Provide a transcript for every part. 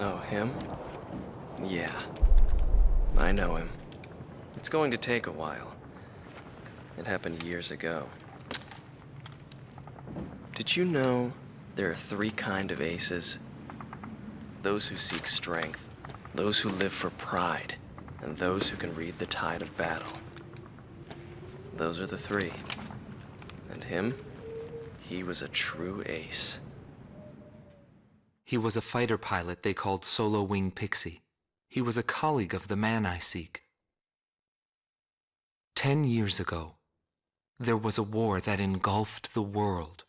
Oh, him? Yeah. I know him. It's going to take a while. It happened years ago. Did you know there are 3 kinds of aces? Those who seek strength, those who live for pride, and those who can read the tide of battle. Those are the 3. And him? He was a true ace. He was a fighter pilot they called Solo Wing Pixie. He was a colleague of the man I seek. 10 years ago, there was a war that engulfed the world.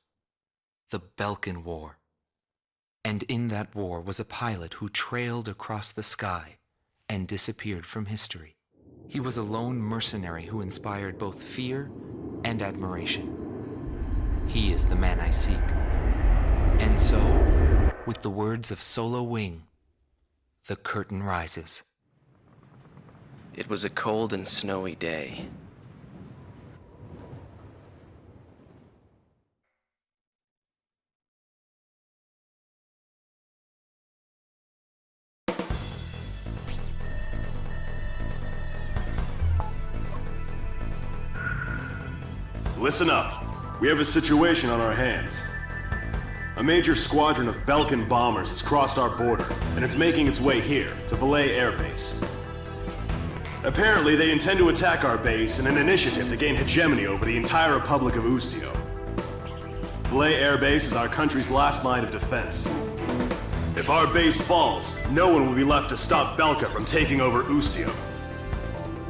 The Belkan War. And in that war was a pilot who trailed across the sky and disappeared from history. He was a lone mercenary who inspired both fear and admiration. He is the man I seek. And so, with the words of Solo Wing, the curtain rises. It was a cold and snowy day. Listen up. We have a situation on our hands. A major squadron of Belkan bombers has crossed our border, and it's making its way here, to Valais Air Base. Apparently, they intend to attack our base in an initiative to gain hegemony over the entire Republic of Ustio. Valais Air Base is our country's last line of defense. If our base falls, no one will be left to stop Belka from taking over Ustio.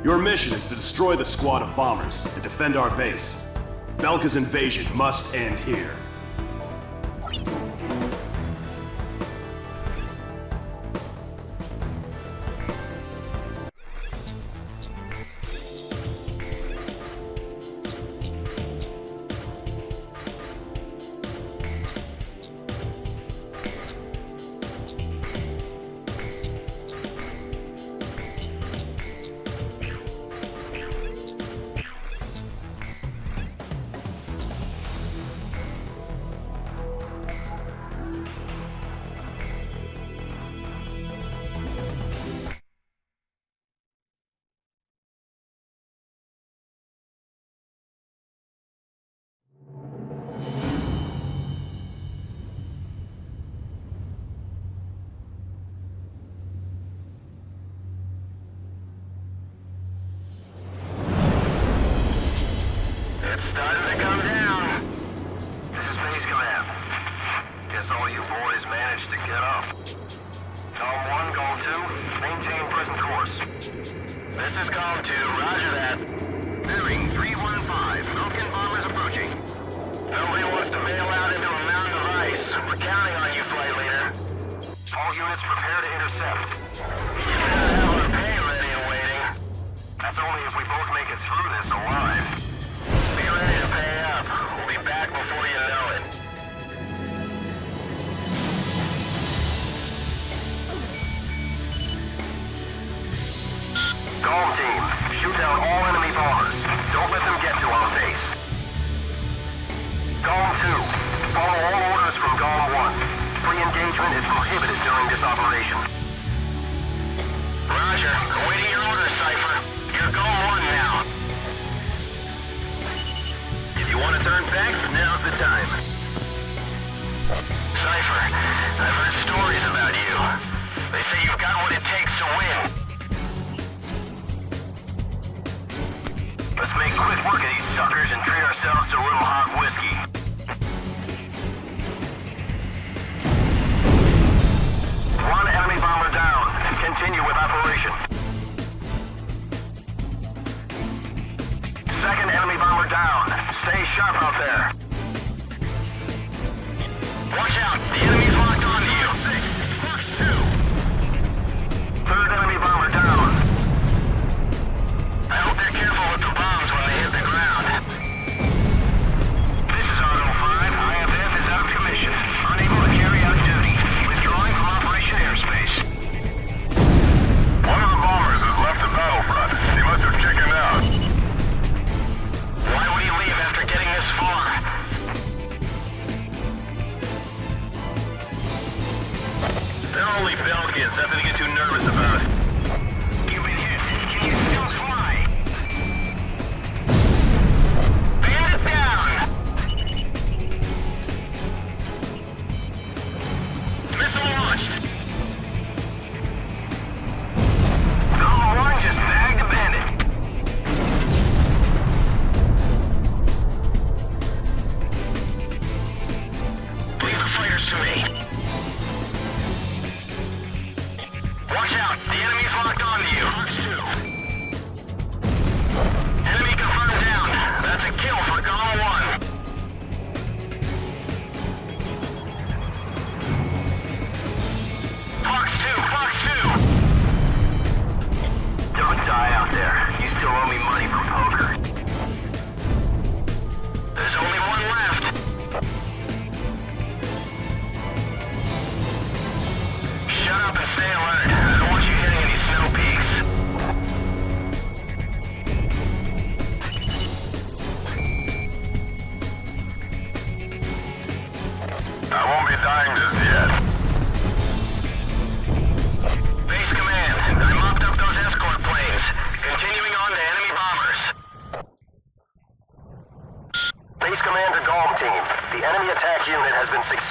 Your mission is to destroy the squad of bombers and defend our base. Belka's invasion must end here.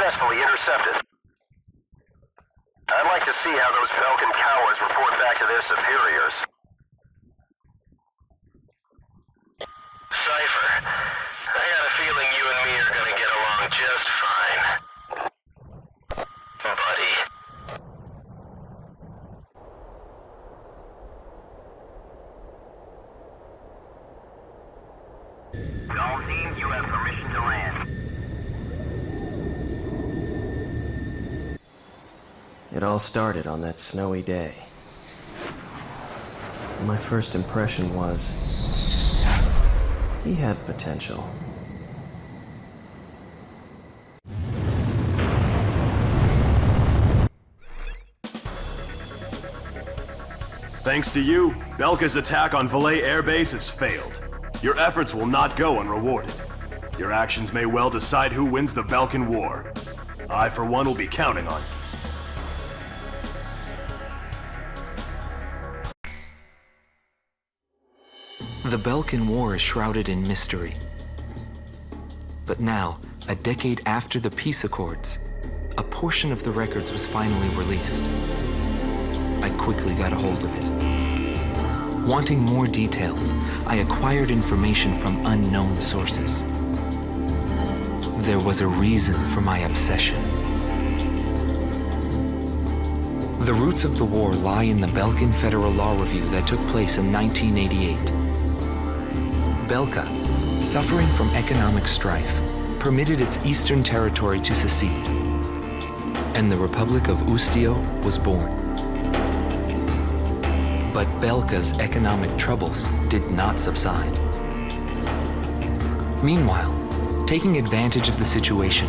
successfully intercepted. I'd like to see how those Belkan cowards report back to their superiors. Cypher, I got a feeling you and me are gonna get along just fine. Buddy. All teams, you have permission to land. It all started on that snowy day. My first impression was, he had potential. Thanks to you, Belka's attack on Valais Air Base has failed. Your efforts will not go unrewarded. Your actions may well decide who wins the Belkan War. I, for one, will be counting on you. The Belkan War is shrouded in mystery. But now, a decade after the peace accords, a portion of the records was finally released. I quickly got a hold of it. Wanting more details, I acquired information from unknown sources. There was a reason for my obsession. The roots of the war lie in the Belkan Federal Law Review that took place in 1988. Belka, suffering from economic strife, permitted its eastern territory to secede, and the Republic of Ustio was born. But Belka's economic troubles did not subside. Meanwhile, taking advantage of the situation,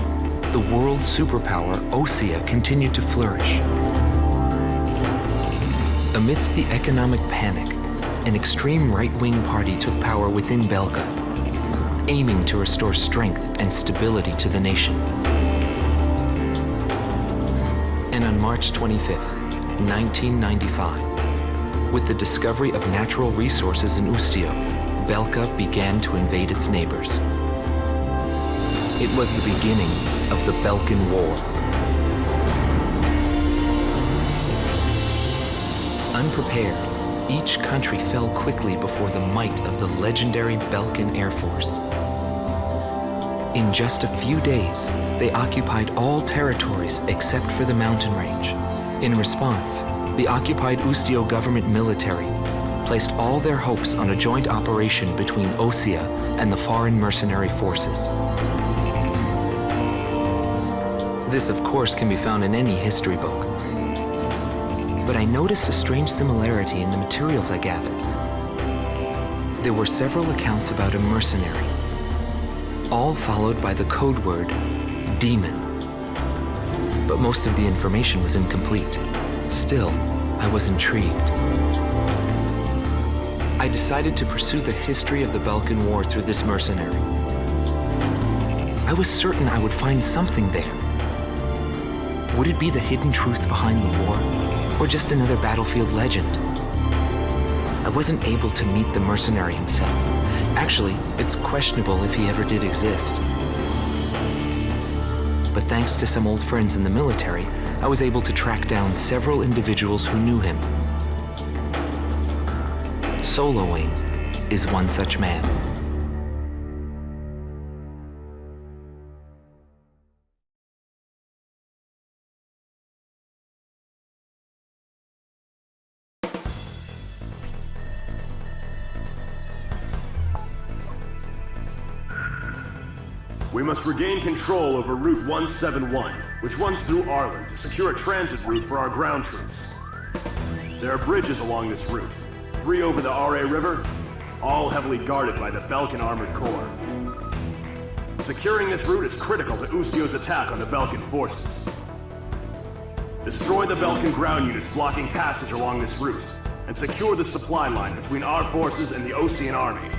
the world superpower Osea continued to flourish. Amidst the economic panic, an extreme right-wing party took power within Belka, aiming to restore strength and stability to the nation. And on March 25th, 1995, with the discovery of natural resources in Ustio, Belka began to invade its neighbors. It was the beginning of the Belkan War. Unprepared, each country fell quickly before the might of the legendary Belkan Air Force. In just a few days, they occupied all territories except for the mountain range. In response, the occupied Ustio government military placed all their hopes on a joint operation between Osea and the foreign mercenary forces. This, of course, can be found in any history book. But I noticed a strange similarity in the materials I gathered. There were several accounts about a mercenary, all followed by the code word, demon. But most of the information was incomplete. Still, I was intrigued. I decided to pursue the history of the Belkan War through this mercenary. I was certain I would find something there. Would it be the hidden truth behind the war, or just another battlefield legend? I wasn't able to meet the mercenary himself. Actually, it's questionable if he ever did exist. But thanks to some old friends in the military, I was able to track down several individuals who knew him. Soloing is one such man. We must regain control over Route 171, which runs through Arlen to secure a transit route for our ground troops. There are bridges along this route, 3 over the RA River, all heavily guarded by the Belkan Armored Corps. Securing this route is critical to Ustio's attack on the Belkan forces. Destroy the Belkan ground units blocking passage along this route, and secure the supply line between our forces and the Osean army.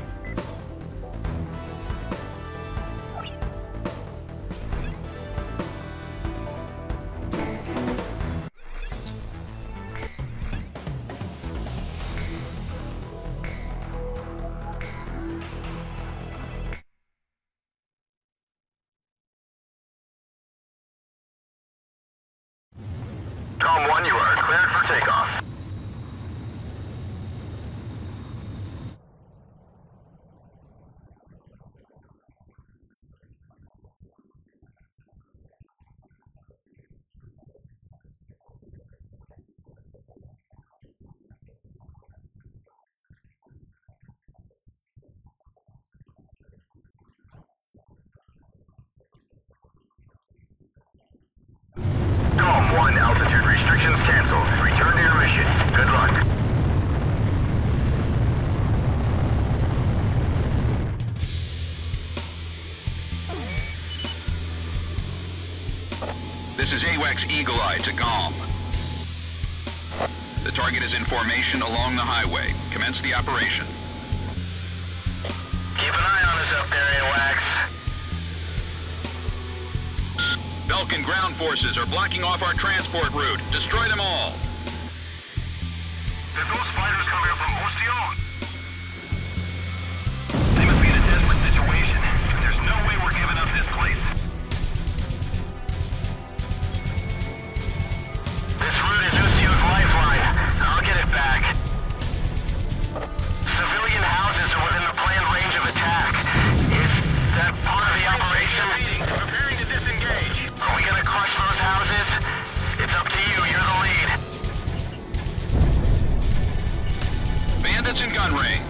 1, altitude restrictions canceled. Return to your mission. Good luck. This is AWACS Eagle Eye to GOM. The target is in formation along the highway. Commence the operation. Keep an eye on us up there, AWACS. Belkan ground forces are blocking off our transport route. Destroy them all. There's those fighters coming up from Bastion. They must be in a desperate situation. There's no way we're giving up this place. This route is Usio's lifeline. I'll get it back. Civilian houses are within the planned range of attack. Is that part of the operation? Preparing to disengage. Are we gonna crush those houses? It's up to you. You're the lead. Bandits in gun range.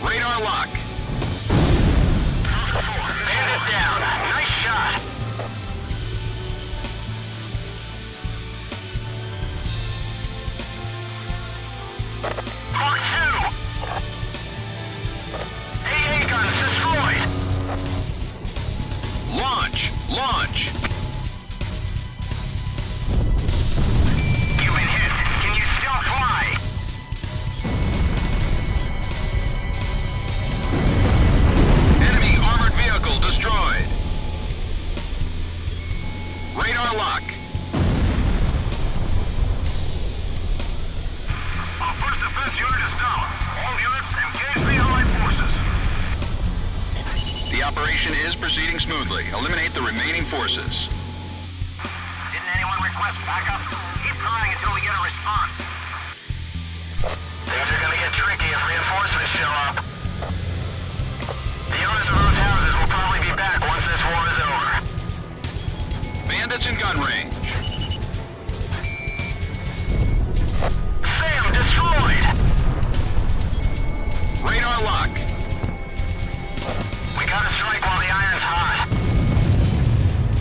Radar lock. Bandit down. Nice shot. Mark 2. AA guns destroyed. Launch! Launch! You've been hit. Can you still fly? Enemy armored vehicle destroyed. Radar lock. Our first defense unit is down. All units engage the Allied forces. The operation is proceeding smoothly. Eliminate the remaining forces. Didn't anyone request backup? Keep trying until we get a response. Things are gonna get tricky if reinforcements show up. The owners of those houses will probably be back once this war is over. Bandits in gun range. Sam destroyed! Radar lock. We gotta strike while the iron's hot.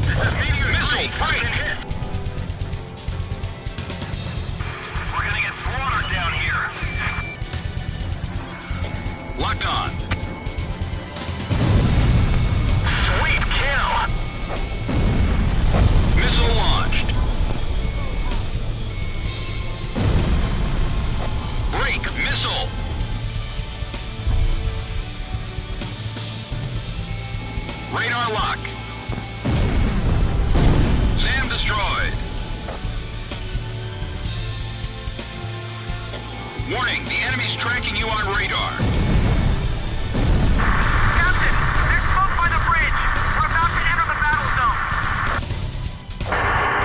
This is Meteor Missile, 3. break! Been hit. We're gonna get slaughtered down here. Locked on. Sweet kill! Missile launched. Break missile. Radar lock. SAM destroyed. Warning, the enemy's tracking you on radar. Captain, they're close by the bridge. We're about to enter the battle zone.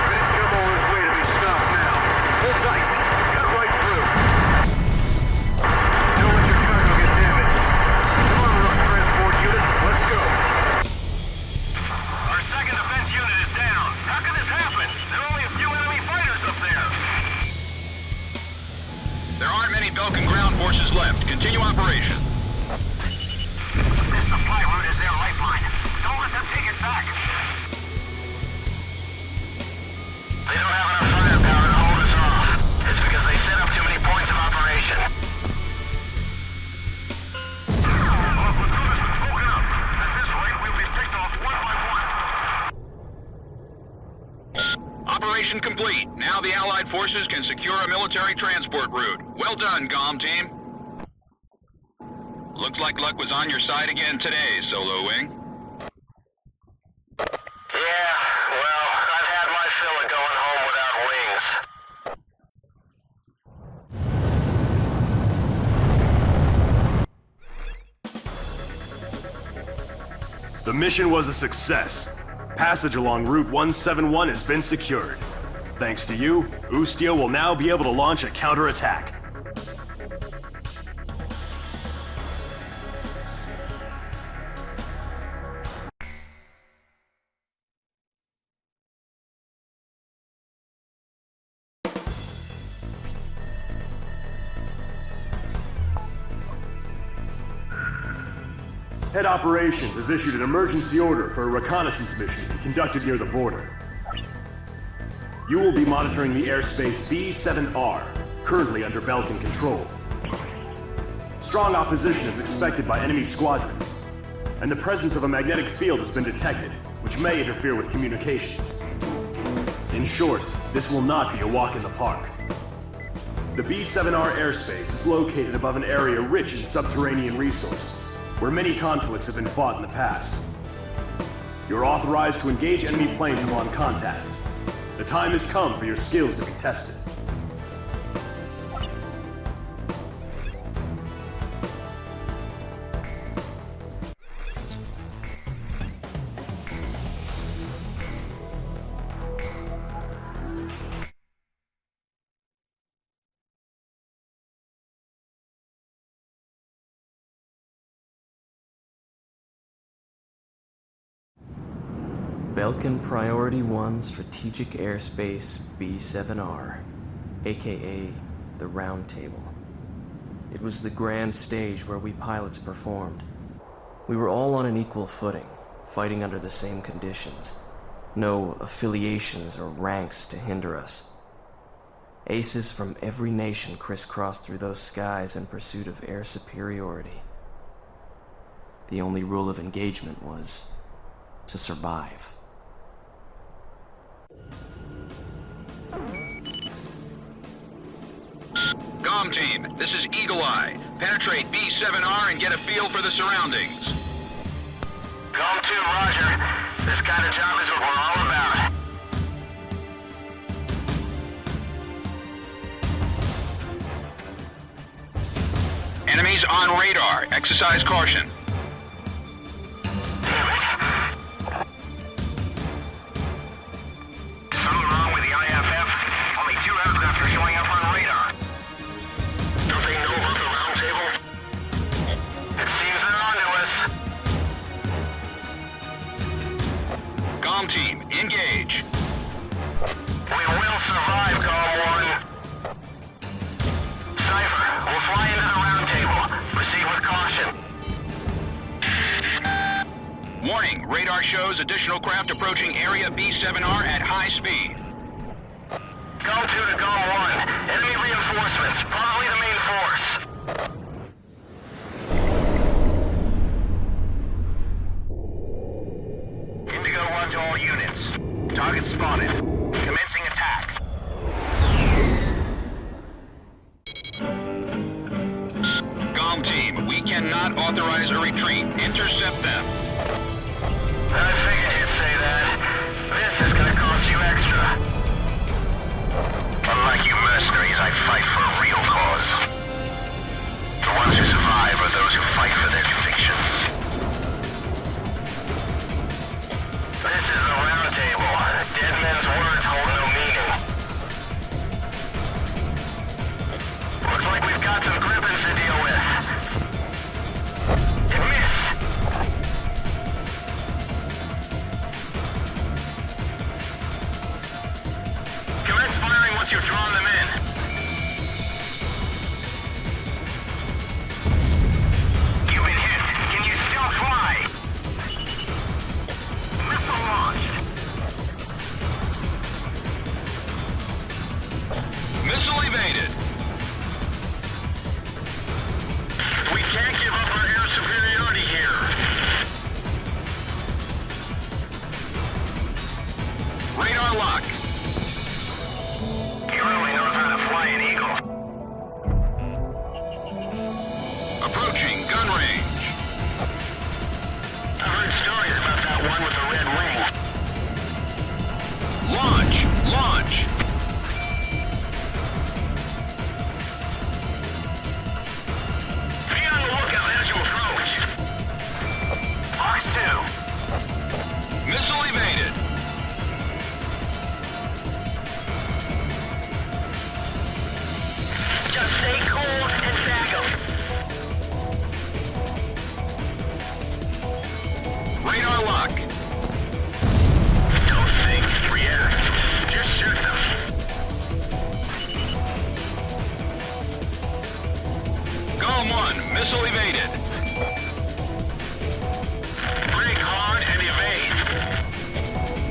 Ready to come all this way to be stopped now. Hold tight. Cut right through. Don't let your cargo get damaged. Come on, rough transport unit. Let's go. Our second defense unit is down. How can this happen? There are only a few enemy fighters up there. There aren't many Belkan ground forces left. Continue operation. This supply route is their lifeline. Don't let them take it back. They don't have enough firepower to hold us off. It's because they set up too many points of operation. Our platoon has been broken up. At this rate, we'll be picked off one by one. Operation complete. Now the Allied forces can secure a military transport route. Well done, GOM team. Looks like luck was on your side again today, Solo Wing. Yeah, well, I've had my fill of going home without wings. The mission was a success. Passage along Route 171 has been secured. Thanks to you, Ustio will now be able to launch a counterattack. Head Operations has issued an emergency order for a reconnaissance mission to be conducted near the border. You will be monitoring the airspace B-7R, currently under Belkan control. Strong opposition is expected by enemy squadrons, and the presence of a magnetic field has been detected, which may interfere with communications. In short, this will not be a walk in the park. The B-7R airspace is located above an area rich in subterranean resources, where many conflicts have been fought in the past. You're authorized to engage enemy planes upon contact. The time has come for your skills to be tested. Belkan Priority 1 Strategic Airspace B-7R, aka the Round Table. It was the grand stage where we pilots performed. We were all on an equal footing, fighting under the same conditions. No affiliations or ranks to hinder us. Aces from every nation crisscrossed through those skies in pursuit of air superiority. The only rule of engagement was to survive. Com team, this is Eagle Eye. Penetrate B-7R and get a feel for the surroundings. Com 2, roger. This kind of job is what we're all about. Enemies on radar. Exercise caution. Damn it. Something wrong with the IFF? Only 2 aircraft are showing up on radar. Don't they know about the round table? It seems they're onto us. Com team, engage. We will survive, Com 1. Cypher, we'll fly into the round table. Proceed with caution. Warning, radar shows additional craft approaching area B-7R at high speed. Com 2 to Com 1. Enemy reinforcements, probably the main force. Indigo 1 to all units. Target spotted. Commencing attack. Com team, we cannot authorize a retreat. Intercept them. I figured you'd say that. This is gonna cost you extra. Unlike you mercenaries, I fight for a real cause. The ones who survive are those who fight for their convictions. This is the round table. Dead men's words hold no meaning. Looks like we've got some grippins to deal with. It missed. Commence firing once you've drawn them in. You've been hit. Can you still fly? Missile launched. Missile evaded. We can't give up our air superiority here. Radar lock. He really knows how to fly an eagle. Approaching gun range. I've heard stories about that one with the red wing. Launch! Launch! Be on the lookout as you approach. Fox 2. Missile evaded. Just stay cool and back 'em. Radar lock. Don't think, react. Just shoot them. Com 1, missile evaded.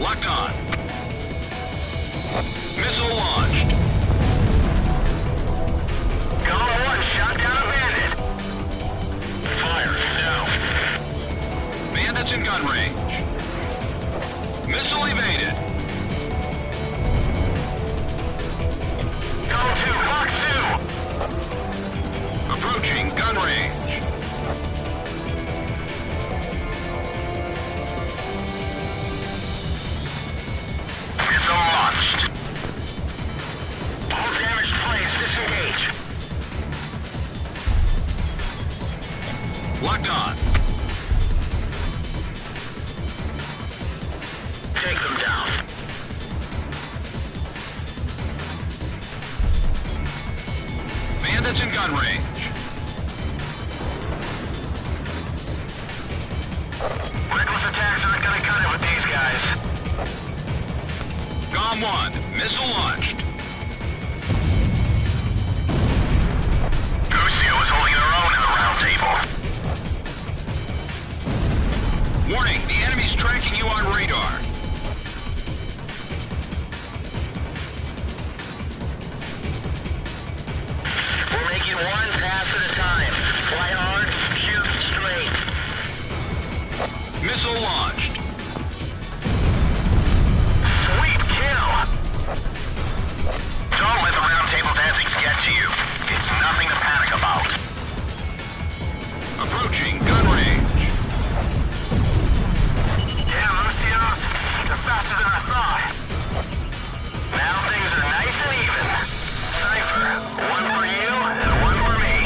Locked on. Missile launched. Golem 1 shot down a bandit. Fire, no. Bandits in gun range. Missile evaded. Golem 2, Fox 2. Approaching gun range. Missile launched. All damaged planes disengage. Locked on. Take them down. Bandits in gun range. Reckless attacks aren't gonna cut it with these guys. GOM 1, missile launched. Lucio is holding their own in the round table. Warning, the enemy's tracking you on radar. We're making one pass at a time. Fly hard, shoot straight. Missile launched. Sweet kill! Don't let the round table's antics get to you. It's nothing to panic about. Approaching gun range. Yeah, Lucios, they're faster than I thought. Now things are nice and even. Cypher, one for you and one for me.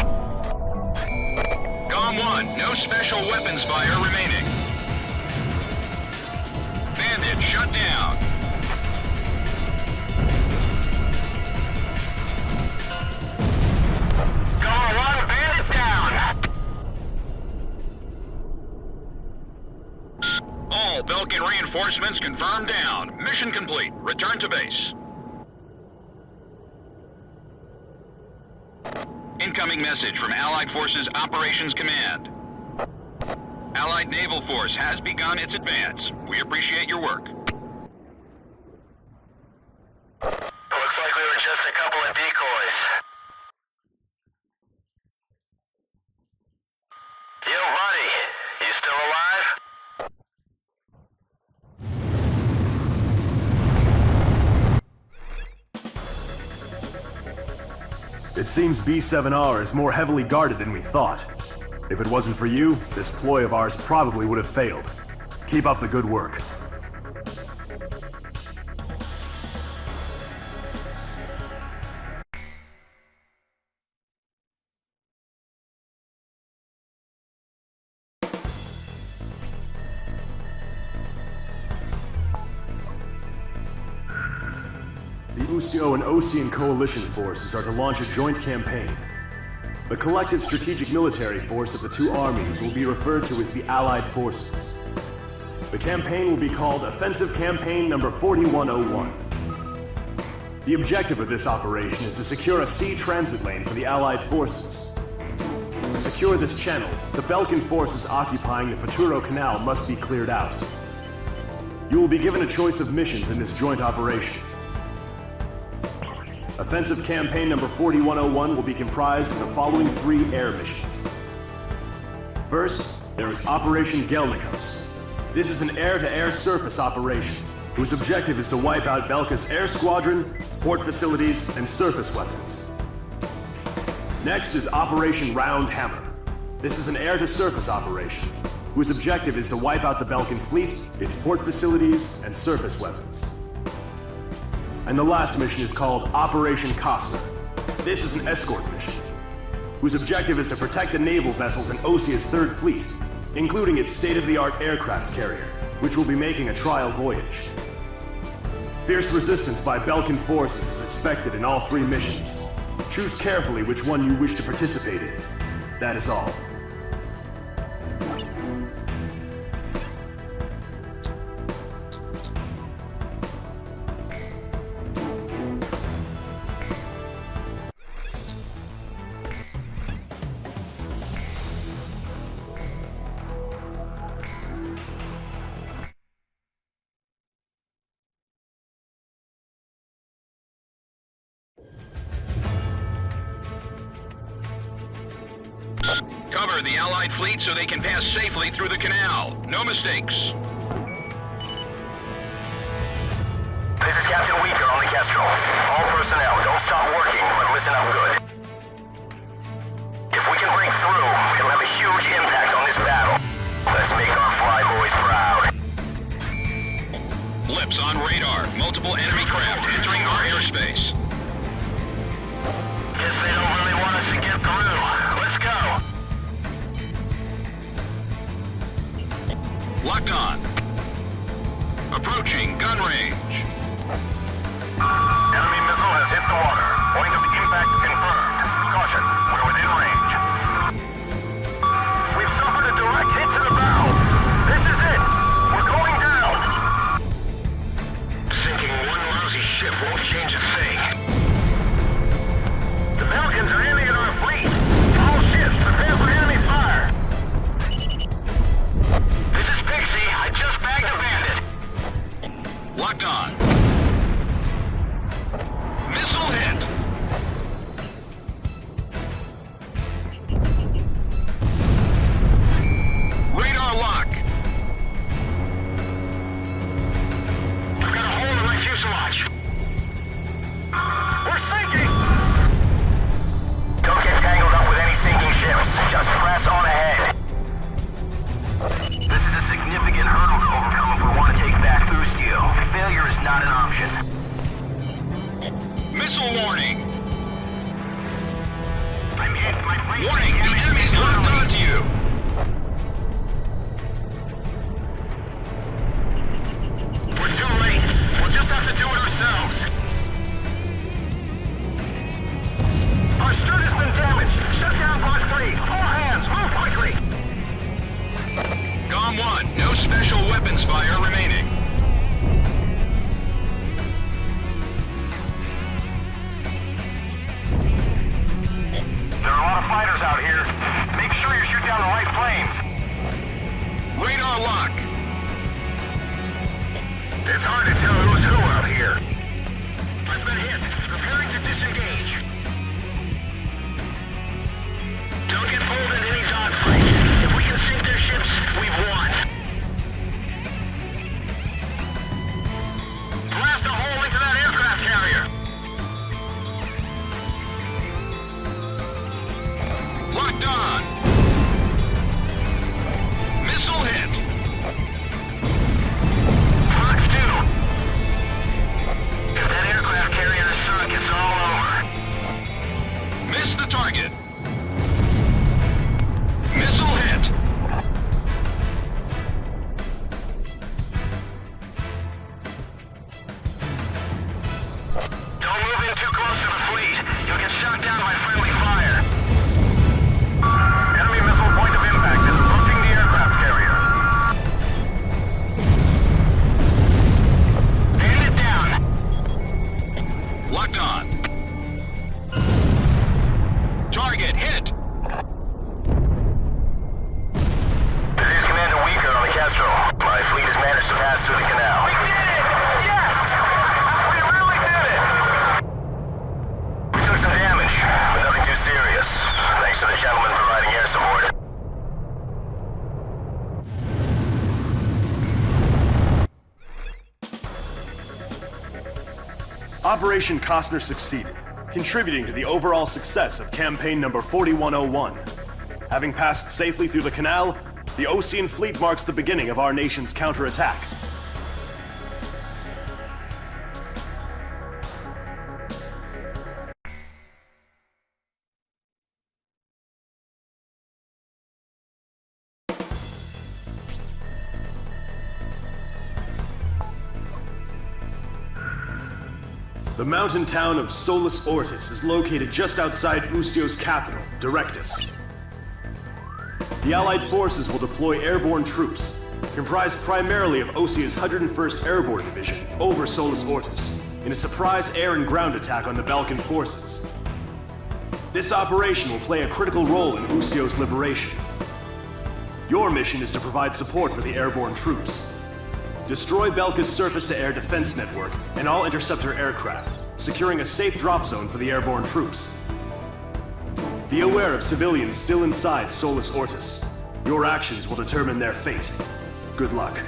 GOM 1, no special weapons fire remaining. Bandit shut down. Going one bandit down. All Belkan reinforcements confirmed down. Mission complete. Return to base. Incoming message from Allied Forces Operations Command. Allied Naval Force has begun its advance. We appreciate your work. Looks like we were just a couple of decoys. Yo, buddy, you still alive? It seems B7R is more heavily guarded than we thought. If it wasn't for you, this ploy of ours probably would have failed. Keep up the good work. The Ustio and Osean coalition forces are to launch a joint campaign. The collective strategic military force of the two armies will be referred to as the Allied Forces. The campaign will be called Offensive Campaign Number 4101. The objective of this operation is to secure a sea transit lane for the Allied forces. To secure this channel, the Belkan forces occupying the Futuro Canal must be cleared out. You will be given a choice of missions in this joint operation. Offensive Campaign Number 4101 will be comprised of the following 3 air missions. First, there is Operation Gelnikos. This is an air-to-air surface operation, whose objective is to wipe out Belka's air squadron, port facilities, and surface weapons. Next is Operation Round Hammer. This is an air-to-surface operation, whose objective is to wipe out the Belkan fleet, its port facilities, and surface weapons. And the last mission is called Operation Costner. This is an escort mission, whose objective is to protect the naval vessels in Osea's Third Fleet, including its state-of-the-art aircraft carrier, which will be making a trial voyage. Fierce resistance by Belkan forces is expected in all 3 missions. Choose carefully which one you wish to participate in. That is all. Cover the Allied fleet so they can pass safely through the canal. No mistakes. This is Captain Weaker on the Kestrel. All personnel, don't stop working, but listen up good. If we can break through, it'll have a huge impact on this battle. Let's make our flyboys proud. Lips on radar. Multiple enemy craft entering our airspace. Guess they don't really want us to get through. Let's go. Locked on. Approaching gun range. Enemy missile has hit the water. Point of impact confirmed. Caution, we're within range. We've suffered a direct hit to the bow. This is it. We're going down. Sinking one lousy ship won't change a thing. The Belkans are aiming at our fleet. All ships, prepare for enemy fire. This is Pixie. I just bagged a bandit. Locked on. Missile hit. Radar lock. I've got a hole in my fuselage. We're sinking! Don't get tangled up with any sinking ships. Just press on ahead. This is a significant hurdle to overcome if we want to take back Ustio. Failure is not an option. Missile warning. I'm hit. My plane. Warning, the enemy's locked onto you. We're too late. We'll just have to do it ourselves. Our stern has been damaged. Shut down Block 3. All hands, move quickly. GOM 1, no special weapons fire remaining. There are a lot of fighters out here. Make sure you shoot down the right planes. Radar lock. It's hard to tell who's who out here. I've been hit. Preparing to disengage. Don't get pulled into any dogfight. If we can sink their ships, we've won. Blast a hole into that aircraft carrier. Locked on. Missile hit. Fox 2. If that aircraft carrier is sunk, it's all over. Missed the target. Missile hit. Don't move in too close to the fleet. You'll get shot down by friendly fire. Enemy missile point of impact is approaching the aircraft carrier. Bandit down. Locked on. Target hit. This is Commander Weaker on the Kestrel. My fleet has managed to pass through the canal. We did it! Yes! We really did it! We took some damage, but nothing too serious. Thanks to the gentleman providing air support. Operation Costner succeeded, contributing to the overall success of campaign number 4101. Having passed safely through the canal, the Ocean Fleet marks the beginning of our nation's counterattack. The mountain town of Solus Ortis is located just outside Ustio's capital, Directus. The Allied forces will deploy airborne troops, comprised primarily of Osea's 101st Airborne Division, over Solus Ortis, in a surprise air and ground attack on the Belkan forces. This operation will play a critical role in Ustio's liberation. Your mission is to provide support for the airborne troops. Destroy Belka's surface-to-air defense network and all interceptor aircraft, securing a safe drop zone for the airborne troops. Be aware of civilians still inside Solus Ortis. Your actions will determine their fate. Good luck.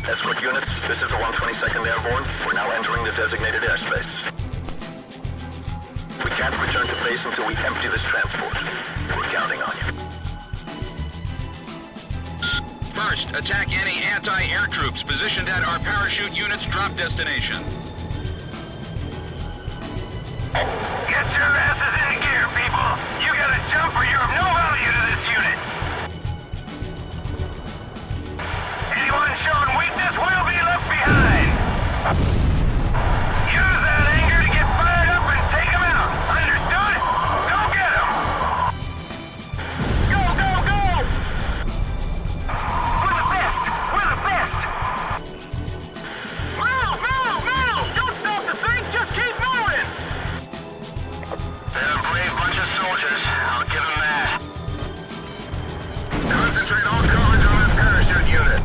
Escort units, this is the 122nd Airborne. We're now entering the designated airspace. We can't return to base until we empty this transport. We're counting on you. First, attack any anti-air troops positioned at our parachute unit's drop destination. Get your asses in gear, people! You gotta jump or you're of no value to this unit! Anyone showing weakness will be left behind! Use that anger to get fired up and take them out! Understood? Go get them! Go, go, go! We're the best! We're the best! Move, move, move! Don't stop to think, just keep moving! They're a brave bunch of soldiers. I'll give them that. Concentrate all coverage on that parachute unit.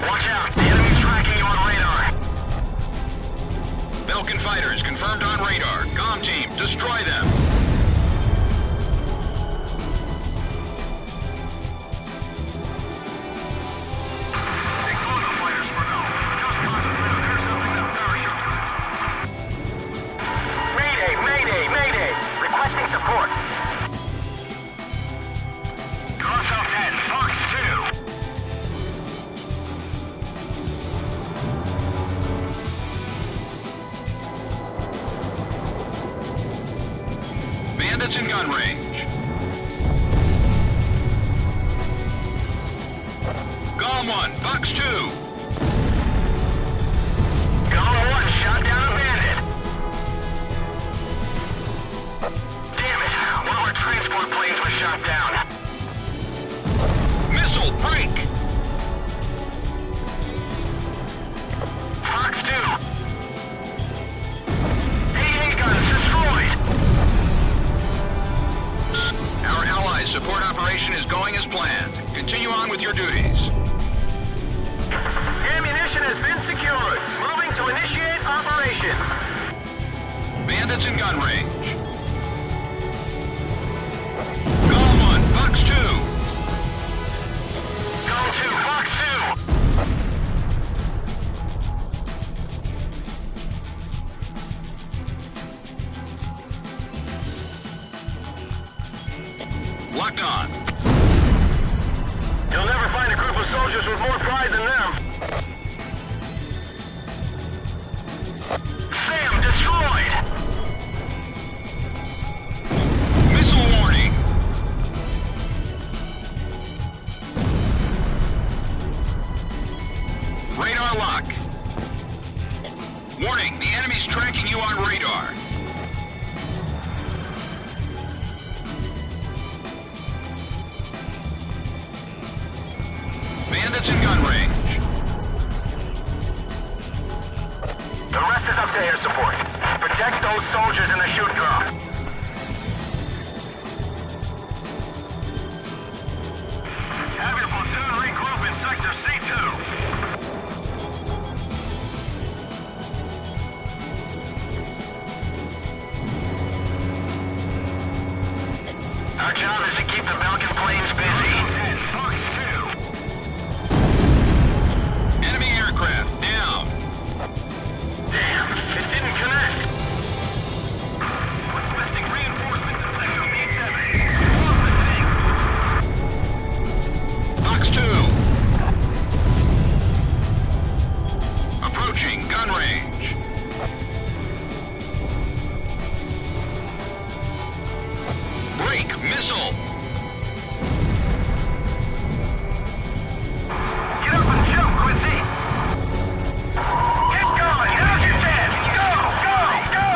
Watch out! The enemy's tracking you on radar. Belkan fighters confirmed on radar. Comm team, destroy them. Ignore the fighters for now. Just concentrate on intercepting that parachute. Mayday! Mayday! Mayday! Requesting support. Glacial 10, Fox 2. Bandits in gun range. Golem 1, Fox 2. Golem 1 shot down a bandit. Damn it! One of our transport planes was shot down. Missile, break! Fox 2. AA guns destroyed. Our allies' support operation is going as planned. Continue on with your duties. Ammunition has been secured. Moving to initiate operation. Bandits in gun range. Golem 1, Fox 2. Go to Fox 2. Locked on. You'll never find a group of soldiers with more pride than them. Sam destroyed! Missile warning. Radar lock. Warning, the enemy's tracking you on radar. Bandits in gun range. The rest is up to air support. Protect those soldiers in the shoot drop. Have your platoon regroup in sector C2. Our job is to keep the Belkan planes busy. Fox 2. Enemy aircraft down. Damn, it didn't connect. Requesting reinforcements in sector B7. Off the tank. Fox 2. Approaching gun range. Break missile. Get up and jump, Quincy! Get going! Now's your chance! Go! Go! Go!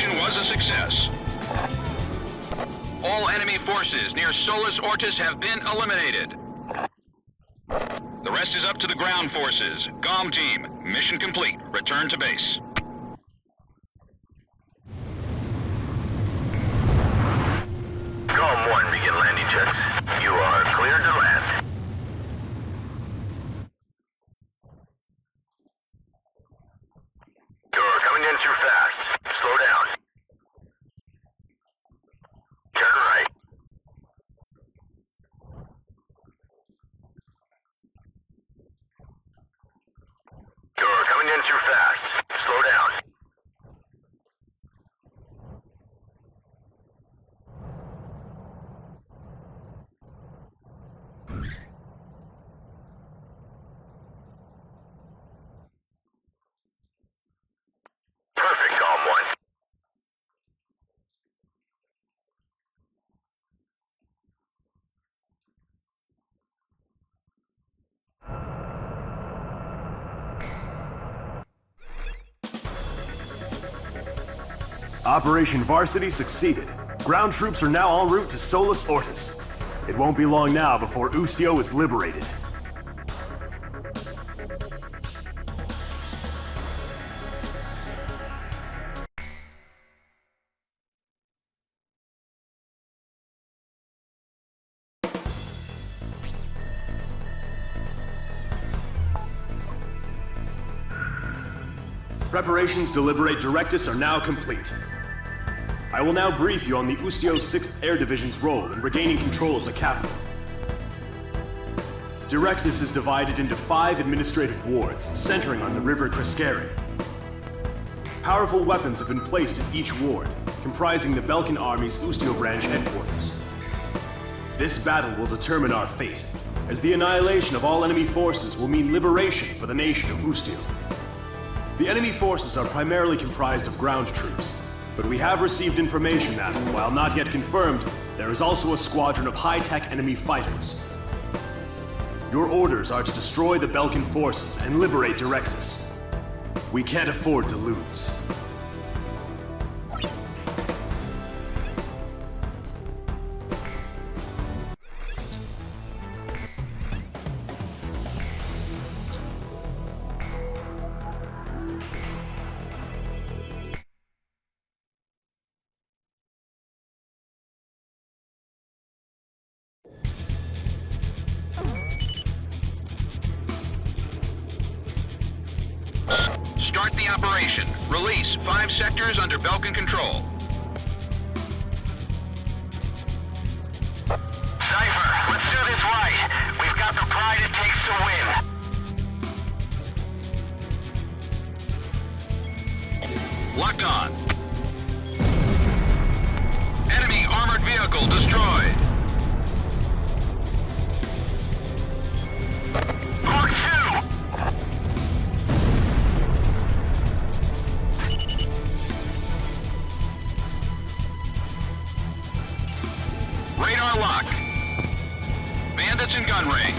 Annihilation was a success. All enemy forces near Solus Ortis have been eliminated. The rest is up to the ground forces. GOM team, mission complete. Return to base. GOM 1, begin landing checks. You are cleared to land. You're coming in too fast. Slow down. Turn right. You're coming in too fast. Slow down. Perfect, GOM 1. Operation Varsity succeeded. Ground troops are now en route to Solus Ortis. It won't be long now before Ustio is liberated. Preparations to liberate Directus are now complete. I will now brief you on the Ustio 6th Air Division's role in regaining control of the capital. Directus is divided into 5 administrative wards, centering on the River Crescere. Powerful weapons have been placed in each ward, comprising the Belkan Army's Ustio branch headquarters. This battle will determine our fate, as the annihilation of all enemy forces will mean liberation for the nation of Ustio. The enemy forces are primarily comprised of ground troops, but we have received information that, while not yet confirmed, there is also a squadron of high-tech enemy fighters. Your orders are to destroy the Belkan forces and liberate Directus. We can't afford to lose. Start the operation. Release 5 sectors under Belkan control. Cypher, let's do this right. We've got the pride it takes to win. Locked on. Enemy armored vehicle destroyed. Mark 2! Radar lock. Bandits in gun range.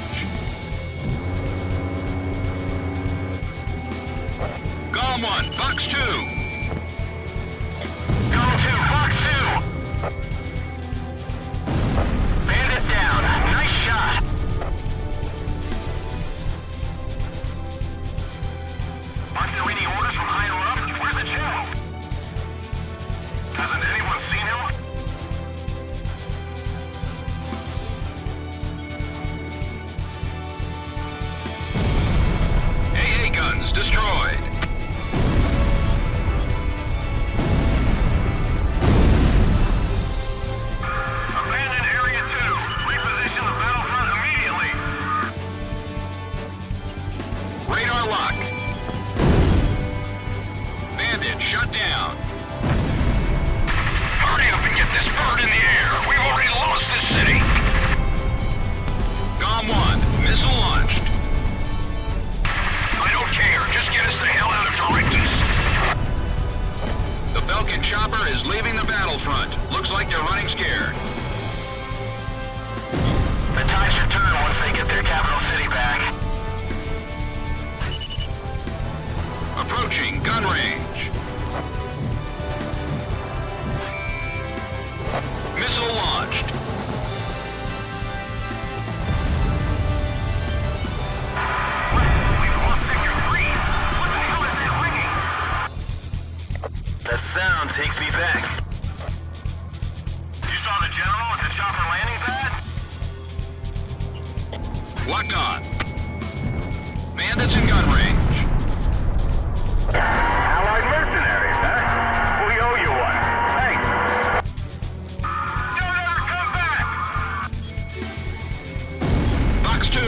GOM 1, Box 2. GOM 2, Box 2! Bandit down. Nice shot. Aren't there any orders from higher up? Where's the general? Hasn't anyone seen him? AA guns destroyed. Abandon Area 2. Reposition the battlefront immediately. Radar lock. Bandit shut down. Hurry up and get this bird in the air. We've already lost this city. GOM 1, missile launched. I don't care. Just get us the hell out of Directus. The Belkan chopper is leaving the battlefront. Looks like they're running scared. The tide should turn once they get their capital city back. Approaching gun range. ground takes me back. You saw the general at the chopper landing pad? Locked on. Bandits in gun range. Allied mercenaries, huh? We owe you one. Thanks. Don't ever come back! Box 2.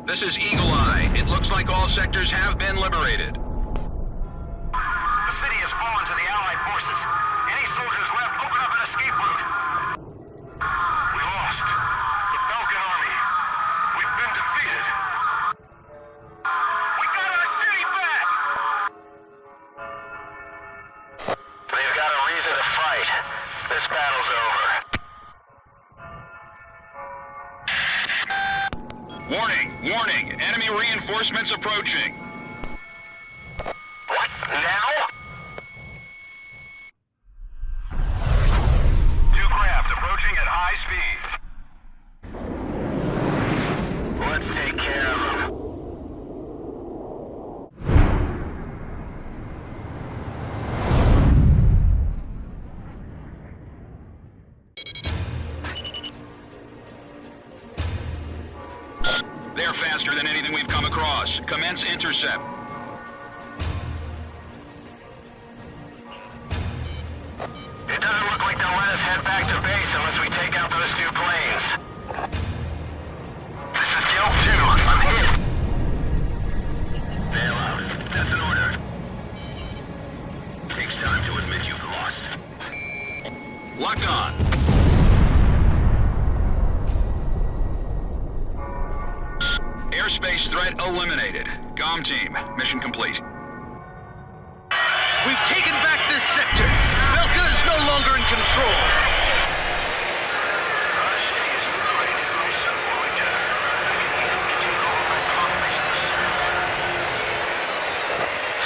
This is Eagle Eye. It looks like all sectors have been liberated. The city has fallen to the Allied forces. Any soldiers left, open up an escape route. We lost. The Belkan army. We've been defeated. We got our city back! They've got a reason to fight. This battle's over. Warning! Warning! Enemy reinforcements approaching. What? Now? Two craft approaching at high speed. Let's take care of them. They're faster than anything we've come across. Commence intercept. It doesn't look like they'll let us head back to base unless we take out those two planes. This is Guild 2. I'm hit. Bail out. That's an order. Takes time to admit you've lost. Locked on. Airspace threat eliminated. COM team, mission complete. We've taken back this sector. Belkan is no longer in control.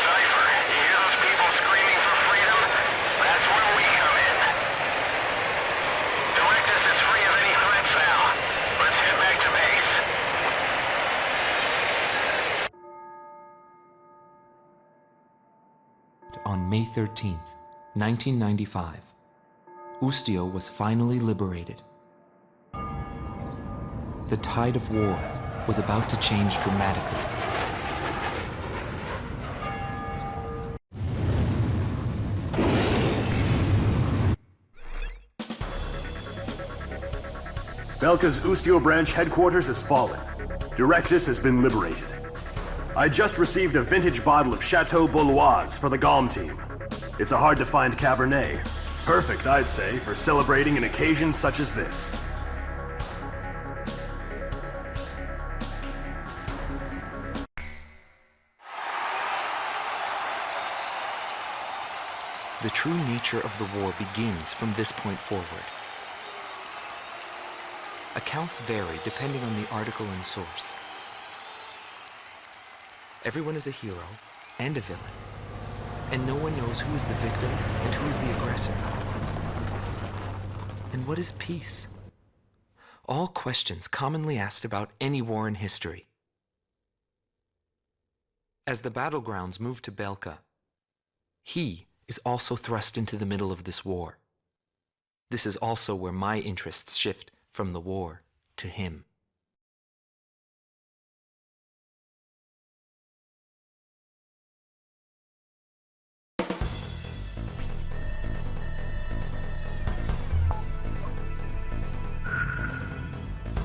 Cypher, you hear those people screaming for freedom? That's where we come in. Directus is free of any threats now. Let's head back to base. On May 13th, 1995, Ustio was finally liberated. The tide of war was about to change dramatically. Belka's Ustio branch headquarters has fallen. Directus has been liberated. I just received a vintage bottle of Chateau Bouloise for the GOM team. It's a hard-to-find Cabernet. Perfect, I'd say, for celebrating an occasion such as this. The true nature of the war begins from this point forward. Accounts vary depending on the article and source. Everyone is a hero and a villain, and no one knows who is the victim and who is the aggressor. And what is peace? All questions commonly asked about any war in history. As the battlegrounds move to Belka, he is also thrust into the middle of this war. This is also where my interests shift from the war to him.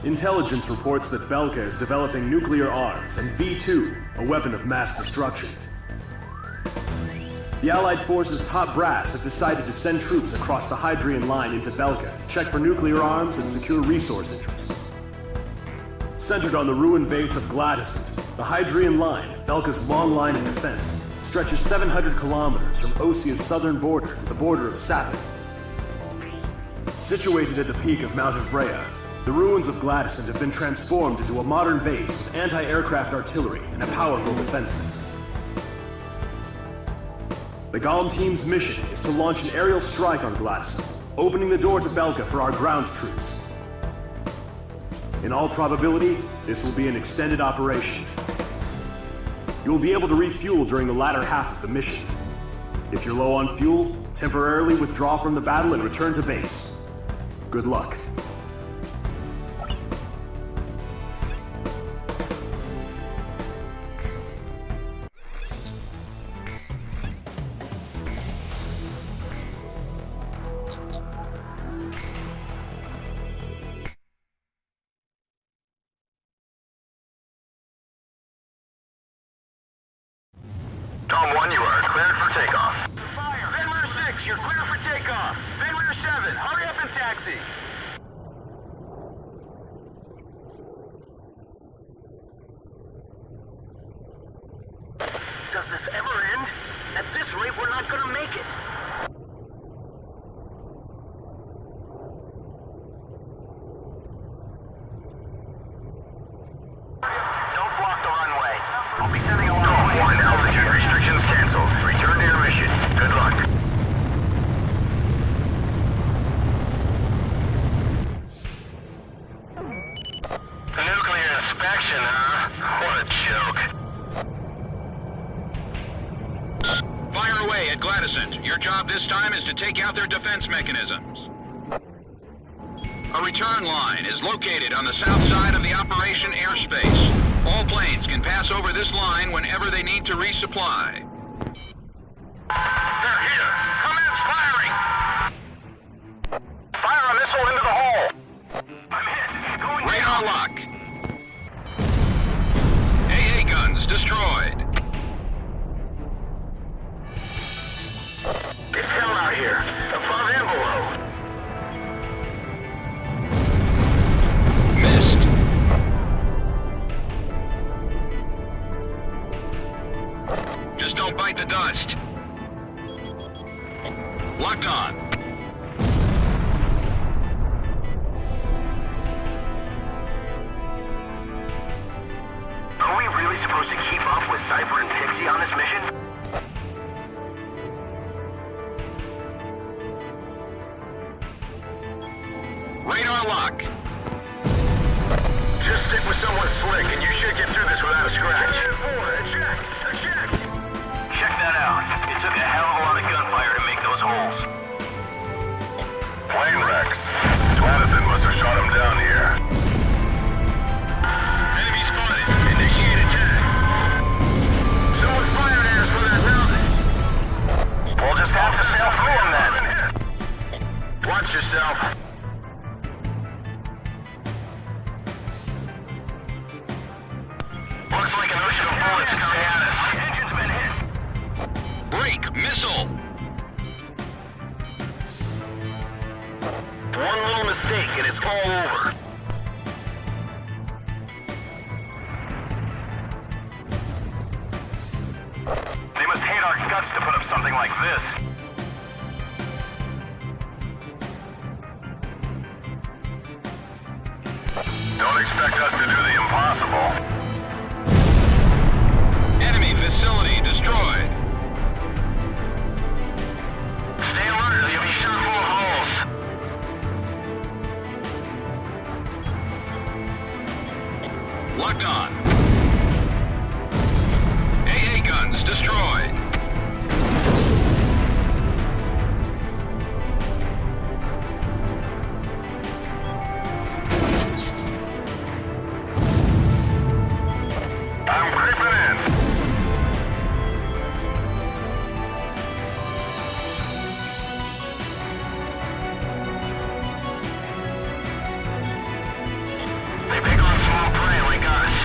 Intelligence reports that Belka is developing nuclear arms and V2, a weapon of mass destruction. The Allied forces' top brass have decided to send troops across the Hydrian line into Belkan to check for nuclear arms and secure resource interests. Centered on the ruined base of Glacial, the Hydrian line, Belka's long line of defense, stretches 700 kilometers from Osea's southern border to the border of Sapin. Situated at the peak of Mount Ivrea, the ruins of Glacial have been transformed into a modern base with anti-aircraft artillery and a powerful defense system. The Golem team's mission is to launch an aerial strike on Glacial, opening the door to Belka for our ground troops. In all probability, this will be an extended operation. You will be able to refuel during the latter half of the mission. If you're low on fuel, temporarily withdraw from the battle and return to base. Good luck. Tom 1, you are cleared for takeoff. Fire! Venrir 6, you're clear for takeoff. Venrir 7, hurry up and taxi. Does this ever end? At this rate, we're not gonna make it. Don't block the runway. I'll be sending a Tom 1, altitude restrictions canceled. Return to your mission. Good luck. Nuclear inspection, huh? What a joke. Fire away at Glacial. Your job this time is to take out their defense mechanisms. A return line is located on the south side of the operation airspace. All planes can pass over this line whenever they need to resupply. They're here! Command's firing! Fire a missile into the hole! I'm hit! Going Radar down! lock. AA guns destroyed. It's hell out here! Above Envelope! Missed. Just don't bite the dust. Locked on. Are we really supposed to keep up with Cypher and Pixie on this mission? Radar lock. Just stick with someone slick and you should get through this without a scratch. Check that out. It took a hell of a lot of gunfire to make those holes. Plane wrecks. Diapason must have shot him down here. Enemy spotted. Initiate attack. Someone fired at us from that mountain. We'll just have to sail through them then. Watch yourself. Looks like an ocean of bullets coming at us. My engine's been hit. Break. Missile. One little mistake and it's all over. They must hate our guts to put up something like this. Don't expect us to do the impossible. Enemy facility destroyed. Stay alert or you'll be shot full of holes. Locked on. AA guns destroyed. I'm creeping in. They pick on small prey like us.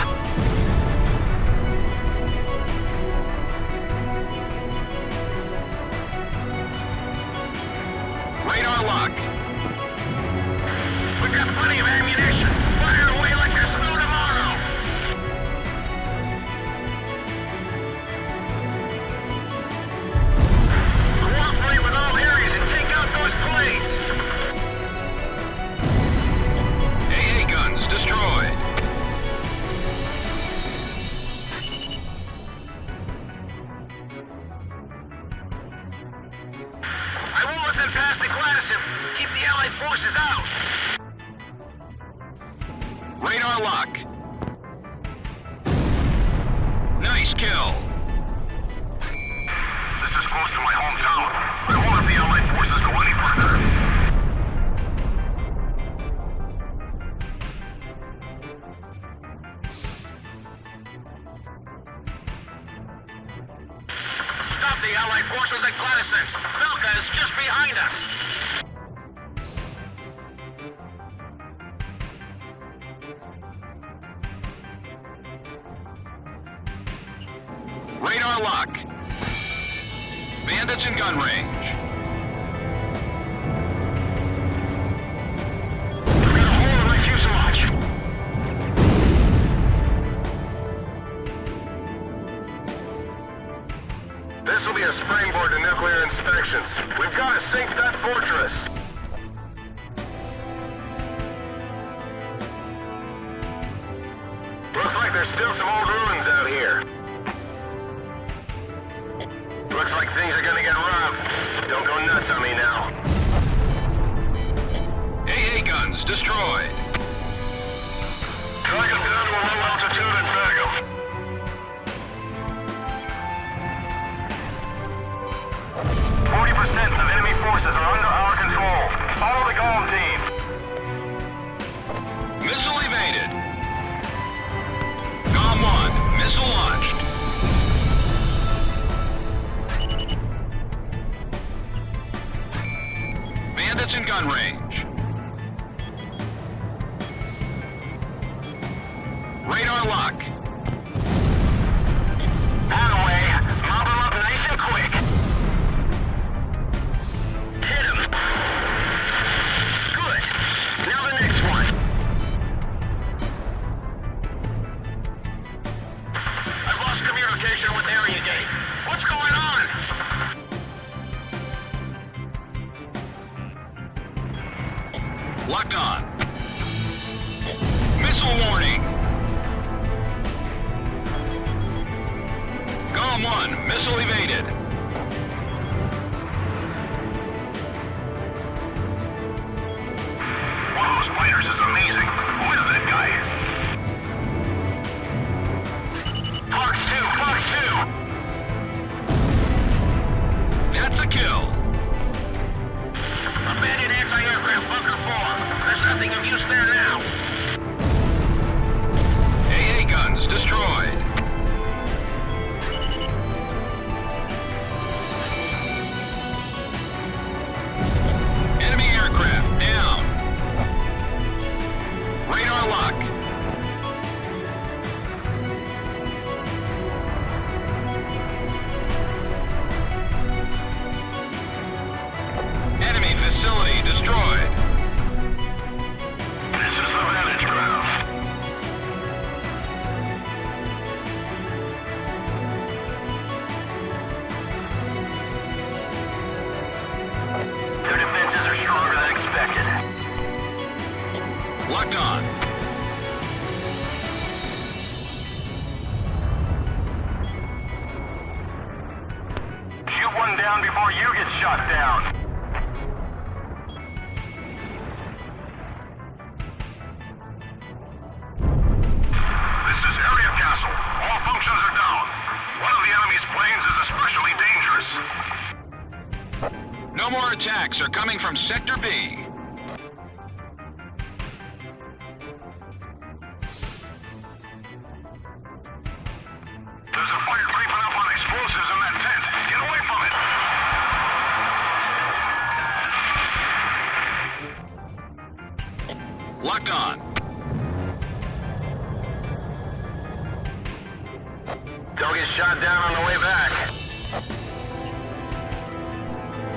forces out! Radar lock. Nice kill. This is close to my hometown. I don't want the Allied forces go any further. Stop the Allied forces at Glacial. Belkan is just behind us. Radar lock. Bandits in gun range. I've got a hole in my fuselage. This will be a springboard to nuclear inspections. We've got to sink that fortress. Looks like there's still some old ruins out here. Looks like things are gonna get rough. Don't go nuts on me now. AA guns destroyed. Drag them down to a low altitude and bag them. % of enemy forces are under our control. Follow the golem team. Missile evaded. GOM 1, missile launched. Bandits in gun range. Radar lock. That way. Mob them up nice and quick. Hit him. Good. Now the next one. I've lost communication with area gate. What's going on? Locked on. Missile warning. GOM 1, missile evaded. One of those fighters is amazing. Who is that guy? Fox 2, Fox 2! That's a kill. Abandoned anti-aircraft bunker 4. There's nothing of use there now. AA guns destroyed. Enemy aircraft down. Radar lock. Enemy facility destroyed. This is the vantage ground. Their defenses are stronger than expected. Locked on. Shoot one down before you get shot down. This is Area Castle. All functions are down. One of the enemy's planes is especially dangerous. No more attacks are coming from Sector B. There's a fire creeping up on explosives in that tent. Get away from it. Locked on. Don't get shot down on the way back.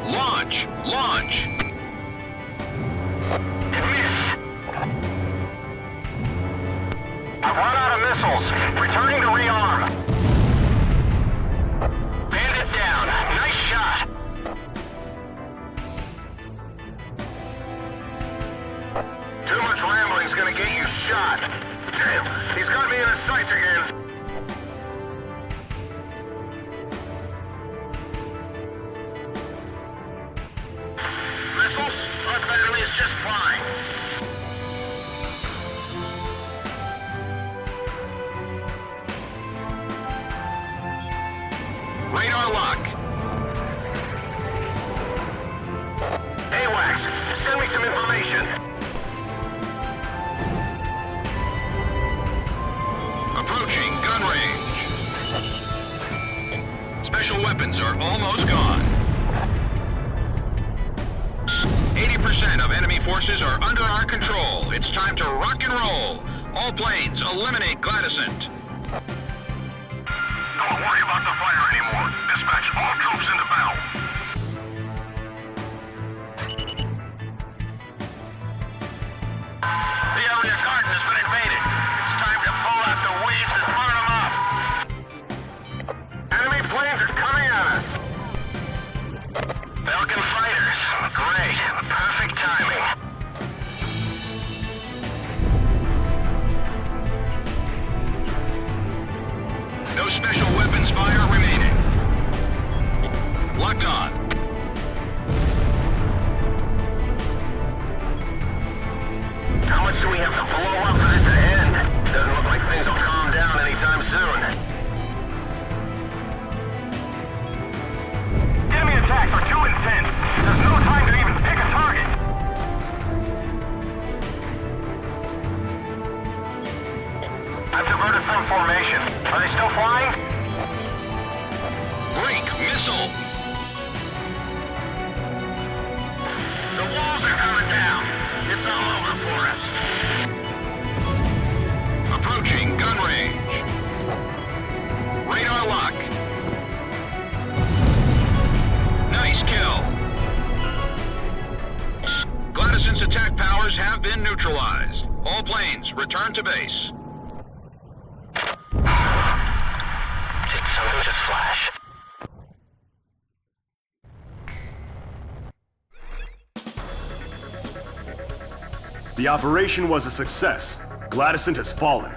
Launch! Launch! Miss! I've run out of missiles. Returning to rearm. Bandit down. Nice shot. Too much rambling's gonna get you shot. Damn, he's got me in his sights again. Missiles? Our battery is just fine. are almost gone. 80% of enemy forces are under our control. It's time to rock and roll. All planes, eliminate Glacial. Don't worry about the fire anymore. Dispatch all troops into battle. The area garden has been invaded. It's time to pull out the weeds and burn them up. Enemy planes are coming at us. Belkan fighters. Great. Perfect timing. No special weapons fire remaining. Locked on. How much do we have to blow up for this to end? Doesn't look like things will calm down anytime soon. Enemy attacks are too intense. There's no time to even pick a target. I've diverted from formation. Are they still flying? Break missile. The walls are coming down. It's all over for us. Approaching gun range. Radar lock. Nice kill. Glacial's attack powers have been neutralized. All planes, return to base. Did something just flash? The operation was a success. Glacial has fallen.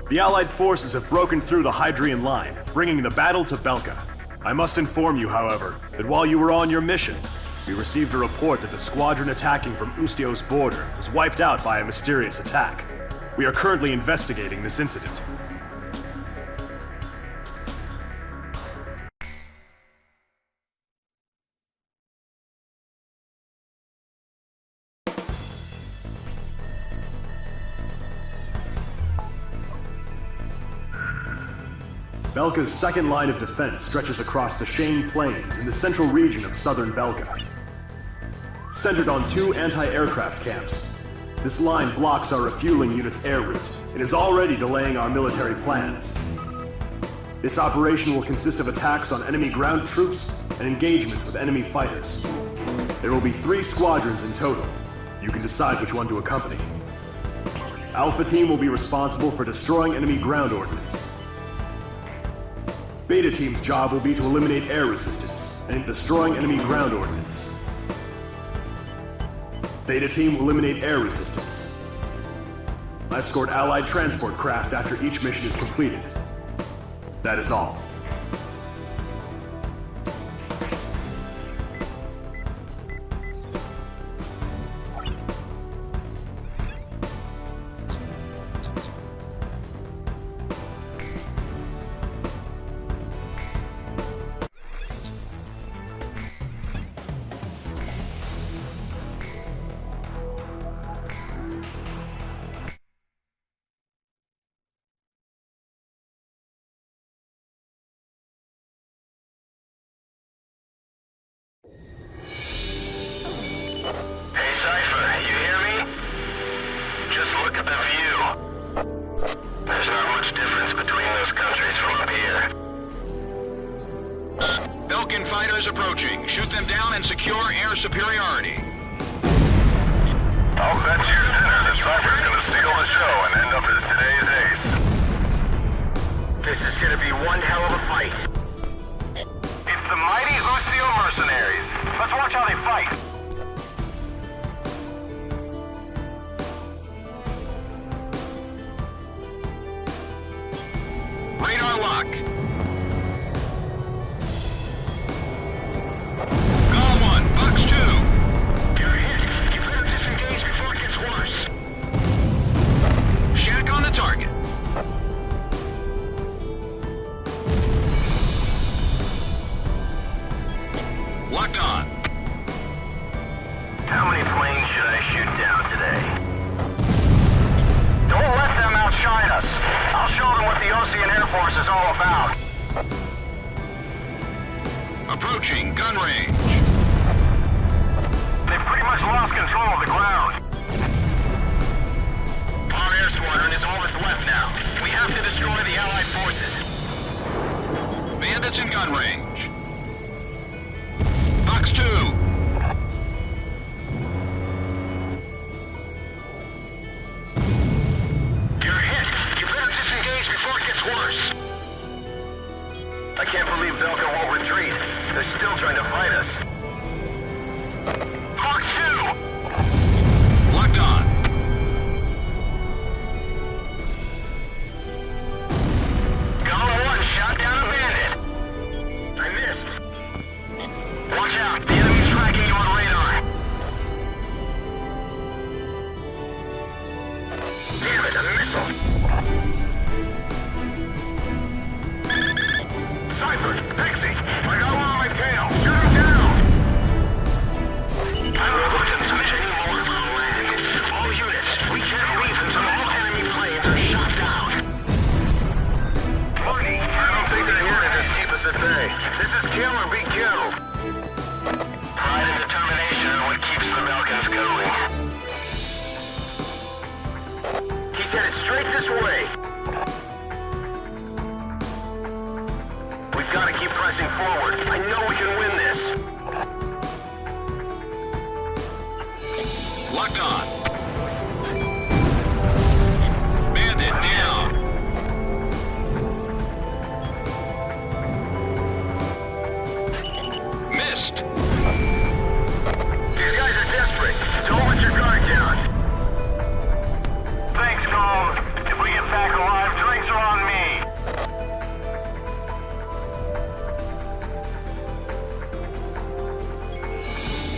The Allied forces have broken through the Hydrian line, bringing the battle to Belka. I must inform you, however, that while you were on your mission, we received a report that the squadron attacking from Ustio's border was wiped out by a mysterious attack. We are currently investigating this incident. Belka's second line of defense stretches across the Shane Plains in the central region of southern Belka. Centered on 2 anti-aircraft camps, this line blocks our refueling unit's air route and is already delaying our military plans. This operation will consist of attacks on enemy ground troops and engagements with enemy fighters. There will be 3 squadrons in total. You can decide which one to accompany. Alpha Team will be responsible for destroying enemy ground ordnance. Beta Team's job will be to eliminate air resistance and destroying enemy ground ordnance. Theta Team will eliminate air resistance. Escort Allied transport craft after each mission is completed. That is all. Belkan fighters approaching. Shoot them down and secure air superiority. I'll bet your dinner that Cypher's gonna steal the show and end up as today's ace. This is gonna be one hell of a fight. It's the mighty Ustio mercenaries. Let's watch how they fight. Radar lock. Box 2. You're hit. You better disengage before it gets worse. Shack on the target. Locked on. How many planes should I shoot down today? Don't let them outshine us. I'll show them what the Ocean Air Force is all about. Approaching gun range. They've pretty much lost control of the ground. Our air squadron is all that's left now. We have to destroy the Allied forces. Bandits in gun range. Box 2. You're hit. You better disengage before it gets worse. I can't believe Belkan won't retreat. They're still trying to fight us. Box 2! Locked on. Golem 1 shot down a bandit. I missed. Watch out. The enemy's tracking you on radar. Damn it, a missile. Cypher, Pixie, I got one on my tail. Shoot him down. I'm looking to mission more on land. All units, we can't leave until all enemy planes are shot down. Marty, I don't think they're here to just keep us at bay. This is kill or be killed. Pride and determination are what keeps the Belkans going. He's headed straight this way. We've got to keep pressing forward. I know we can win this. Locked on. Bandit down. Missed. These guys are desperate. Don't let your guard down. Thanks, Golem. If we get back alive, drinks are on me.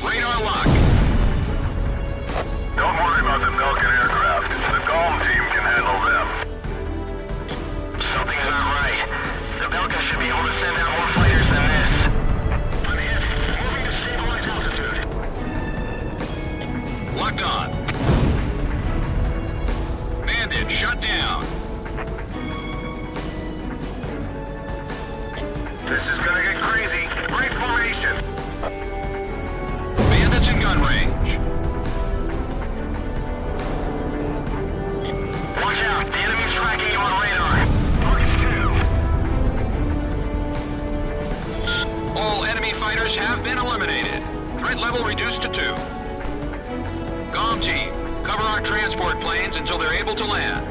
Radar lock. Don't worry about the Belkan aircraft. The Golem team can handle them. Something's not right. The Belkan should be able to send out more fighters than this. I'm hit. Moving to stabilize altitude. Locked on. Bandit shut down. This is gonna get crazy. Break formation. Bandits in gun range. Watch out. The enemy's tracking you on radar. Focus 2. All enemy fighters have been eliminated. Threat level reduced to 2. Comm team, cover our transport planes until they're able to land.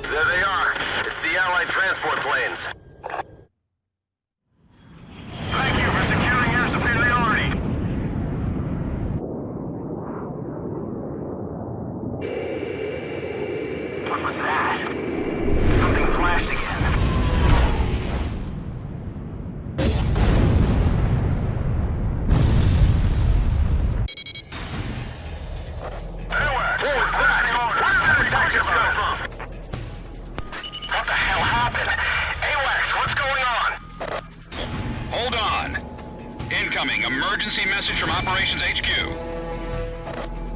There they are. It's the Allied transport planes. Thank you for securing your superiority. What was that? Something flashed again. Anywhere! What was that? Where did that attack just come from? What the hell happened? AWACS, what's going on? Hold on. Incoming emergency message from Operations HQ.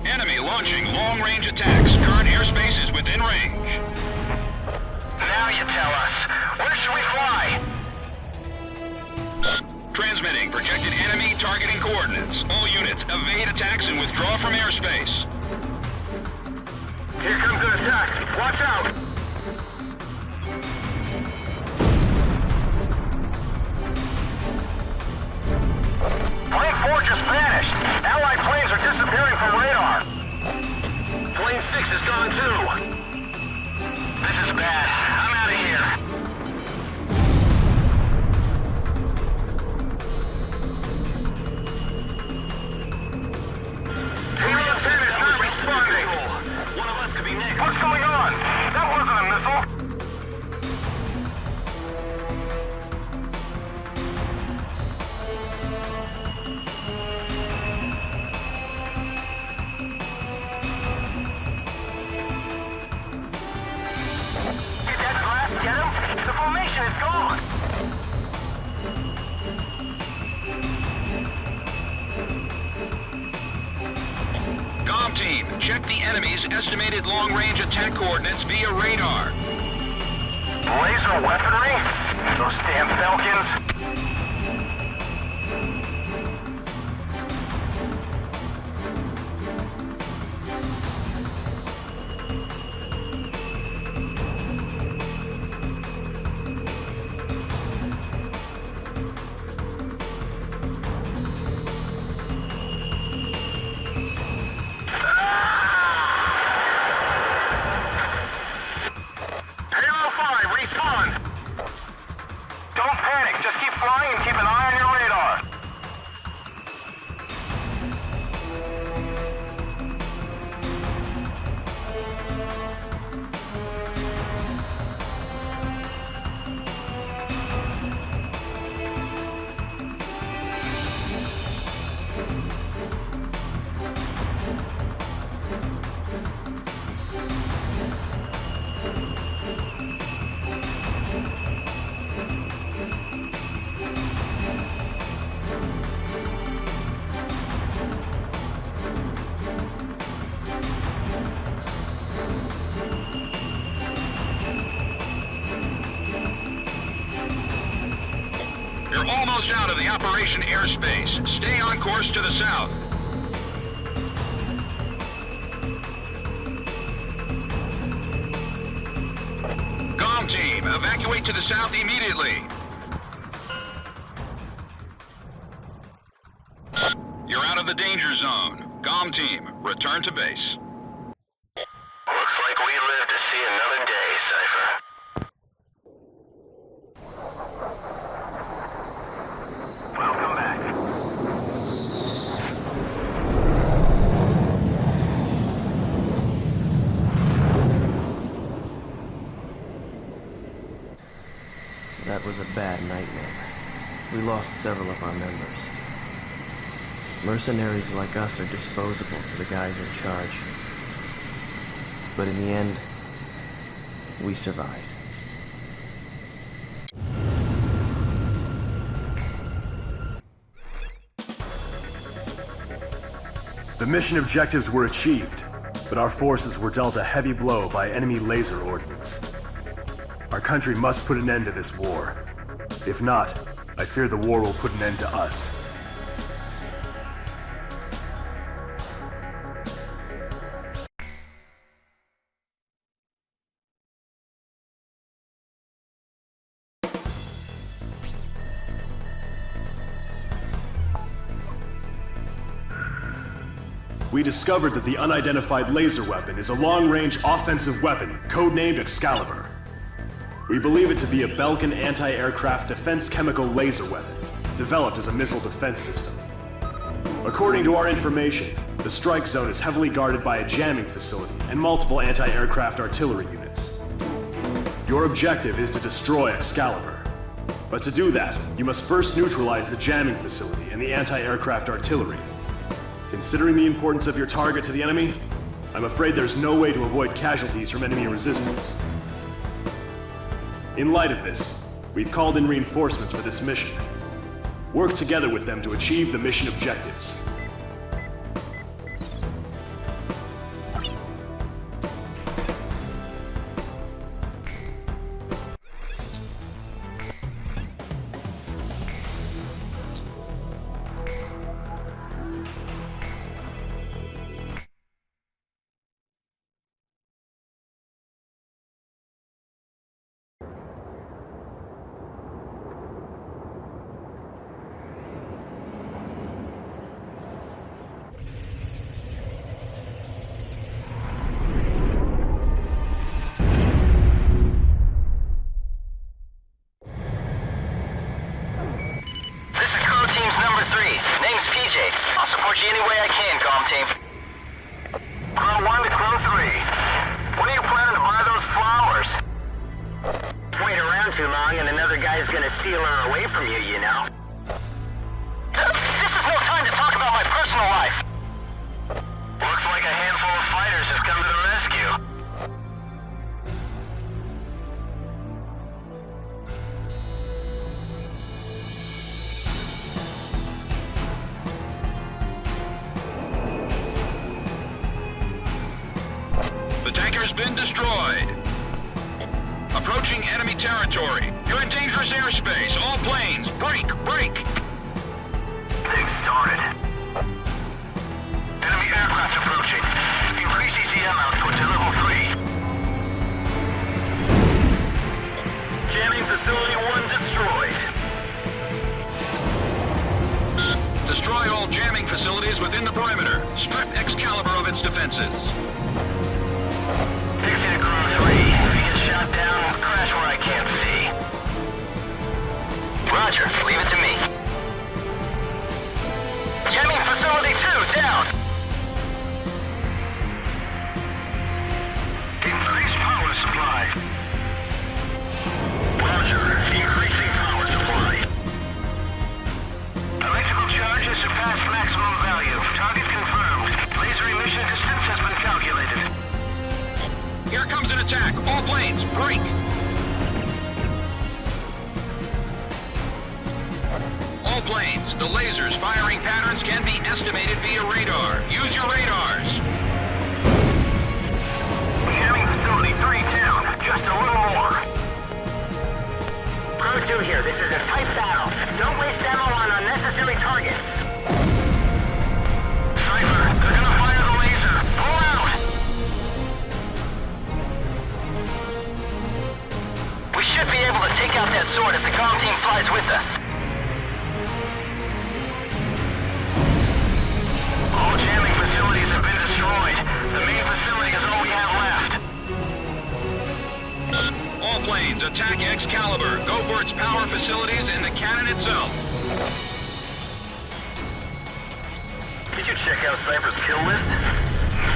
Enemy launching long-range attacks. Current airspace is within range. Now you tell us. Where should we fly? Transmitting projected enemy targeting coordinates. All units, evade attacks and withdraw from airspace. Here comes an attack. Watch out! Plane 4 just vanished. Allied planes are disappearing from radar. Plane 6 is gone too. This is bad. I'm out of here. Talon 10 is not responding. One of us could be next. What's going on? That wasn't a missile. Did that blast get him? The formation is gone. Comm team, check the enemy's estimated long-range attack coordinates via radar. Laser weaponry? Those damn Belkans? Almost out of the operation airspace. Stay on course to the south. Comm team, evacuate to the south immediately. You're out of the danger zone. Comm team, return to base. Looks like we live to see another day, Cypher. Welcome back. That was a bad nightmare. We lost several of our members. Mercenaries like us are disposable to the guys in charge. But in the end, we survived. The mission objectives were achieved, but our forces were dealt a heavy blow by enemy laser ordnance. Our country must put an end to this war. If not, I fear the war will put an end to us. We discovered that the unidentified laser weapon is a long-range offensive weapon, codenamed Excalibur. We believe it to be a Belkan anti-aircraft defense chemical laser weapon, developed as a missile defense system. According to our information, the strike zone is heavily guarded by a jamming facility and multiple anti-aircraft artillery units. Your objective is to destroy Excalibur. But to do that, you must first neutralize the jamming facility and the anti-aircraft artillery. Considering the importance of your target to the enemy, I'm afraid there's no way to avoid casualties from enemy resistance. In light of this, we've called in reinforcements for this mission. Work together with them to achieve the mission objectives. Any way I can, Comm Team. Crow 1 to Crow 3. When are you planning to buy those flowers? Wait around too long and another guy's gonna steal her away from you, you know? This is no time to talk about my personal life. Looks like a handful of fighters have come to the rescue. The tanker's been destroyed. A approaching enemy territory. You're in dangerous airspace. All planes, break, break! Things started. Enemy aircraft approaching. Increase ECM output to level 3. Jamming facility 1 destroyed. Destroy all jamming facilities within the perimeter. Strip Excalibur of its defenses. Fixing to crew 3. If you get shot down, crash where I can't see. Roger, leave it to me. Jamming facility 2 down. Increase power supply. Roger, increasing power supply. Electrical charges surpass maximum value. Target confirmed. Laser emission distance has been calculated. Here comes an attack. All planes, break! All planes, the lasers firing patterns can be estimated via radar. Use your radars. Jamming facility 3 down. Just a little more. Pro 2 here. This is a tight battle. Don't waste ammo on unnecessary targets. Cypher, they're gonna fire the laser. Pull out! We should be able to take out that sword if the comm team flies with us. All jamming facilities have been destroyed. The main facility is all we have left. All planes, attack Excalibur. Go for its power facilities and the cannon itself. Did you check out Cypher's kill list?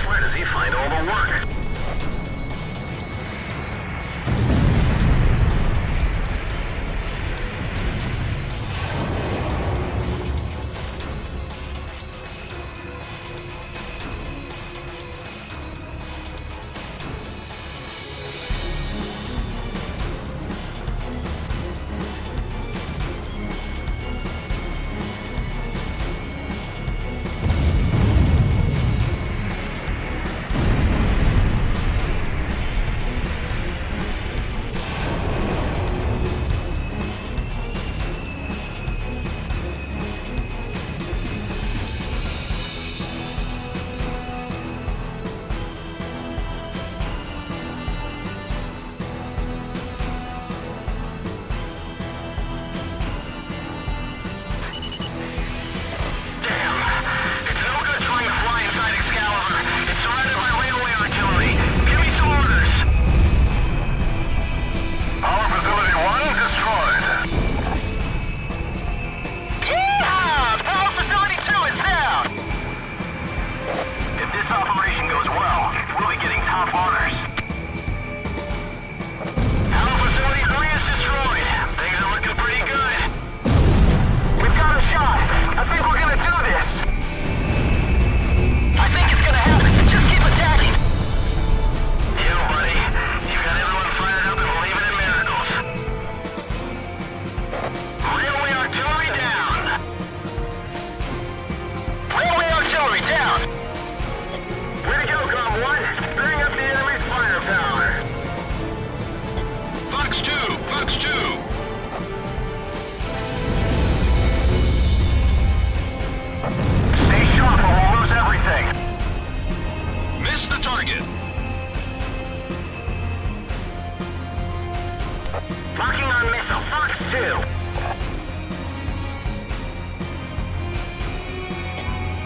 Where does he find all the work?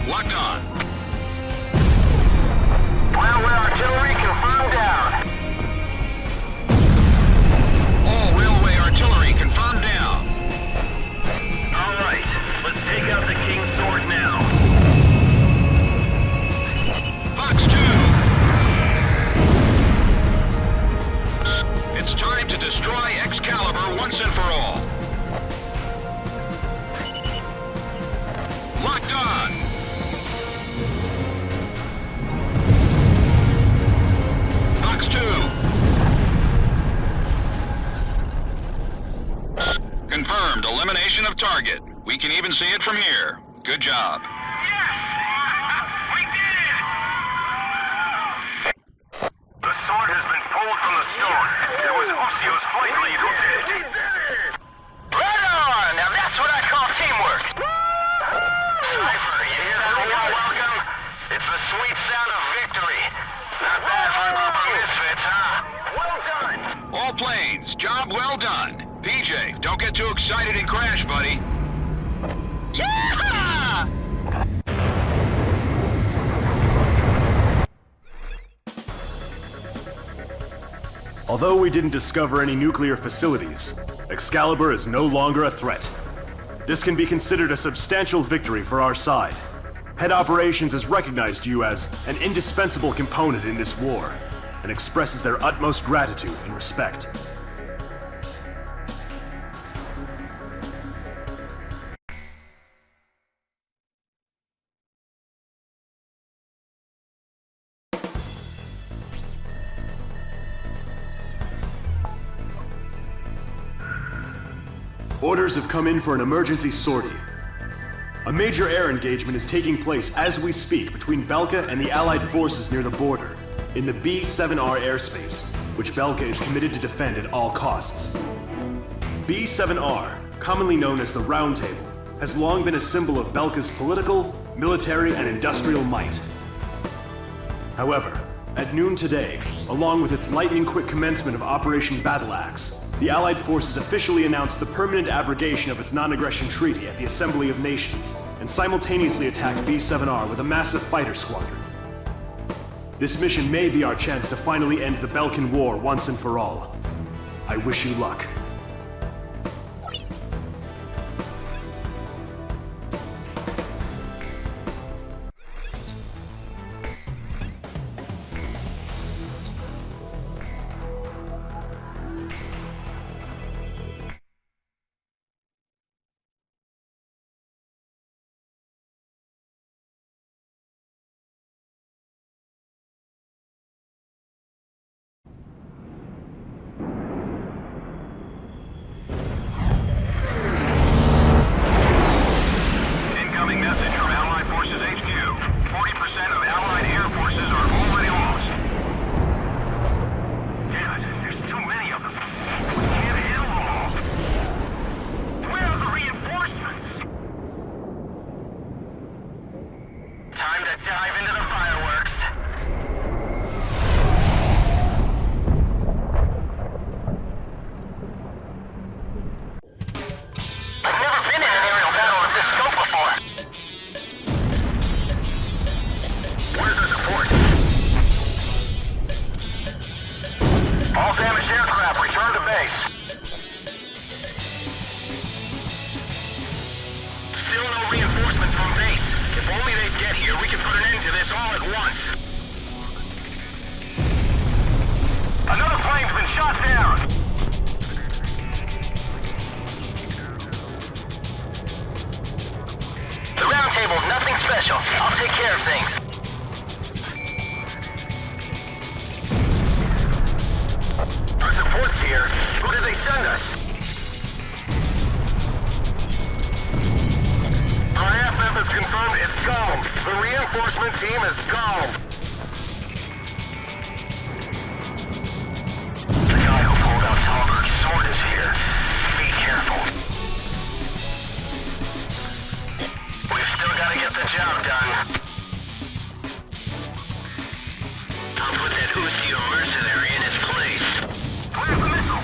Locked on. Railway artillery confirmed down. All railway artillery confirmed down. All right, let's take out the King's Sword now. Fox 2. It's time to destroy Excalibur once and for all. Locked on. Fox 2. Confirmed elimination of target. We can even see it from here. Good job. The sword has been pulled from the stone. It was Lucio's got too excited and crashed, buddy. Yeah! Although we didn't discover any nuclear facilities, Excalibur is no longer a threat. This can be considered a substantial victory for our side. Head Operations has recognized you as an indispensable component in this war, and expresses their utmost gratitude and respect. Orders have come in for an emergency sortie. A major air engagement is taking place as we speak between Belka and the Allied forces near the border, in the B-7R airspace, which Belka is committed to defend at all costs. B-7R, commonly known as the Round Table, has long been a symbol of Belka's political, military, and industrial might. However, at noon today, along with its lightning-quick commencement of Operation Battle Axe, the Allied forces officially announced the permanent abrogation of its non-aggression treaty at the Assembly of Nations, and simultaneously attacked B-7R with a massive fighter squadron. This mission may be our chance to finally end the Belkan War once and for all. I wish you luck. Incoming message from Allied Forces HQ. 40% of Allied air forces are already lost. Damn it, there's too many of them. We can't handle them all. Where are the reinforcements? Time to dive into the fireworks. I've never been in an aerial battle of this scope before. Where's the support? All damaged aircraft return to base. Still no reinforcements from base. If only they'd get here, we could put an end to this all at once. Another plane's been shot down. The round table's nothing special. I'll take care of things. Our support's here. Who did they send us? Our AFF has confirmed it's gone. The reinforcement team is gone. The guy who pulled out Talberg's sword is here. Be careful. We've still got to get the job done. I'll put that Uzi or mercenary in his place. Where's the missile?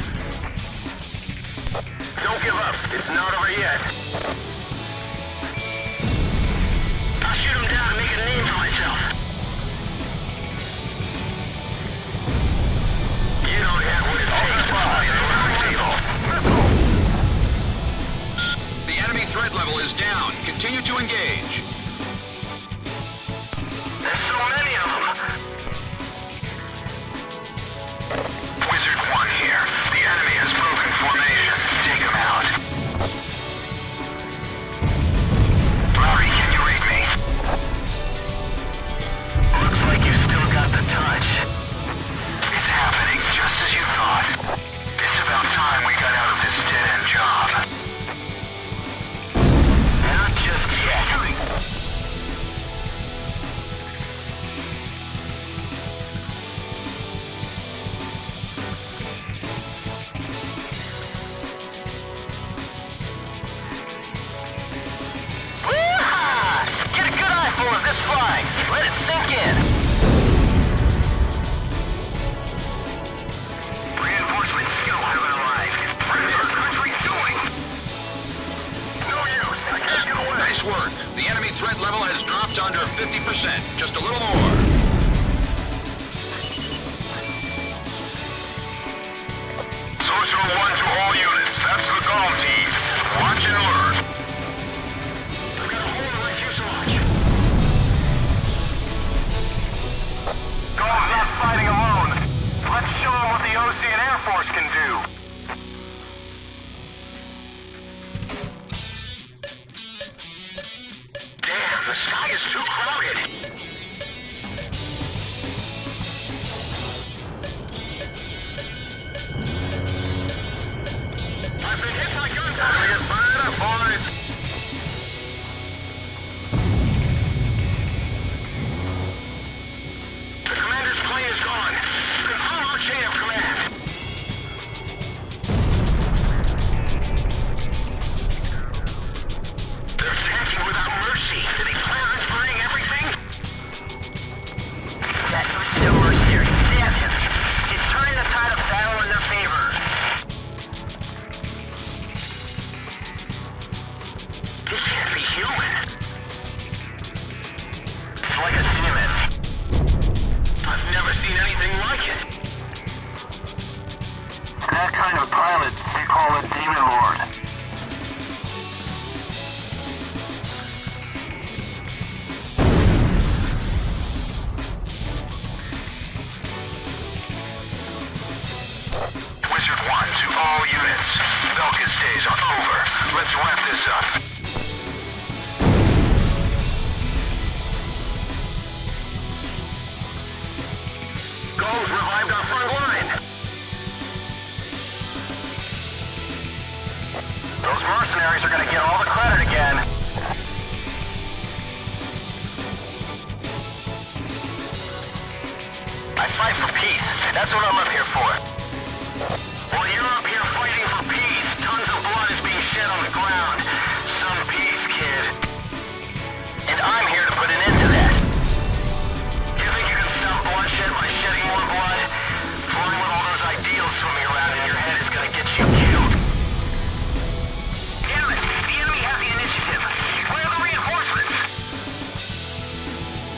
Don't give up. It's not over yet. I'll shoot him down and make a name for myself. You don't have what it takes to play the round table. The enemy threat level is down. Continue to engage. There's so many of them. Wizard 1 here. The enemy has broken formation. Take him out. Rory, can you read me? Looks like you still got the touch. It's happening just as you thought. It's about time we got out of this dead-end job. Not just yet. The enemy threat level has dropped under 50%. Just a little more. Social 1 to all units. That's the Golem team. Watch and alert. We've got a hole in the right fuselage. Golem's not fighting alone. Let's show him what the OC and Air Force can do. Damn, the sky is too crowded. I've been hit by guns. Time to get fired up, boys. The commander's plane is gone. Confirm our chain of command. They're attacking without mercy. Do they plan on burning everything? That was still mercenary. Damn him. He's turning the tide of battle in their favor. This can't be human. It's like a demon. I've never seen anything like it. That kind of pilot, they call a demon lord. Wizard 1 to all units. Belkan's days are over. Let's wrap this up. Golem's revived our front line. Those mercenaries are gonna get all the credit again. I fight for peace. That's what I'm up here for. While you're up here fighting for peace, tons of blood is being shed on the ground. Some peace, kid. And I'm here to put an end to that. You think you can stop bloodshed by shedding more blood? Flying with all those ideals swimming around in your head is gonna get you killed. Damn it! The enemy has the initiative. Where are the reinforcements?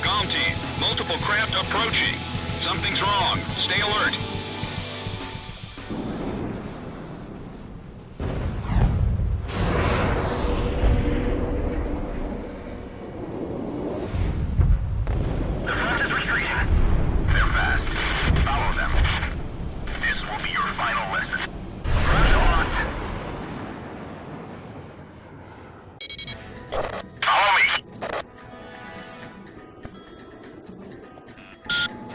Comm team, multiple craft approaching. Something's wrong. Stay alert. The front is retreating. They're fast. Follow them. This will be your final lesson. Rush on. Follow me.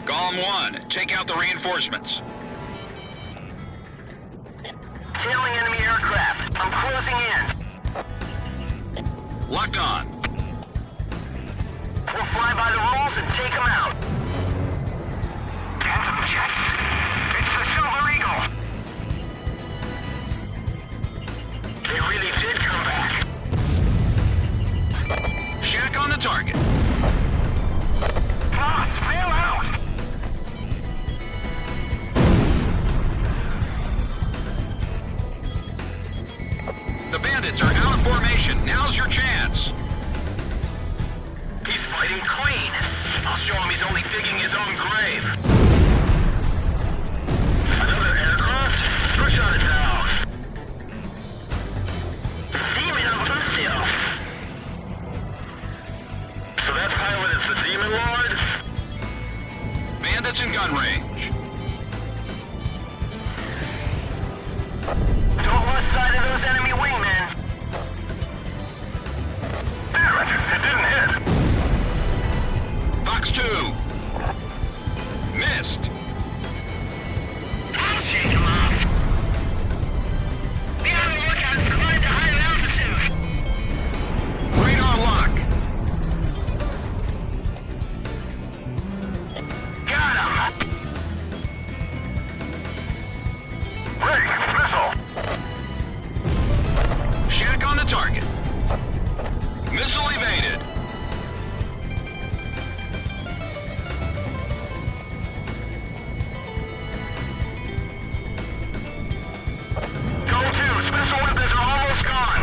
Golem 1, take out the reinforcements. Tailing enemy aircraft. I'm closing in. Locked on. We'll fly by the rules and take them out. Phantom jets. It's the Silver Eagle. They really did come back. Shack on the target. Boss, bail out. The bandits are out of formation. Now's your chance. He's fighting clean. I'll show him he's only digging his own grave. Another aircraft? Push on it down. Demon of Bastion. So that pilot is the Demon Lord? Bandits in gun range. Don't lose sight of those enemy wingmen. Damn it! It didn't hit. Fox 2. Missed. I'll shake him off. Be on the lookout and climb to higher altitude. Radar lock. Got him. Ready. Missile. Shack on the target. Missile evaded. Go to. Special weapons are almost gone.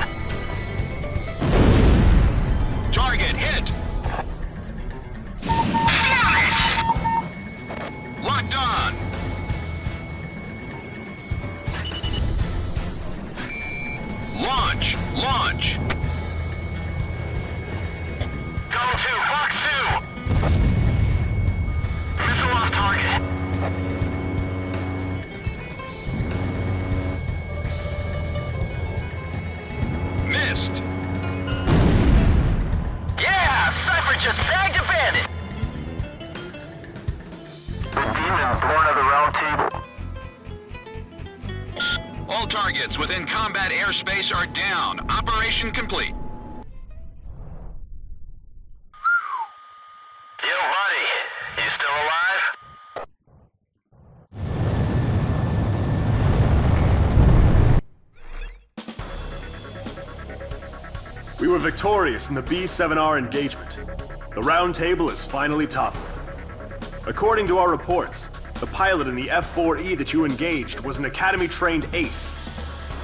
target, hit! Locked on! Launch! Launch! Go to Fox 2! Missile off target. Missed! Yeah! Cypher just bagged a bandit! The demon born of the round table. All targets within combat airspace are down. Operation complete. Yo, buddy. You still alive? We were victorious in the B-7R engagement. The round table is finally toppled. According to our reports, the pilot in the F-4E that you engaged was an Academy-trained ace.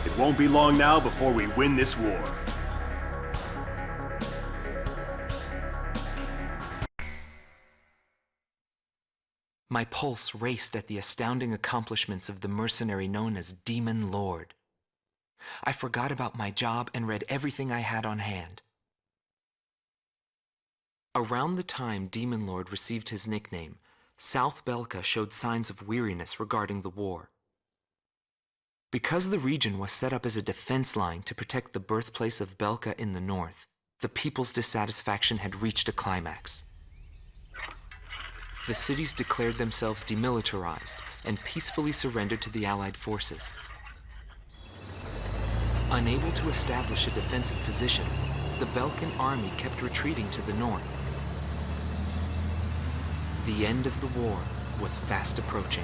It won't be long now before we win this war. My pulse raced at the astounding accomplishments of the mercenary known as Demon Lord. I forgot about my job and read everything I had on hand. Around the time Demon Lord received his nickname, South Belka showed signs of weariness regarding the war. Because the region was set up as a defense line to protect the birthplace of Belka in the north, the people's dissatisfaction had reached a climax. The cities declared themselves demilitarized and peacefully surrendered to the Allied forces. Unable to establish a defensive position, the Belkan army kept retreating to the north. The end of the war was fast approaching.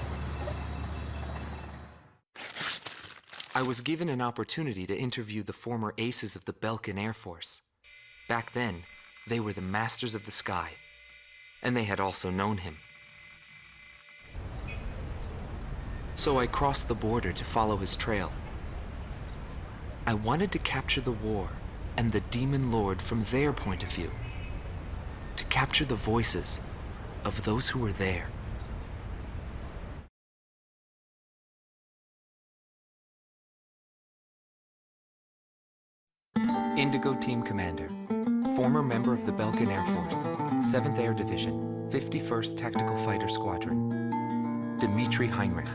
I was given an opportunity to interview the former aces of the Belkan Air Force. Back then, they were the masters of the sky, and they had also known him. So I crossed the border to follow his trail. I wanted to capture the war and the Demon Lord from their point of view, to capture the voices of those who were there. Indigo Team Commander, former member of the Belkan Air Force, 7th Air Division, 51st Tactical Fighter Squadron, Dmitri Heinrich,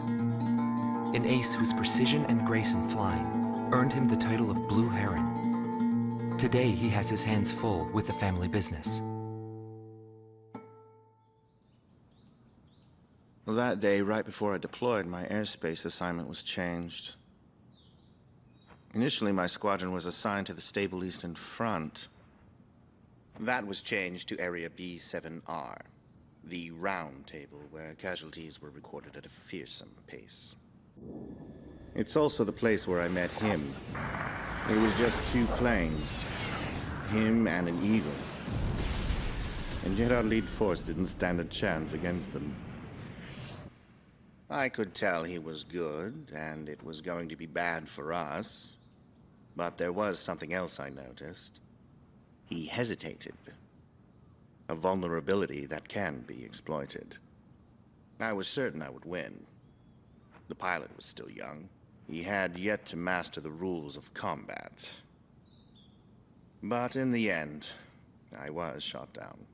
an ace whose precision and grace in flying earned him the title of Blue Heron. Today he has his hands full with the family business. Well, that day, right before I deployed, my airspace assignment was changed. Initially, my squadron was assigned to the stable Eastern Front. That was changed to Area B-7R, the round table where casualties were recorded at a fearsome pace. It's also the place where I met him. It was just 2 planes, him and an Eagle. And yet our lead force didn't stand a chance against them. I could tell he was good, and it was going to be bad for us. But there was something else I noticed. He hesitated. A vulnerability that can be exploited. I was certain I would win. The pilot was still young. He had yet to master the rules of combat. But in the end, I was shot down.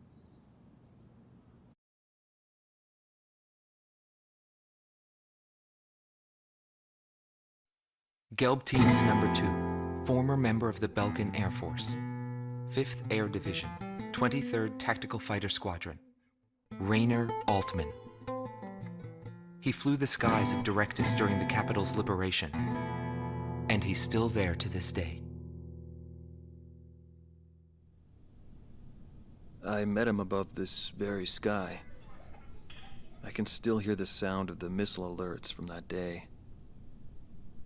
Gelb Teams Number 2, former member of the Belkan Air Force, 5th Air Division, 23rd Tactical Fighter Squadron, Rainer Altman. He flew the skies of Directus during the capital's liberation, and he's still there to this day. I met him above this very sky. I can still hear the sound of the missile alerts from that day.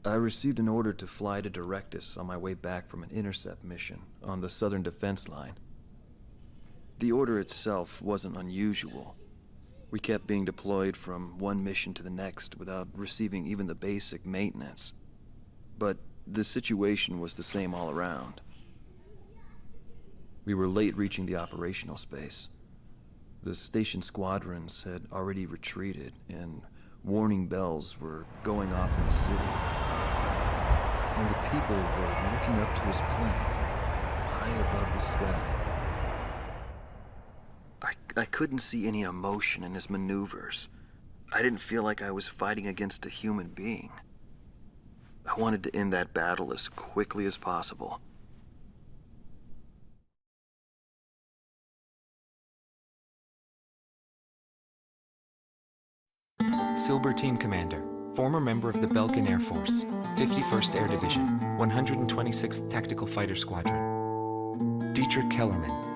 I received an order to fly to Directus on my way back from an intercept mission on the southern defense line. The order itself wasn't unusual. We kept being deployed from one mission to the next without receiving even the basic maintenance. But the situation was the same all around. We were late reaching the operational space. The station squadrons had already retreated, and warning bells were going off in the city. And the people were looking up to his plane, high above the sky. I couldn't see any emotion in his maneuvers. I didn't feel like I was fighting against a human being. I wanted to end that battle as quickly as possible. Silber Team Commander, former member of the Belkan Air Force, 51st Air Division, 126th Tactical Fighter Squadron. Dietrich Kellerman.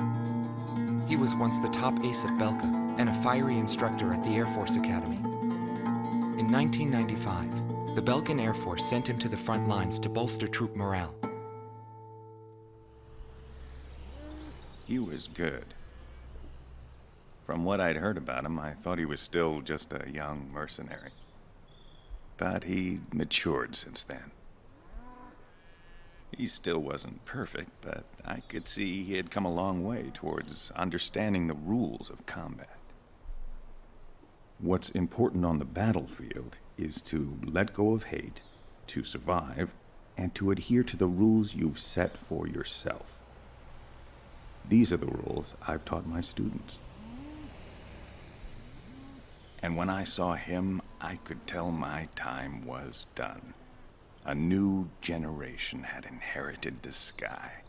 He was once the top ace at Belka and a fiery instructor at the Air Force Academy. In 1995, the Belkan Air Force sent him to the front lines to bolster troop morale. He was good. From what I'd heard about him, I thought he was still just a young mercenary. But he matured since then. He still wasn't perfect, but I could see he had come a long way towards understanding the rules of combat. What's important on the battlefield is to let go of hate, to survive, and to adhere to the rules you've set for yourself. These are the rules I've taught my students. And when I saw him, I could tell my time was done. A new generation had inherited the sky.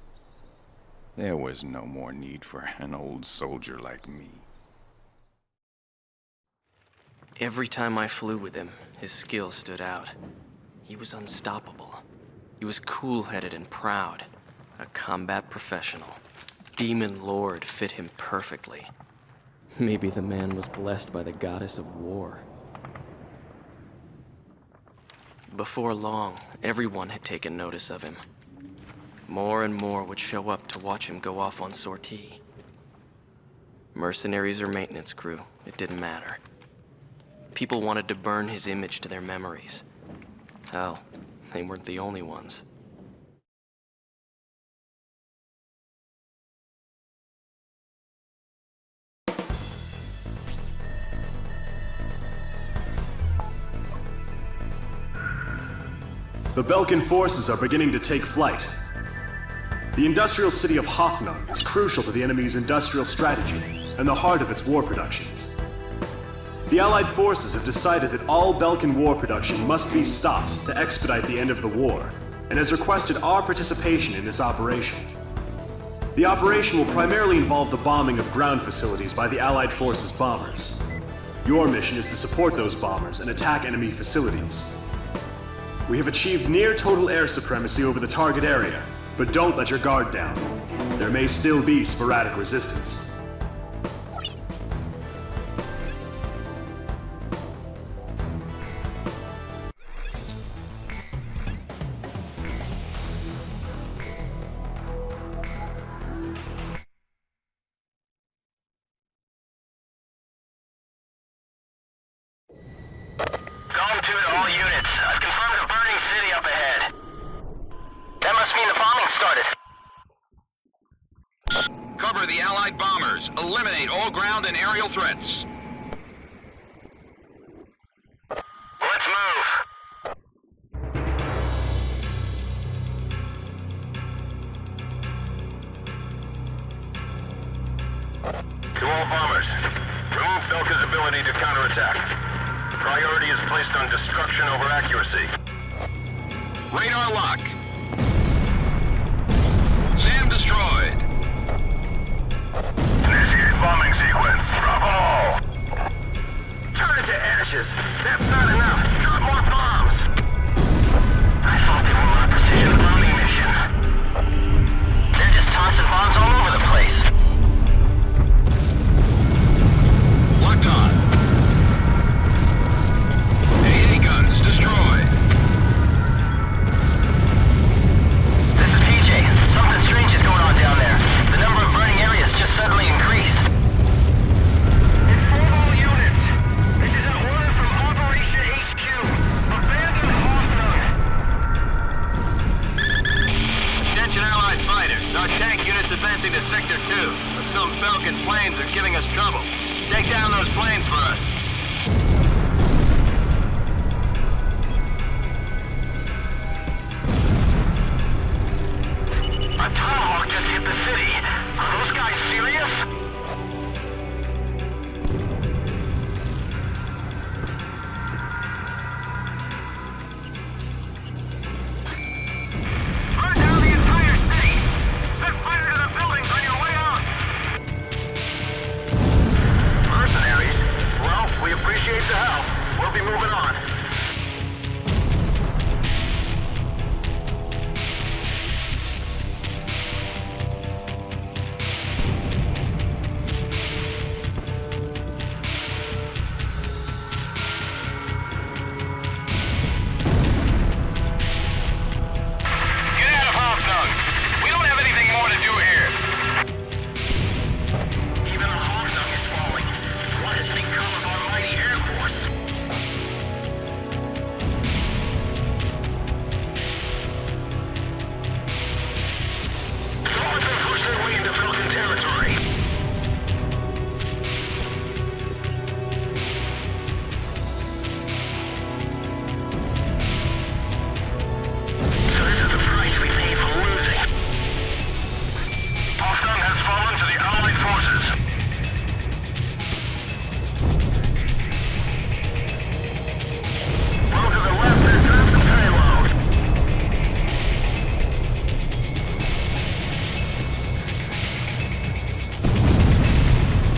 There was no more need for an old soldier like me. Every time I flew with him, his skill stood out. He was unstoppable. He was cool-headed and proud, a combat professional. Demon Lord fit him perfectly. Maybe the man was blessed by the goddess of war. Before long, everyone had taken notice of him. More and more would show up to watch him go off on sortie. Mercenaries or maintenance crew, it didn't matter. People wanted to burn his image to their memories. Hell, they weren't the only ones. The Belkan forces are beginning to take flight. The industrial city of Hoffnung is crucial to the enemy's industrial strategy and the heart of its war productions. The Allied forces have decided that all Belkan war production must be stopped to expedite the end of the war, and has requested our participation in this operation. The operation will primarily involve the bombing of ground facilities by the Allied forces' bombers. Your mission is to support those bombers and attack enemy facilities. We have achieved near total air supremacy over the target area, but don't let your guard down. There may still be sporadic resistance. Dome 2 to all units. I've confirmed a burning city up ahead. That must mean the bombing started. Cover the Allied bombers. Eliminate all ground and aerial threats. Let's move. To all bombers, remove Belka's ability to counterattack. Priority is placed on destruction over accuracy. Radar lock. SAM destroyed. Initiate bombing sequence. Drop them all. Turn it to ashes. That's not enough. Drop more bombs. I thought they were on a precision bombing mission. They're just tossing bombs all over the place. Locked on. AA guns destroyed. This is PJ. Something strange is going on down there. The number of burning areas just suddenly increased. Inform all units. This is an order from some Belkan planes are giving us trouble. Take down those planes for us. A tomahawk just hit the city. Are those guys serious? Burn down the entire city! Set fire to the buildings on your way out! Mercenaries? Well, we appreciate the help. We'll be moving on. Get out of Hobdog. We don't have anything more to do here. Even the Hawkdog is falling. What has become of our mighty Air Force? Someone's been pushed their way into Belkan territory. So this is the price we pay for losing. Hobdog has fallen to the Allied forces. Roll to the left and drop the payload.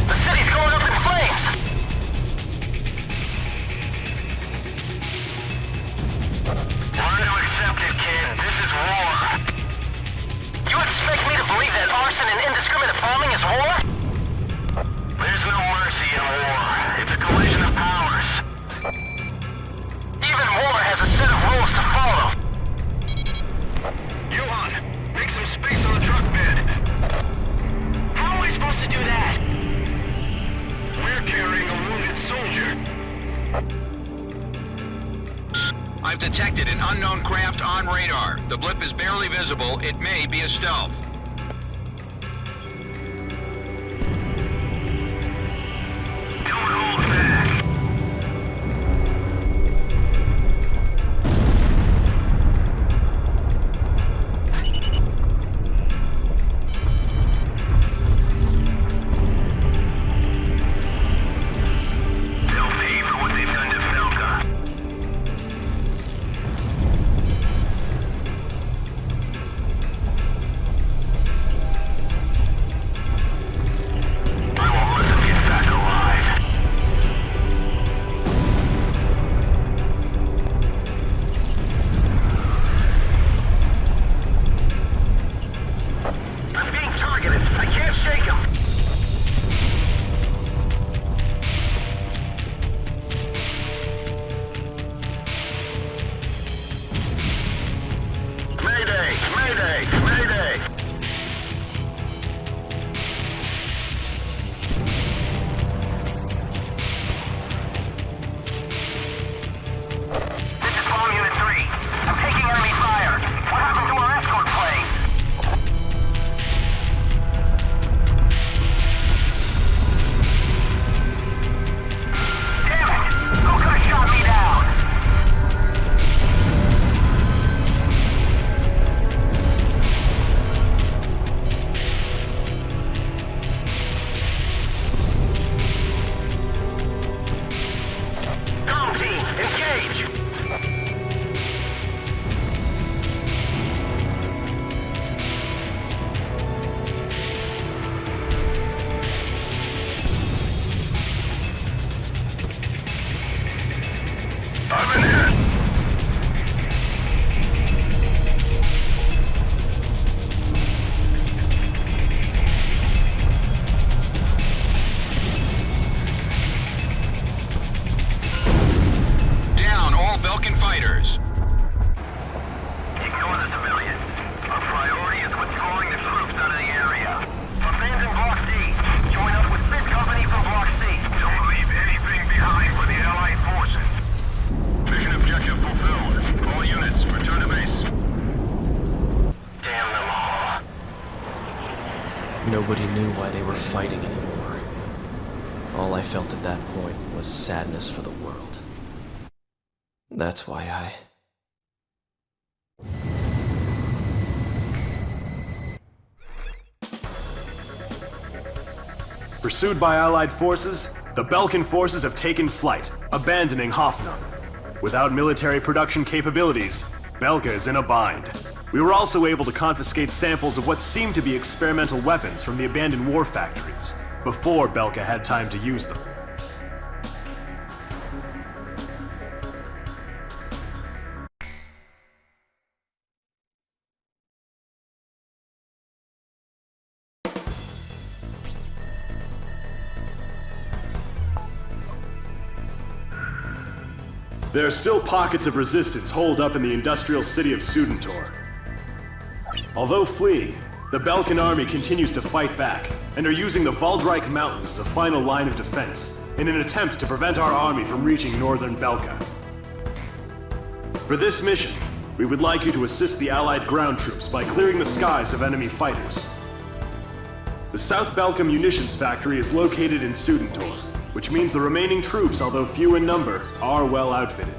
The city's going up in flames! Learn to accept it, kid. This is war. You expect me to believe that arson and indiscriminate bombing is war? There's no mercy in war. It's a collision of powers. Even war has a set of rules to follow. Johan, make some space on the truck bed. How are we supposed to do that? We're carrying a wounded soldier. I've detected an unknown craft on radar. The blip is barely visible. It may be a stealth. Don't hold back. They'll pay for what they've done to Belka. Nobody knew why they were fighting anymore. All I felt at that point was sadness for the world. That's why I... Pursued by Allied forces, the Belkan forces have taken flight, abandoning Hoffnung. Without military production capabilities, Belka is in a bind. We were also able to confiscate samples of what seemed to be experimental weapons from the abandoned war factories, before Belka had time to use them. There are still pockets of resistance holed up in the industrial city of Sudentor. Although fleeing, the Belkan army continues to fight back, and are using the Valdreich Mountains as a final line of defense, in an attempt to prevent our army from reaching northern Belka. For this mission, we would like you to assist the Allied ground troops by clearing the skies of enemy fighters. The South Belka munitions factory is located in Sudentor, which means the remaining troops, although few in number, are well outfitted.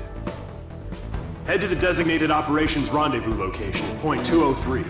Head to the designated operations rendezvous location, point 203.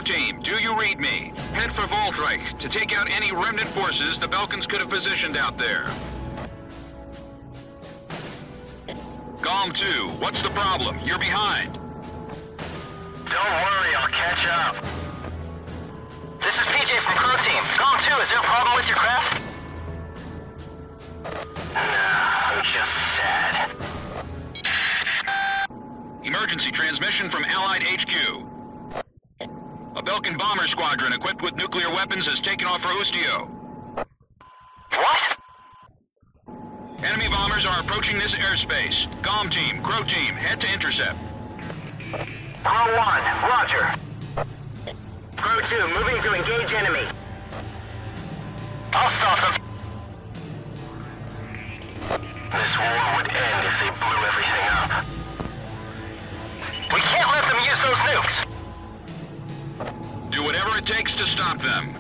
Team, do you read me? Head for Valdreich to take out any remnant forces the Belkans could have positioned out there. Gom 2, what's the problem? You're behind. Don't worry, I'll catch up. This is PJ from Crow Team. Gom 2, is there a problem with your craft? Nah, I'm just sad. Emergency transmission from Allied HQ. A Belkan bomber squadron equipped with nuclear weapons has taken off for Ustio. What? Enemy bombers are approaching this airspace. Gom Team, Crow Team, head to intercept. Crow 1, roger. Crow 2, moving to engage enemy. I'll stop them. This war would end if they blew everything up. We can't let them use those nukes! Do whatever it takes to stop them.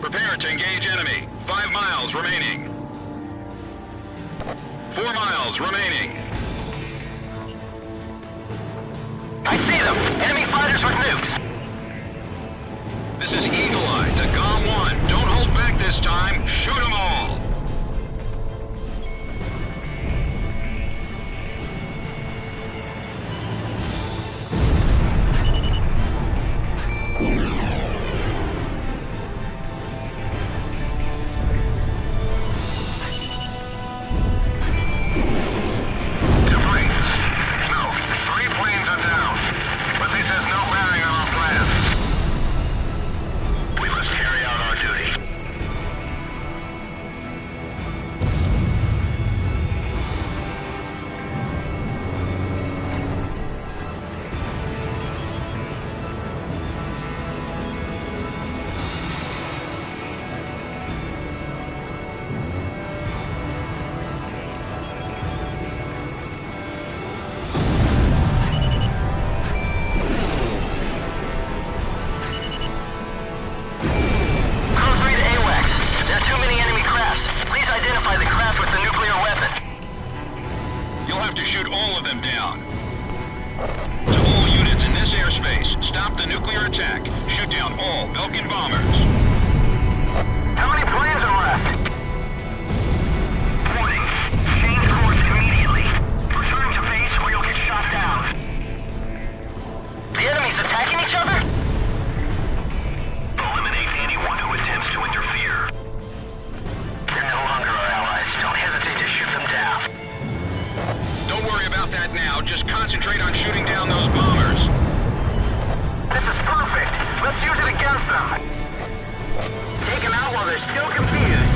Prepare to engage enemy. 5 miles remaining. 4 miles remaining. I see them! Enemy fighters with nukes! This is Eagle Eye to Gom 1. Don't hold back this time. Shoot them all! just concentrate on shooting down those bombers. This is perfect. Let's use it against them. Take them out while they're still confused.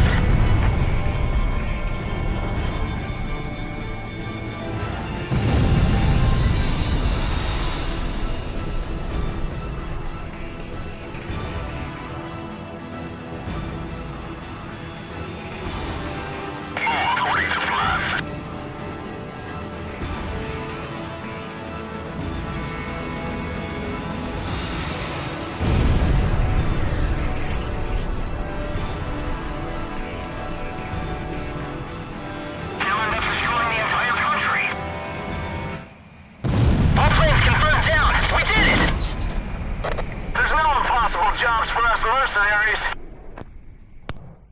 Jobs for us mercenaries.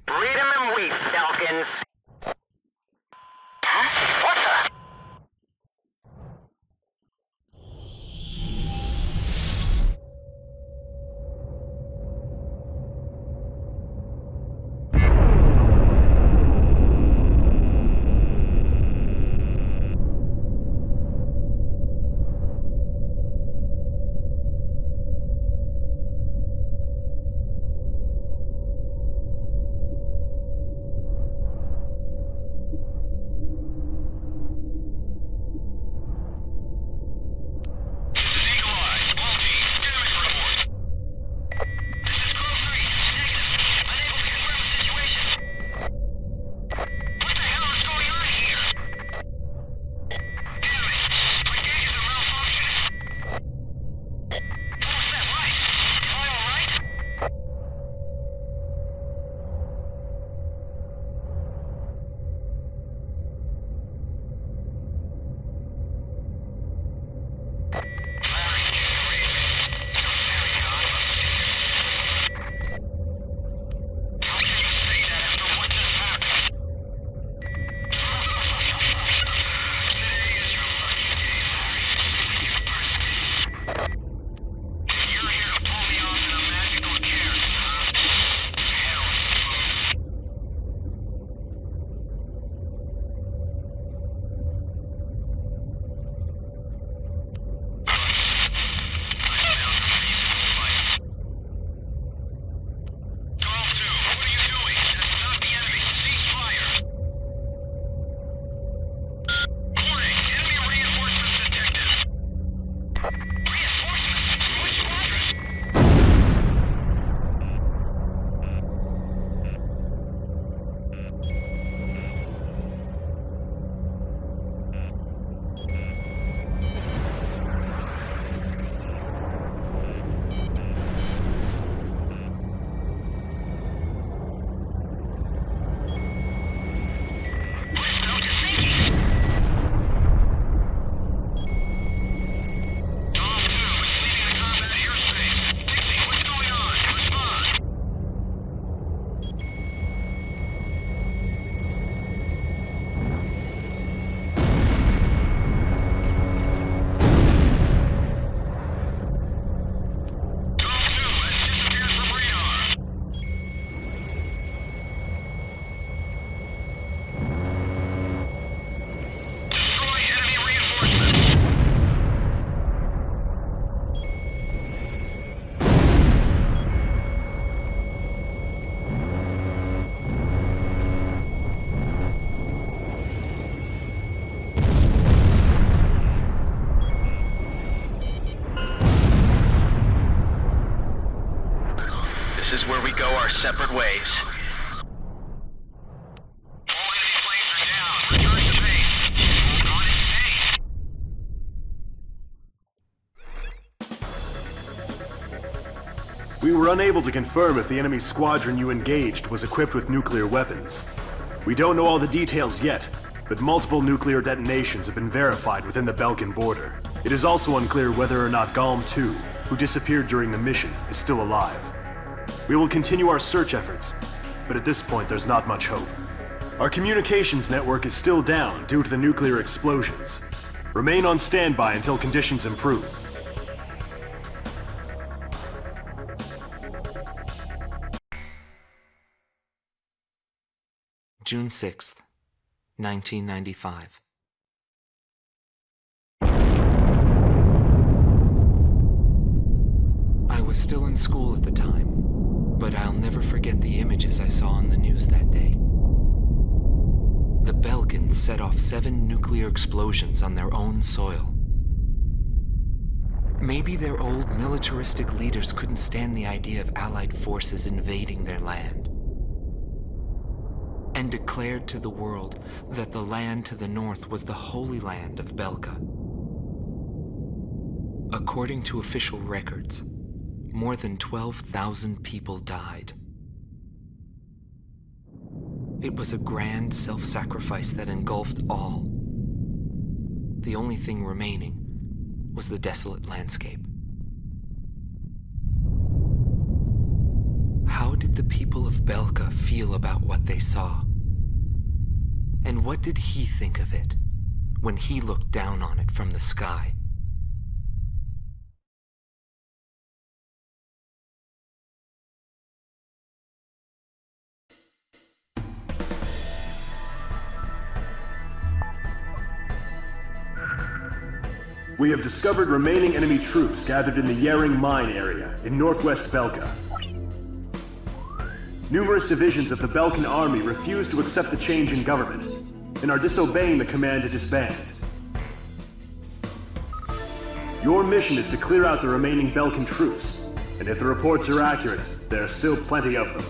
Freedom and wheat, Falcons. Huh? What the? This is where we go our separate ways. All enemy planes are down. Return to base. Hold on and stay. We were unable to confirm if the enemy squadron you engaged was equipped with nuclear weapons. We don't know all the details yet, but multiple nuclear detonations have been verified within the Belkan border. It is also unclear whether or not Galm 2, who disappeared during the mission, is still alive. We will continue our search efforts, but at this point there's not much hope. Our communications network is still down due to the nuclear explosions. Remain on standby until conditions improve. June 6th, 1995. was still in school at the time, but I'll never forget the images I saw on the news that day. The Belkan set off 7 nuclear explosions on their own soil. Maybe their old militaristic leaders couldn't stand the idea of Allied forces invading their land, and declared to the world that the land to the north was the Holy Land of Belka. According to official records, more than 12,000 people died. It was a grand self-sacrifice that engulfed all. The only thing remaining was the desolate landscape. How did the people of Belka feel about what they saw? And what did he think of it when he looked down on it from the sky? We have discovered remaining enemy troops gathered in the Yering mine area in northwest Belka. Numerous divisions of the Belkan army refuse to accept the change in government and are disobeying the command to disband. Your mission is to clear out the remaining Belkan troops, and if the reports are accurate, there are still plenty of them.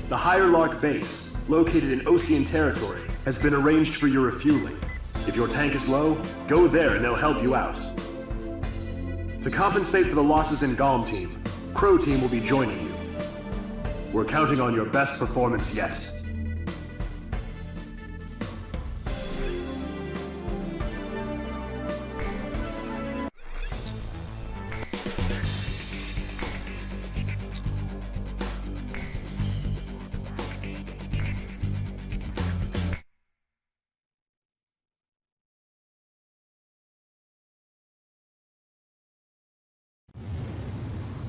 The Higher Lark base, located in Ocean territory, has been arranged for your refueling. If your tank is low, go there and they'll help you out. To compensate for the losses in Galm Team, Crow Team will be joining you. We're counting on your best performance yet.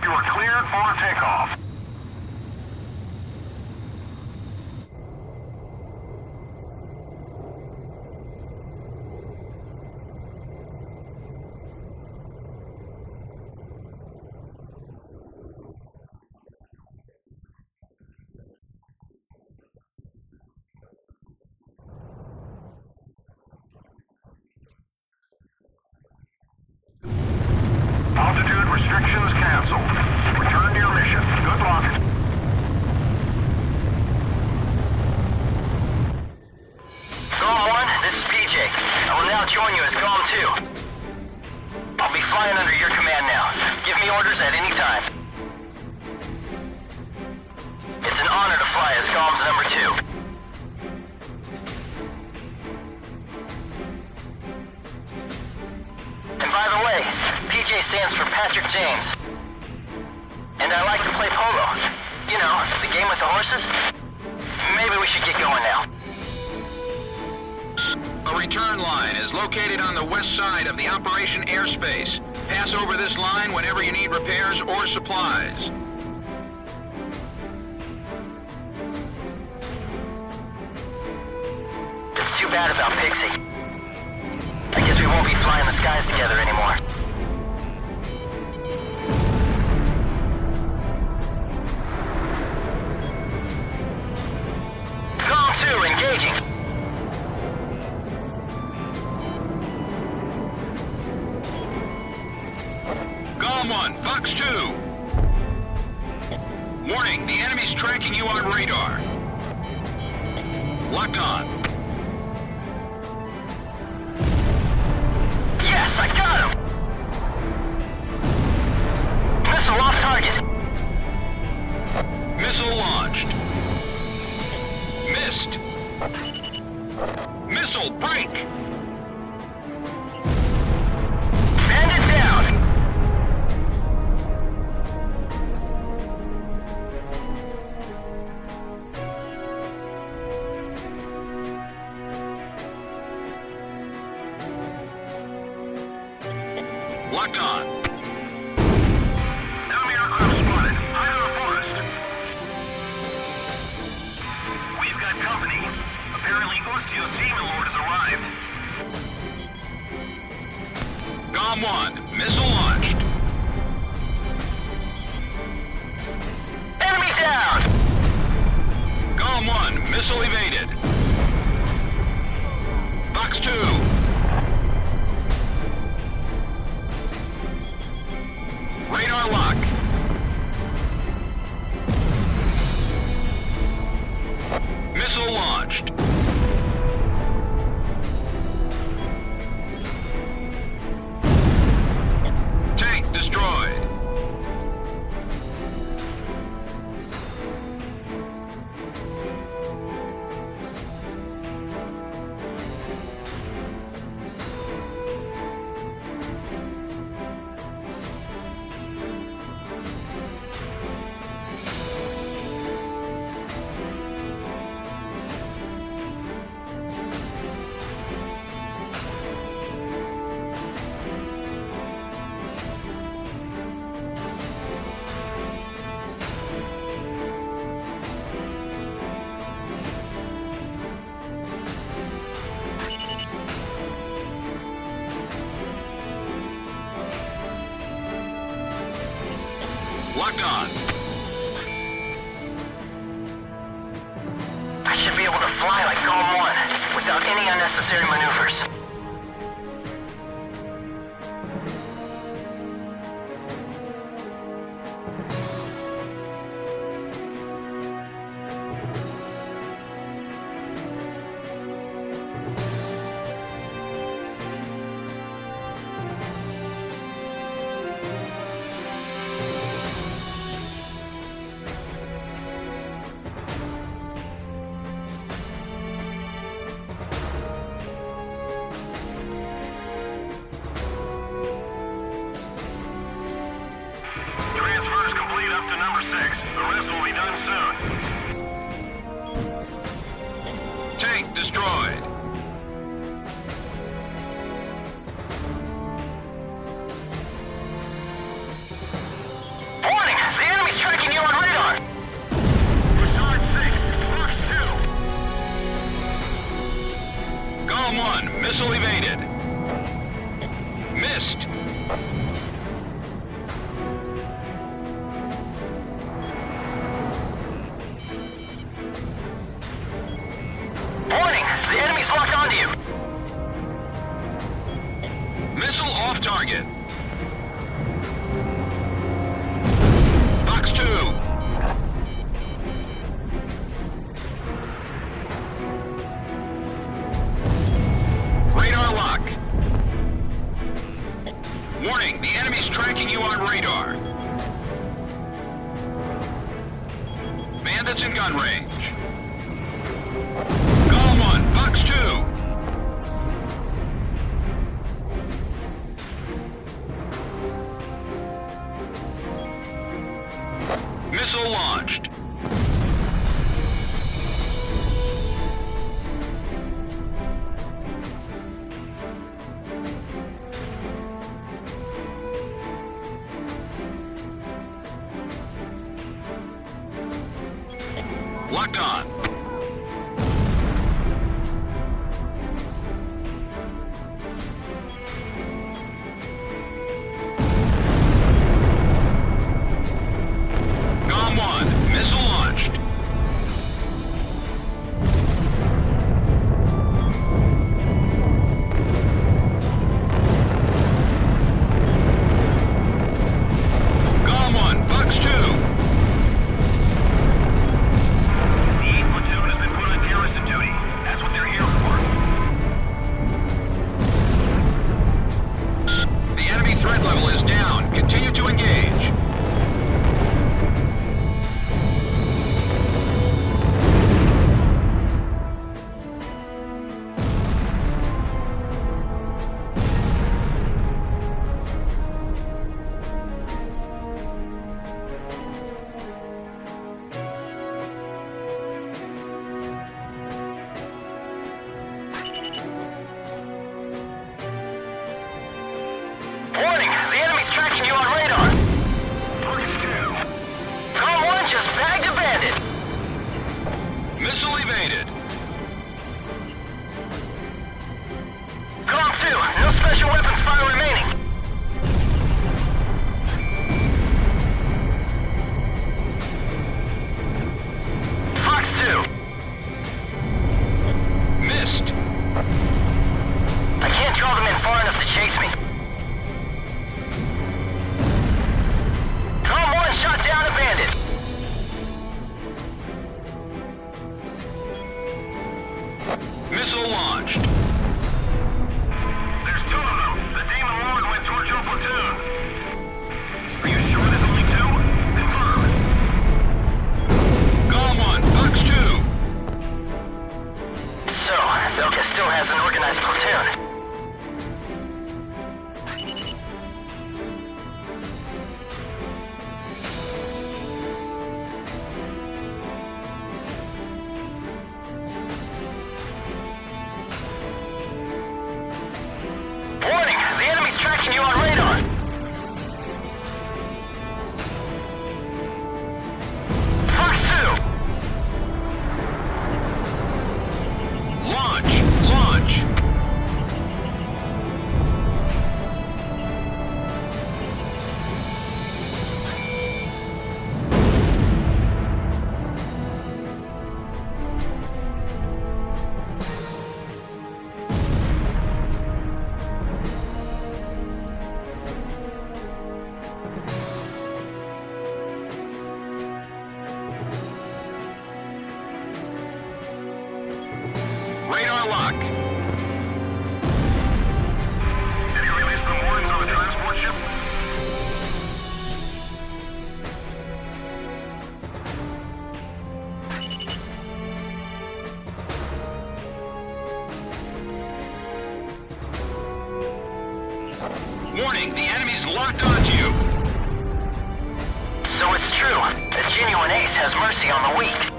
You are cleared for takeoff. Altitude restrictions canceled. Return to your mission. Good luck. Galm 1, this is PJ. I will now join you as Galm 2. I'll be flying under your command now. Give me orders at any time. It's an honor to fly as Galm's number 2. And by the way, PJ stands for Patrick James. And I like to play polo. You know, the game with the horses. Maybe we should get going now. A return line is located on the west side of the operation airspace. Pass over this line whenever you need repairs or supplies. It's too bad about Pixie. I guess we won't be flying the skies together anymore. Galm 2, engaging. Galm 1, Fox 2. Warning, the enemy's tracking you on radar. Locked on. Yes, I got him! Missile off target. Missile launched. Missed. Missile break. Bandit down. Locked on. Enemy aircraft spotted. Hide in the forest. We've got company. Apparently Ustio's Demon Lord has arrived. Galm 1, missile launched. Missile evaded. Fox 2. Radar lock. Missile launched. Tank destroyed. Locked on. I should be able to fly like Golem 1 without any unnecessary maneuvers. Tank destroyed. Warning! The enemy's tracking you on radar! Pursuit 6, Fox 2. Golem 1, missile evaded. Missed. Warning! The enemy's locked onto you! Missile off target. Fox 2. Radar lock. Warning, the enemy's tracking you on radar. Bandits in gun range. Golem 1, Fox 2. Missile launched. Locked on. Golem 1, missile launched. Golem 1, Fox 2. The 8th platoon has been put on garrison duty. That's what they're here for. The enemy threat level is down. Continue to engage. Warning! The enemy's tracking you on radar! Target's 2. Golem 1 just bagged a bandit! Missile evaded. Golem 2, no special weapons fire remaining! Fox 2, Missile launched. There's two of them. The Demon Lord went towards your platoon. Are you sure there's only two? Confirm. Golem 1, Fox 2. So, Belkan still has an organized platoon. Warning! The enemy's tracking you on radar! Fox 2! Launch! Radar lock. Did you release the moorings on the transport ship? Warning, the enemy's locked onto you. So it's true. A genuine ace has mercy on the weak.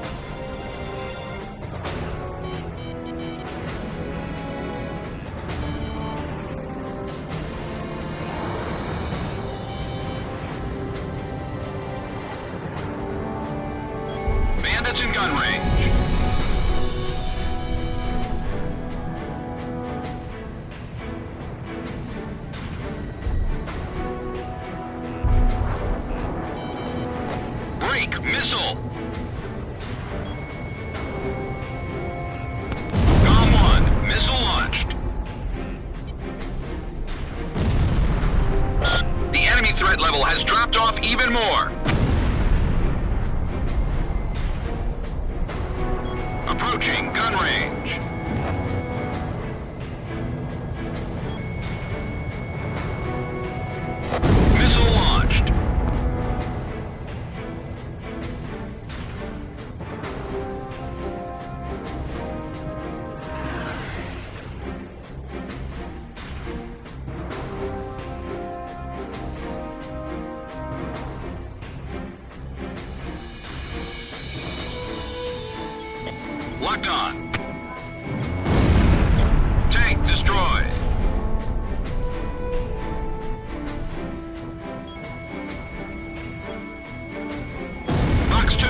Bandits in gun range. Break, missile. Golem 1, missile launched. The enemy threat level has dropped off even more. Approaching gun range. Missile launched. Locked on. Tank destroyed. Fox 2.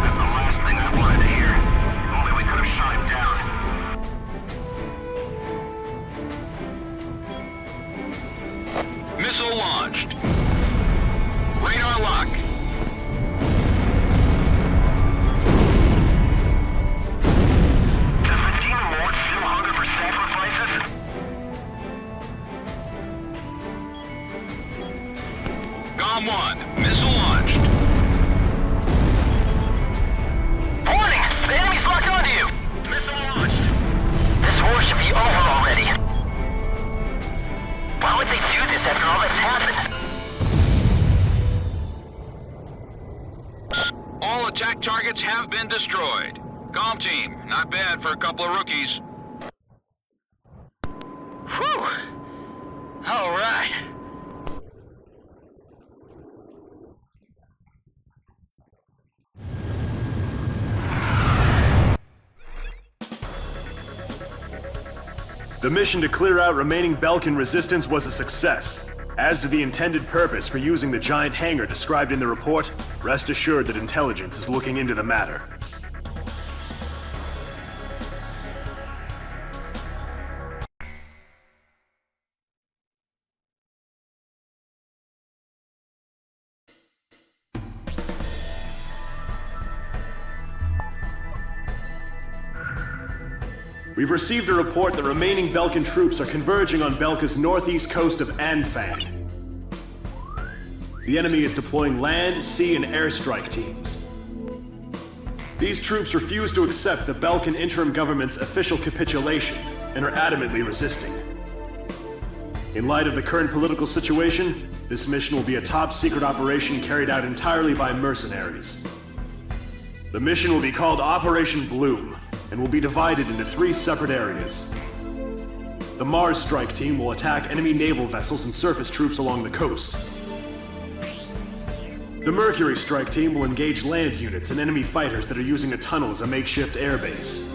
That's the last thing I wanted to hear. If only we could have shot him down. Missile launched. Radar lock. Does the Demon Lord still hunger for sacrifices? Golem 1, missile launched. Warning! The enemy's locked onto you! Missile launched! This war should be over already. Why would they do this after all that's happened? All attack targets have been destroyed. Golem team, not bad for a couple of rookies. Whew! All right. The mission to clear out remaining Belkan resistance was a success. As to the intended purpose for using the giant hangar described in the report, rest assured that intelligence is looking into the matter. We've received a report that remaining Belkan troops are converging on Belka's northeast coast of Anfang. The enemy is deploying land, sea, and airstrike teams. These troops refuse to accept the Belkan interim government's official capitulation and are adamantly resisting. In light of the current political situation, this mission will be a top-secret operation carried out entirely by mercenaries. The mission will be called Operation Bloom, and will be divided into 3 separate areas. The Mars Strike Team will attack enemy naval vessels and surface troops along the coast. The Mercury Strike Team will engage land units and enemy fighters that are using a tunnel as a makeshift airbase.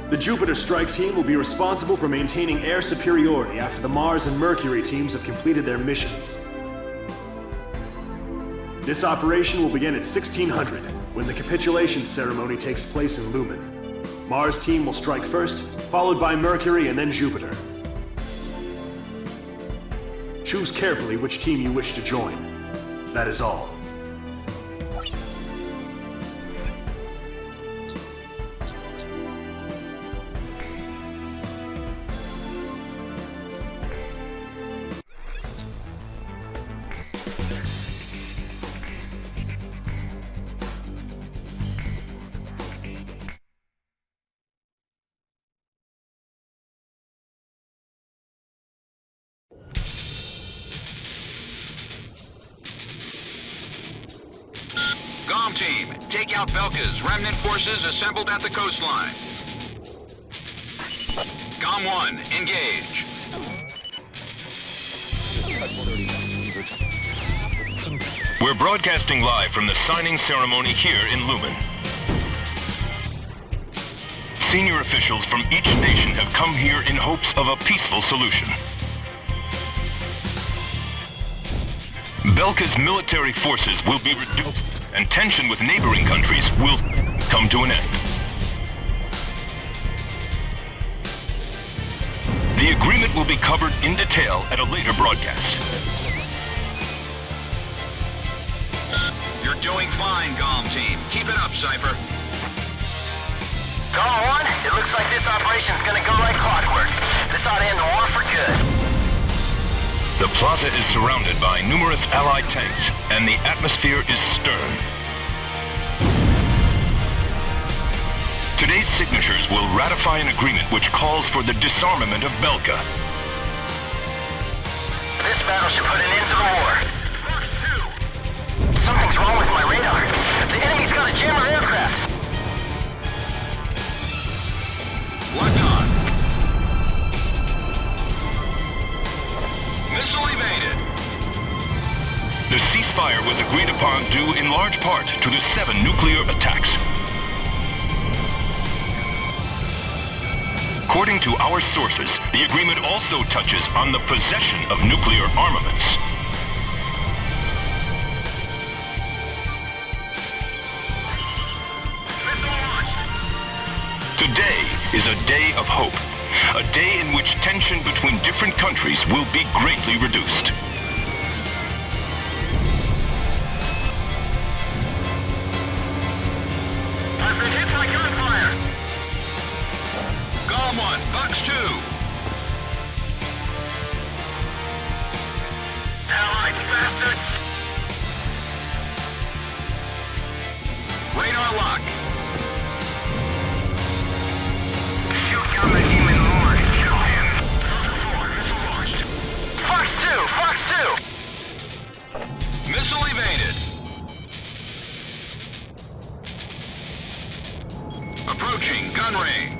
The Jupiter Strike Team will be responsible for maintaining air superiority after the Mars and Mercury teams have completed their missions. This operation will begin at 1600, when the capitulation ceremony takes place in Lumen. Mars team will strike first, followed by Mercury and then Jupiter. Choose carefully which team you wish to join. That is all. Team, take out Belka's remnant forces assembled at the coastline. GOM 1, engage. We're broadcasting live from the signing ceremony here in Lumen. Senior officials from each nation have come here in hopes of a peaceful solution. Belka's military forces will be reduced, and tension with neighboring countries will come to an end. The agreement will be covered in detail at a later broadcast. You're doing fine, GOM team. Keep it up, Cypher. GOM 1, it looks like this operation's gonna go like clockwork. This ought to end the war for good. The plaza is surrounded by numerous Allied tanks, and the atmosphere is stern. Today's signatures will ratify an agreement which calls for the disarmament of Belka. This battle should put an end to the war. Something's wrong with my radar. The enemy's got a jammer aircraft. Lock on. Missile evaded. The ceasefire was agreed upon due in large part to the 7 nuclear attacks. According to our sources, the agreement also touches on the possession of nuclear armaments. Today is a day of hope, a day in which tension between different countries will be greatly reduced. I've been hit by gunfire. GOM 1, Box 2. Allied bastards. Radar lock. Shoot down the human lord. Kill him. Missile launched. Fox 2, Fox 2. Missile evaded. Approaching gun range.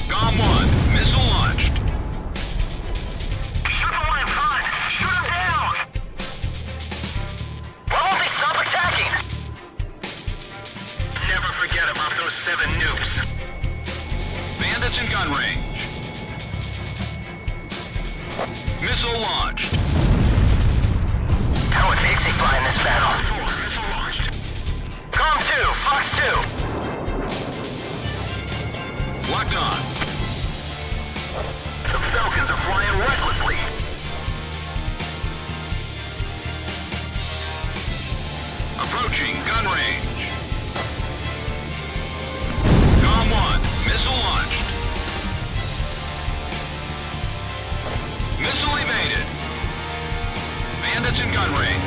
GOM 1, missile launched. Shoot the one in front. Shoot him down. Why won't they stop attacking? Never forget about those 7 nukes. Bandits in gun range. Missile launched. How would Dixie fly in this battle? Missile launched. GOM 2, Fox 2. Locked on. The Falcons are flying recklessly. Approaching gun range. GOM 1, missile launched. Missile evaded. Bandits in gun range.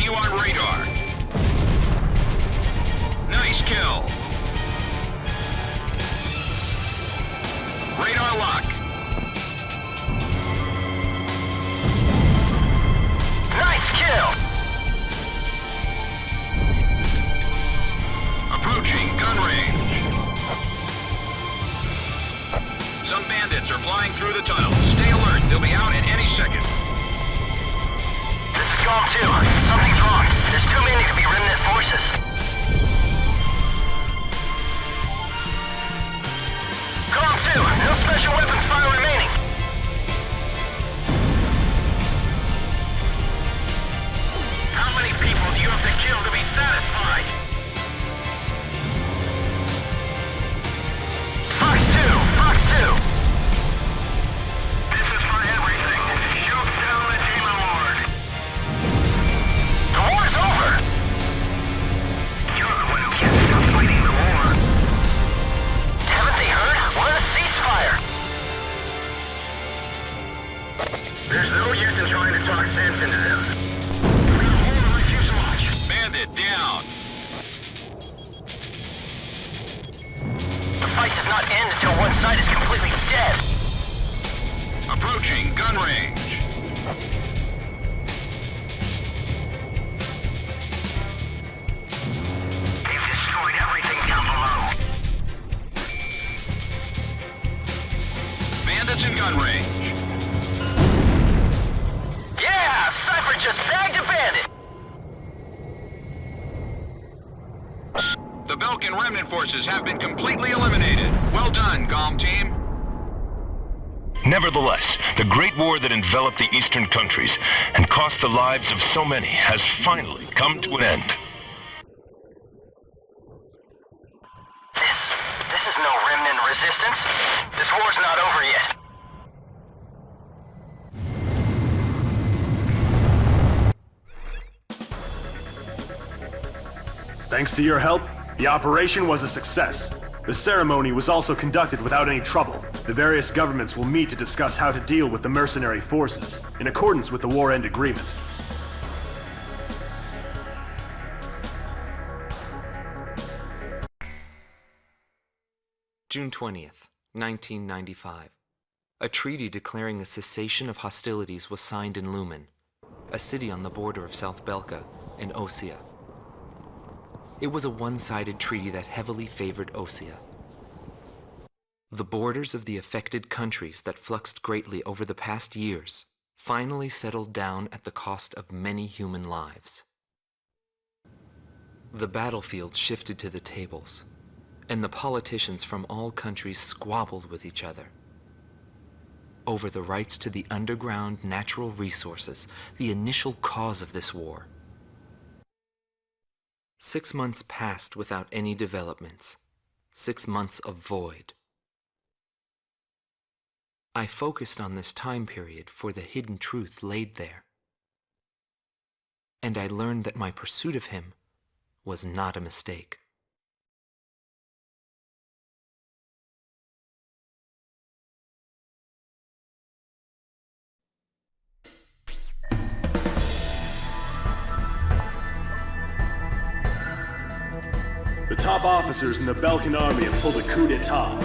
you on radar. Nice kill. Radar lock. Nice kill! Approaching gun range. Some bandits are flying through the tunnel. Stay alert. They'll be out at any second. This is Golem 2. Something's wrong. There's too many to be remnant forces. Golem 2, no special weapons fire remaining. How many people do you have to kill to be satisfied? Fox 2! This is for everything. Shoot down the Demon Lord. The war's over! You're the one who can't stop fighting the war. Haven't they heard? We're in a ceasefire! There's no use in trying to talk sense into them. We're gonna hold the fuselage. Bandit down. The fight does not end until one side is completely dead. Approaching gun range. They've destroyed everything down below. Bandits in gun range. Yeah! Cypher just bagged a bandit! The Belkan remnant forces have been completely eliminated. Well done, Golem team. Nevertheless, the great war that enveloped the eastern countries and cost the lives of so many has finally come to an end. This is no remnant resistance. This war's not over yet. Thanks to your help, the operation was a success. The ceremony was also conducted without any trouble. The various governments will meet to discuss how to deal with the mercenary forces, in accordance with the War End Agreement. June 20th, 1995. A treaty declaring a cessation of hostilities was signed in Lumen, a city on the border of South Belka and Osea. It was a one-sided treaty that heavily favored Osea. The borders of the affected countries that fluxed greatly over the past years finally settled down at the cost of many human lives. The battlefield shifted to the tables, and the politicians from all countries squabbled with each other over the rights to the underground natural resources, the initial cause of this war. 6 months passed without any developments. 6 months of void. I focused on this time period for the hidden truth laid there. And I learned that my pursuit of him was not a mistake. The top officers in the Belkan army have pulled a coup d'etat.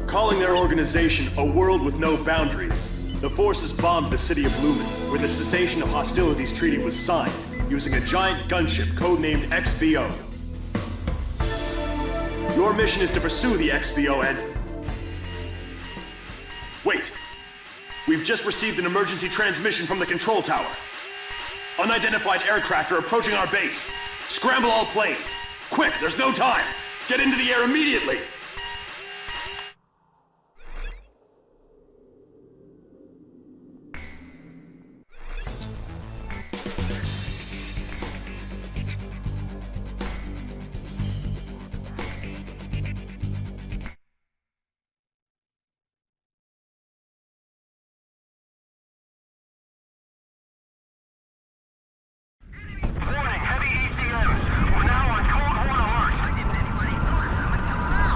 Calling their organization a world with no boundaries, the forces bombed the city of Lumen, where the cessation of hostilities treaty was signed, using a giant gunship codenamed XBO. Your mission is to pursue the XBO and... Wait! We've just received an emergency transmission from the control tower. Unidentified aircraft are approaching our base. Scramble all planes. Quick, there's no time! Get into the air immediately! Warning, heavy ECMs. We're now on Cold War alert. I didn't anybody notice them until now.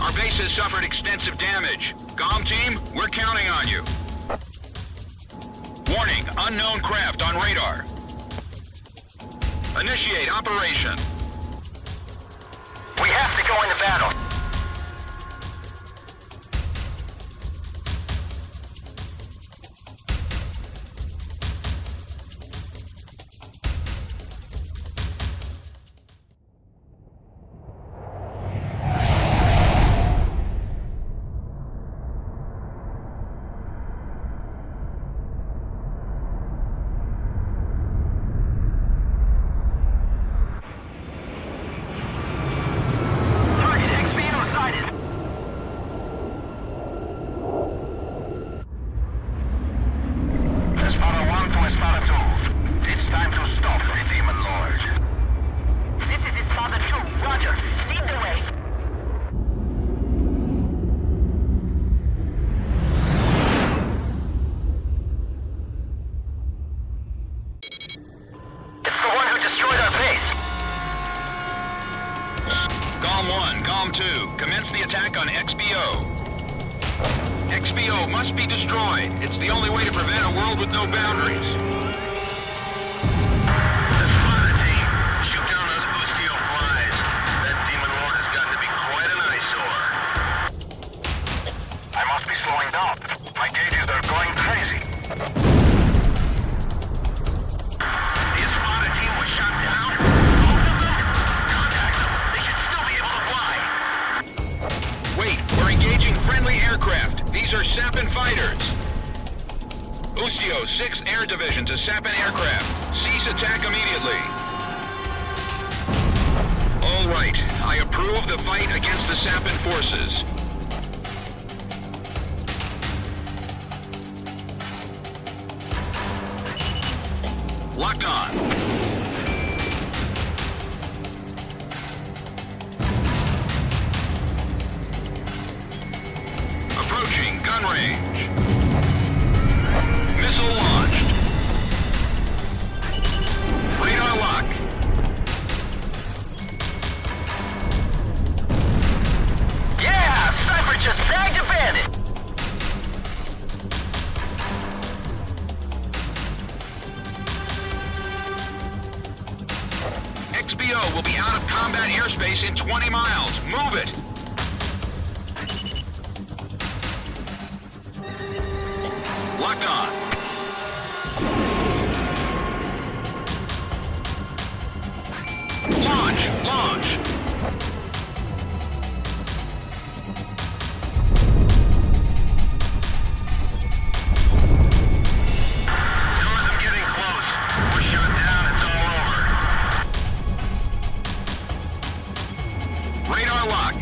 Our base has suffered extensive damage. Comm team, we're counting on you. Warning, unknown craft on radar. Initiate operation. We have to go into battle. XBO must be destroyed. It's the only way to prevent a world with no boundaries. The Sparta team, shoot down those Bustio flies. That demon lord has got to be quite an eyesore. I must be slowing down. My gauges are going crazy. The Sparta team was shot down. Both of them? Contact them. They should still be able to fly. Wait, we're engaging friendly aircraft. These are Sapin fighters. Bustio, 6th Air Division to Sapin aircraft. Cease attack immediately. All right, I approve the fight against the Sapin forces. Locked on. Approaching gun range. Missile launched. Radar lock. Yeah! Cypher just bagged a bandit! XBO will be out of combat airspace in 20 miles. Move it! Locked on. Launch! I'm getting close. We're shut down, it's all over. Radar lock.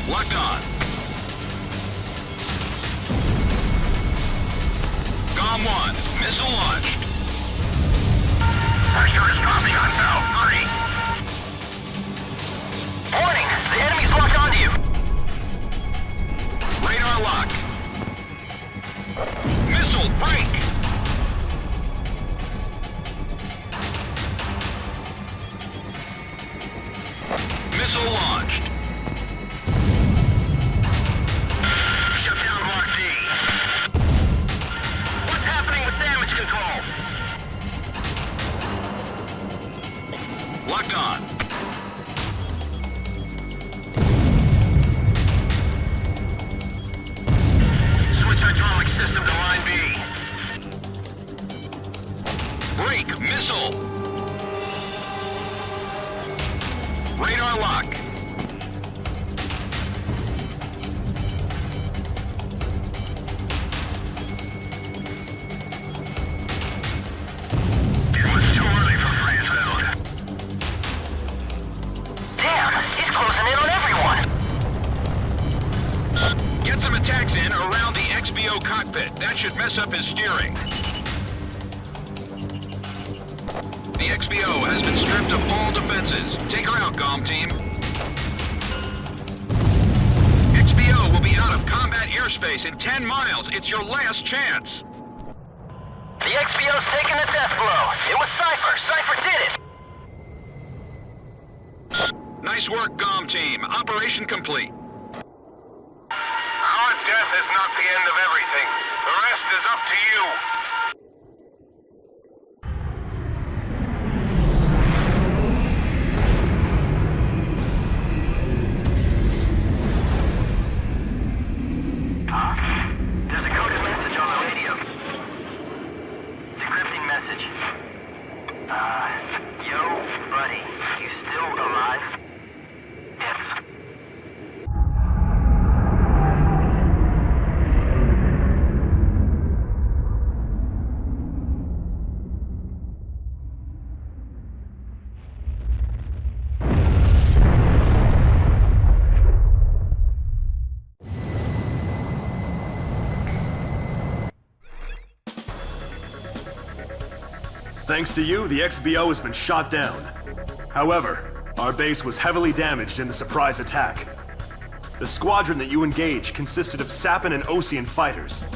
Locked on. Comm 1, missile launched. Pressure is dropping on Val 3. Warning! The enemy's locked onto you! Radar lock. Missile break! Missile launched. Shut down Block D. What's happening with damage control? Locked on. Switch hydraulic system to line B. Break missile. Radar lock. It was too early for freeze mode. Damn, he's closing in on everyone. Get some attacks in around the XBO cockpit. That should mess up his steering. The XBO has been stripped of all defenses. Take her out, GOM team. XBO will be out of combat airspace in 10 miles. It's your last chance. The XBO's taking a death blow. It was Cypher. Cypher did it. Nice work, GOM team. Operation complete. Our death is not the end of everything. The rest is up to you. There's a coded message on the radio. Decrypting message. Yo, buddy, you still alive? Yes. Thanks to you, the XBO has been shot down. However, our base was heavily damaged in the surprise attack. The squadron that you engaged consisted of Sappan and Osean fighters.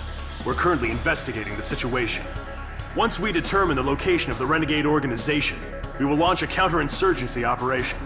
We're currently investigating the situation. Once we determine the location of the renegade organization, we will launch a counterinsurgency operation.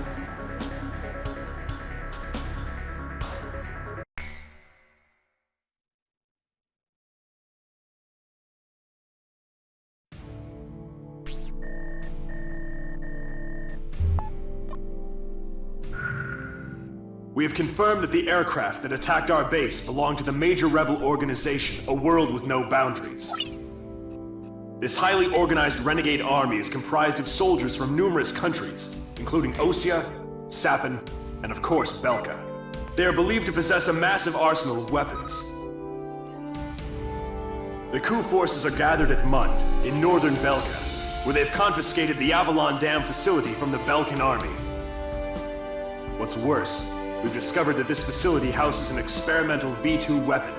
We have confirmed that the aircraft that attacked our base belonged to the major rebel organization, A World With No Boundaries. This highly organized renegade army is comprised of soldiers from numerous countries, including Osea, Sappan, and of course Belka. They are believed to possess a massive arsenal of weapons. The coup forces are gathered at Mund, in northern Belka, where they've confiscated the Avalon Dam facility from the Belkan army. What's worse, we've discovered that this facility houses an experimental V2 weapon.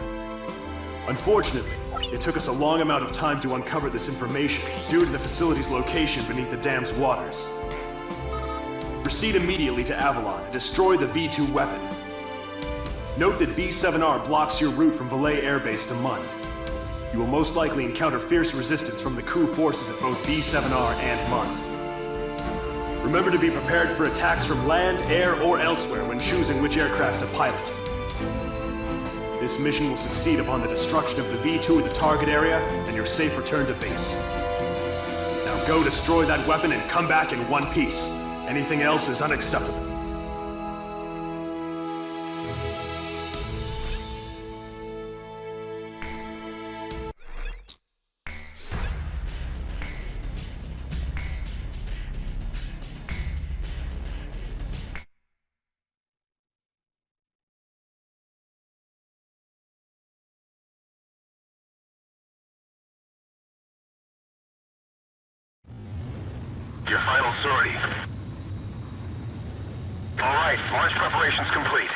Unfortunately, it took us a long amount of time to uncover this information due to the facility's location beneath the dam's waters. Proceed immediately to Avalon and destroy the V2 weapon. Note that B7R blocks your route from Valais Air Base to Mund. You will most likely encounter fierce resistance from the coup forces at both B7R and Mund. Remember to be prepared for attacks from land, air, or elsewhere when choosing which aircraft to pilot. This mission will succeed upon the destruction of the V2 at the target area and your safe return to base. Now go destroy that weapon and come back in one piece. Anything else is unacceptable. Your final sortie. All right, launch preparations complete.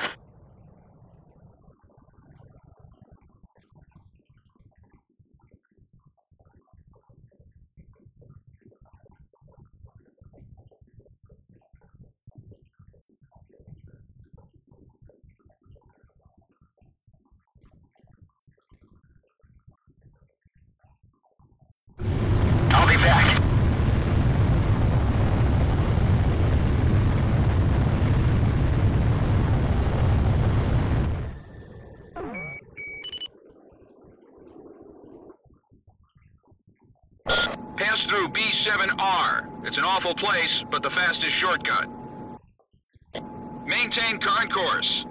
I'll be back. Pass through B7R. It's an awful place, but the fastest shortcut. Maintain current course.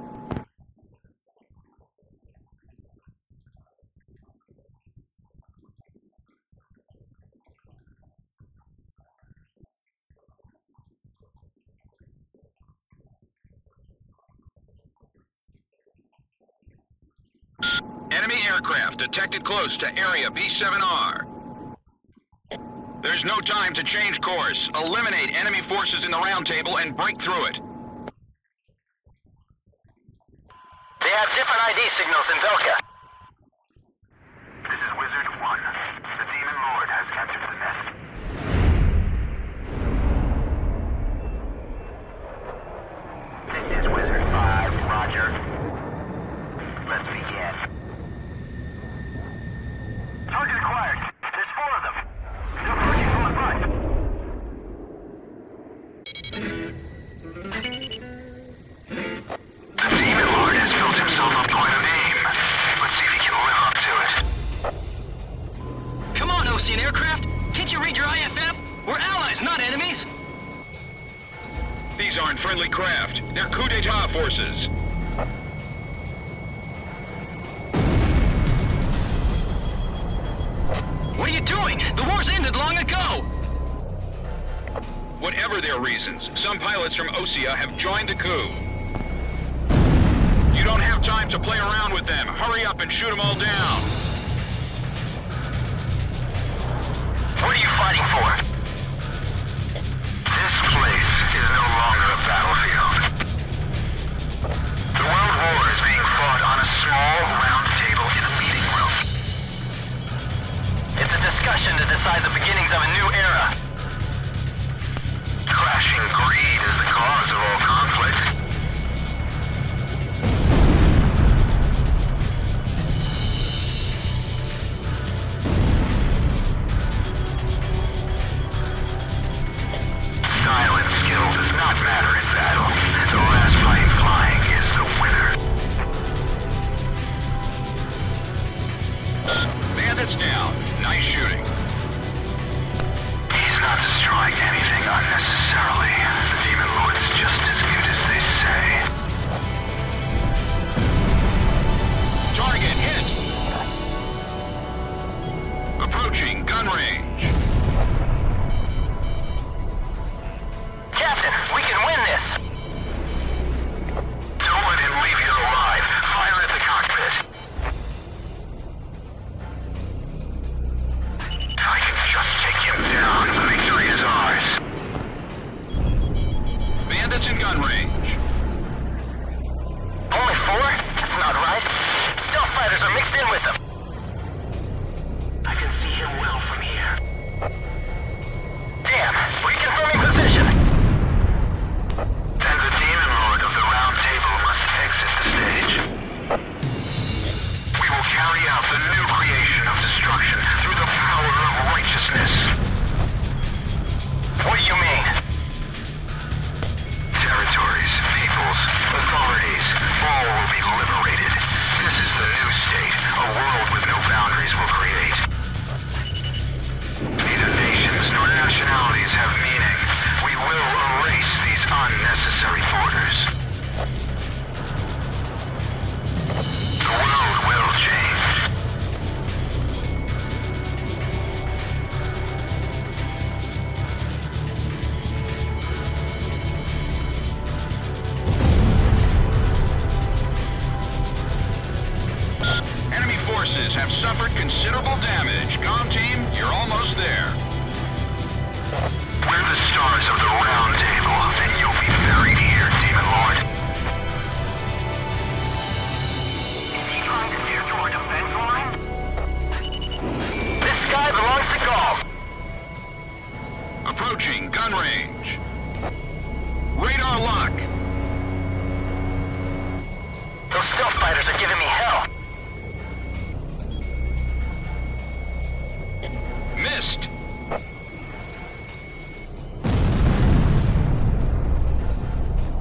Enemy aircraft detected close to area B7R. There's no time to change course. Eliminate enemy forces in the round table and break through it. They have different ID signals in Belka. This is Wizard 1. The Demon Lord has captured the nest. These aren't friendly craft. They're coup d'etat forces. What are you doing? The war's ended long ago! Whatever their reasons, some pilots from Osea have joined the coup. You don't have time to play around with them. Hurry up and shoot them all down. What are you fighting for? This place is no longer a battlefield. The World War is being fought on a small round table in a meeting room. It's a discussion to decide the beginnings of a new era. Crashing greed is the cause of all conflict. Style and skill does not matter in battle. The last plane flying is the winner. Bandits down. Nice shooting. He's not destroying anything unnecessarily. The Demon Lord is just as good as they say. Target hit. Approaching gun range. Captain, we can win this! Don't let him leave you alive. Fire at the cockpit. If I can just take him down, the victory is ours. Bandits in gun range. Only 4? That's not right. Stealth fighters are mixed in with them. I can see him well from here. Damn, reconfirming position. Then the Demon Lord of the Round Table must exit the stage. We will carry out the new creation of destruction through the power of righteousness. What do you mean? Territories, peoples, authorities, all will be liberated. This is the new state, a world with no boundaries will create. Neither nations nor nationalities have meaning. We will erase these unnecessary borders. The world will change. Enemy forces have suffered considerable damage. Comm team, you're almost there. We're the stars of the Round Table, and you'll be buried here, Demon Lord. Is he trying to steer through our defense line? This sky belongs to Gaul. Approaching gun range. Radar lock. Those stealth fighters are giving me hell. Missed.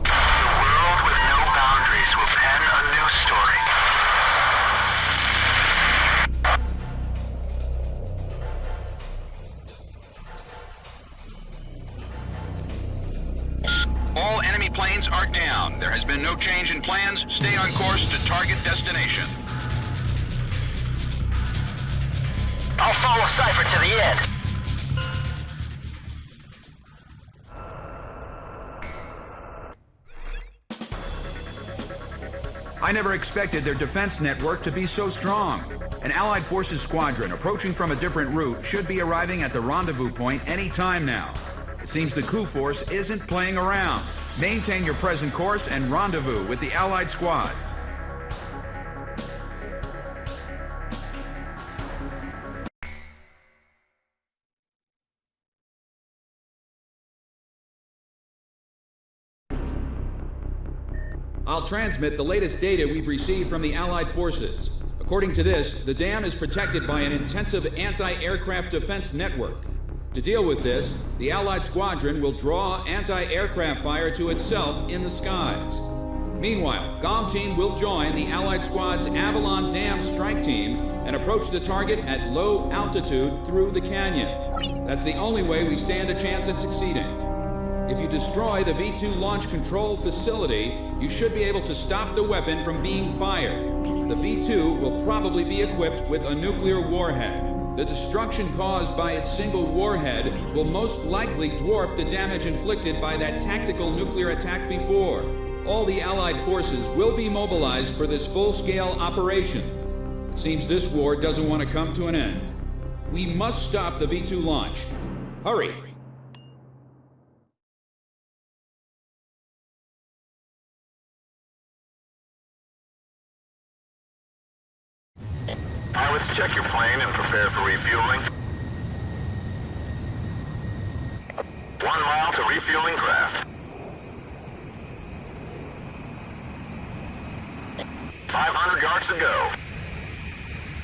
The world with no boundaries will pen a new story. All enemy planes are down. There has been no change in plans. Stay on course to target destination. I'll follow Cypher to the end. I never expected their defense network to be so strong. An Allied Forces squadron approaching from a different route should be arriving at the rendezvous point any time now. It seems the coup force isn't playing around. Maintain your present course and rendezvous with the Allied squad. I'll transmit the latest data we've received from the Allied forces. According to this, the dam is protected by an intensive anti-aircraft defense network. To deal with this, the Allied squadron will draw anti-aircraft fire to itself in the skies. Meanwhile, GOM team will join the Allied squad's Avalon Dam strike team and approach the target at low altitude through the canyon. That's the only way we stand a chance at succeeding. If you destroy the V2 launch control facility, you should be able to stop the weapon from being fired. The V2 will probably be equipped with a nuclear warhead. The destruction caused by its single warhead will most likely dwarf the damage inflicted by that tactical nuclear attack before. All the Allied forces will be mobilized for this full-scale operation. It seems this war doesn't want to come to an end. We must stop the V2 launch. Hurry! Pilots, check your plane and prepare for refueling. 1 mile to refueling craft. 500 yards to go.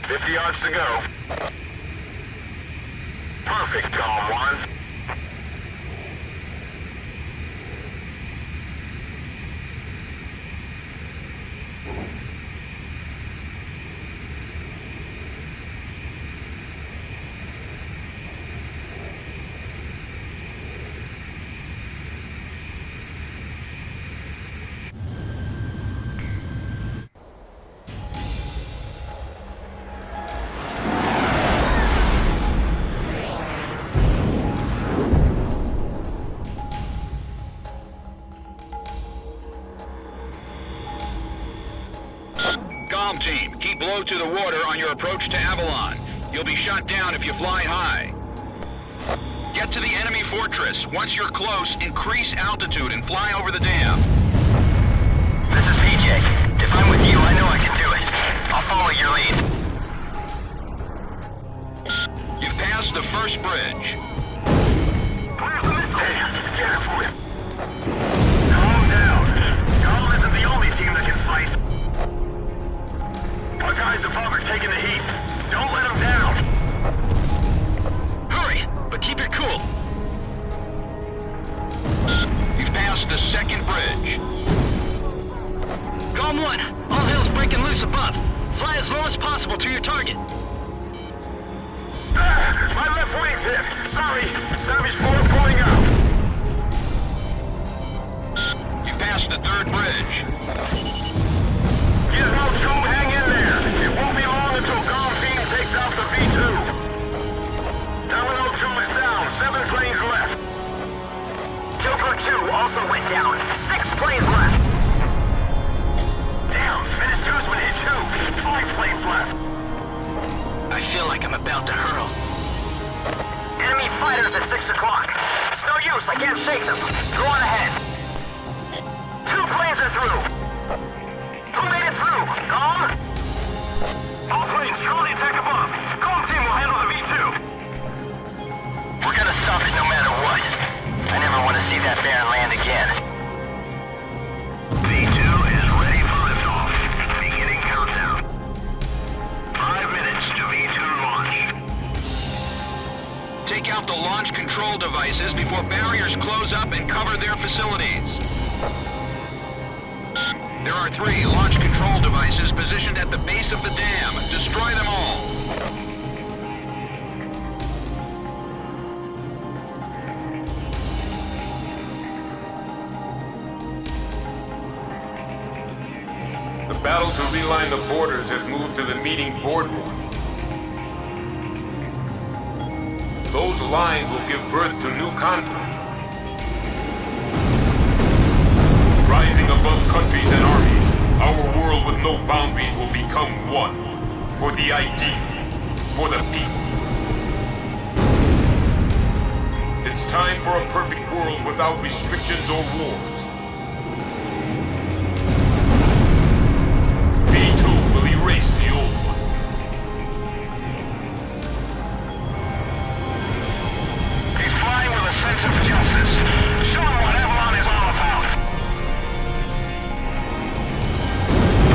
50 yards to go. Perfect, Column 1. Team, keep low to the water on your approach to Avalon. You'll be shot down if you fly high. Get to the enemy fortress. Once you're close, increase altitude and fly over the dam. This is PJ. If I'm with you, I know I can do it. I'll follow your lead. You've passed the first bridge. Where's the missile? Damn, get it for him. Calm down. Y'all isn't the only team that can fight. Our guys above are taking the heat. Don't let them down. Hurry, but keep it cool. You've passed the second bridge. Column 1, all hell's breaking loose above. Fly as low as possible to your target. My left wing's hit. Sorry. Savage 4 pulling out. You've passed the third bridge. Gizmo 2, hang in there. It won't be long until Golem Team takes out the V2. Talon of 2 is down. 7 planes left. Joker 2 also went down. 6 planes left. Damn, Menace 2's been hit too. 5 planes left. I feel like I'm about to hurl. Enemy fighters at 6 o'clock. It's no use, I can't shake them. Go on ahead. 2 planes are through. Who made it through? Golem? All planes, Charlie attack above. Golem team will handle the V2. We're gonna stop it no matter what. I never want to see that Baron land again. V2 is ready for liftoff. Beginning countdown. 5 minutes to V2 launch. Take out the launch control devices before barriers close up and cover their facilities. There are 3 launch control devices positioned at the base of the dam. Destroy them all. The battle to realign the borders has moved to the meeting boardroom. Those lines will give birth to new conflict. Rising above countries and armies, our world with no boundaries will become one. For the ideal, for the people. It's time for a perfect world without restrictions or wars. V2 will erase the old one. He's flying with a sense of justice. Show him what Avalon is all about.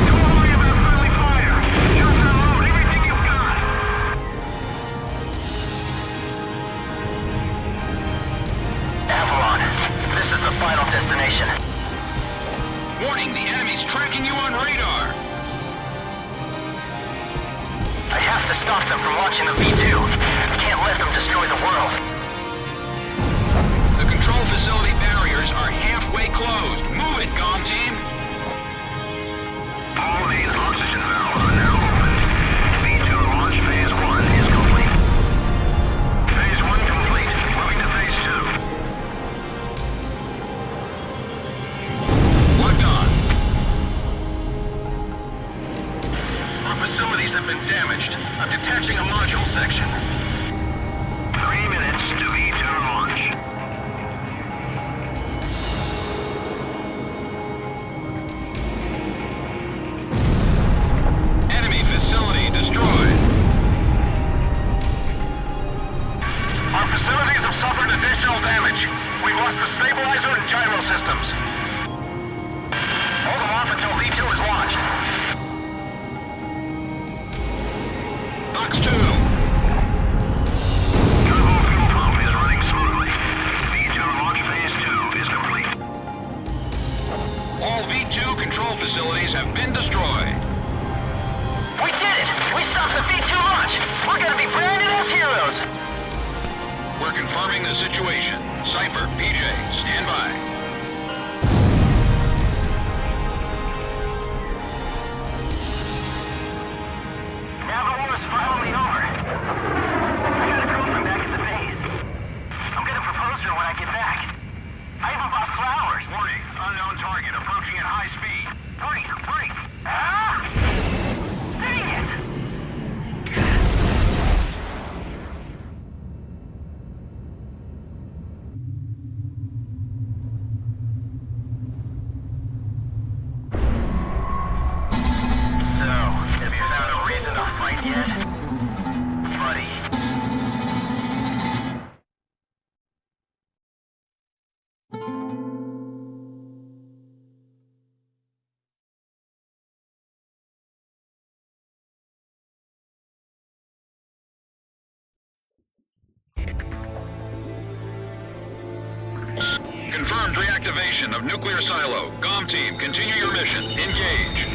Don't worry about friendly fire. Just unload everything you've got. Avalon, this is the final destination. Warning, the enemy's tracking you on radar. I have to stop them from launching the V2. Can't let them destroy the world. The control facility barrier section. 3 minutes to V2 launch. Enemy facility destroyed. Our facilities have suffered additional damage. We've lost the stabilizer and gyro systems. Hold them off until V2 is launched. Box 2. Turbo fuel pump is running smoothly. V2 launch phase 2 is complete. All V2 control facilities have been destroyed. We did it! We stopped the V2 launch! We're gonna be branded as heroes! We're confirming the situation. Cypher, PJ, stand by. Navigator's following me over. I got a girlfriend back at the base. I'm gonna propose to her when I get back. I even bought flowers. Warning, unknown target approaching at high speed. Break! Ah! Dang it! So, have you found a reason to fight yet? Buddy. Confirmed reactivation of nuclear silo. GOM team, continue your mission. Engage.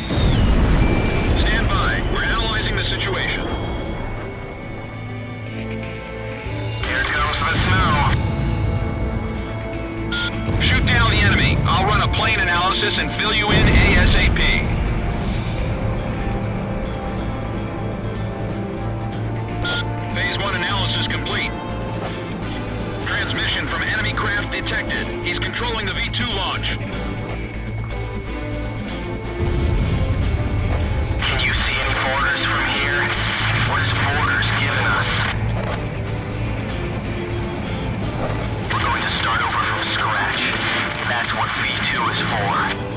Stand by. We're analyzing the situation. Here comes the snow. Shoot down the enemy. I'll run a plane analysis and fill you in ASAP. Phase 1 analysis complete. Transmission from enemy craft detected. He's controlling the V2 launch. Can you see any borders from here? What is borders giving us? We're going to start over from scratch. That's what V2 is for.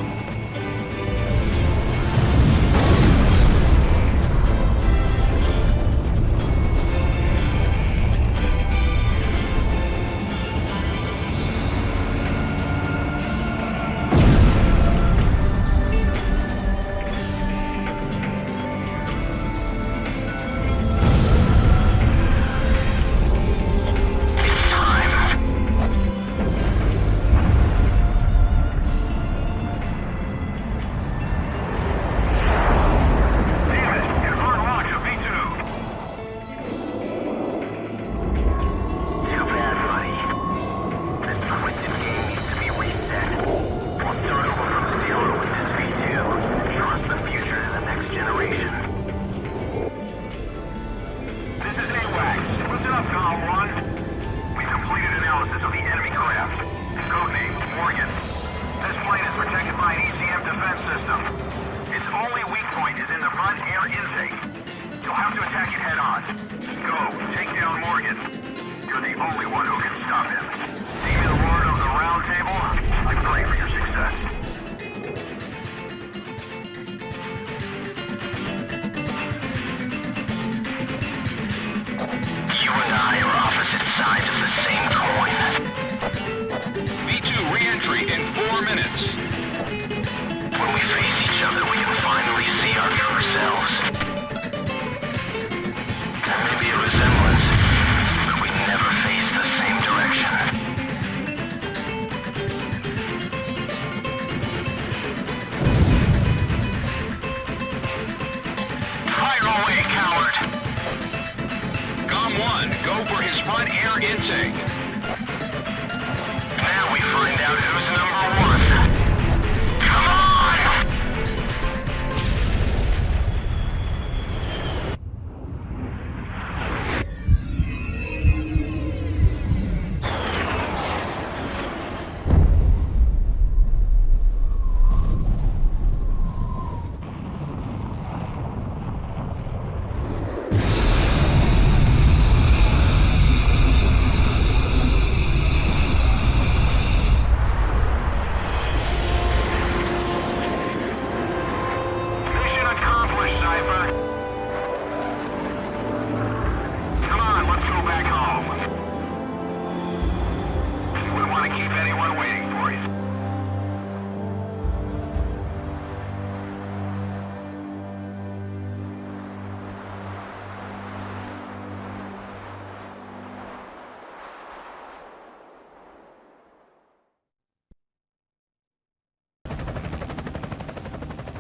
intake. Now we find out who's number one. Come on!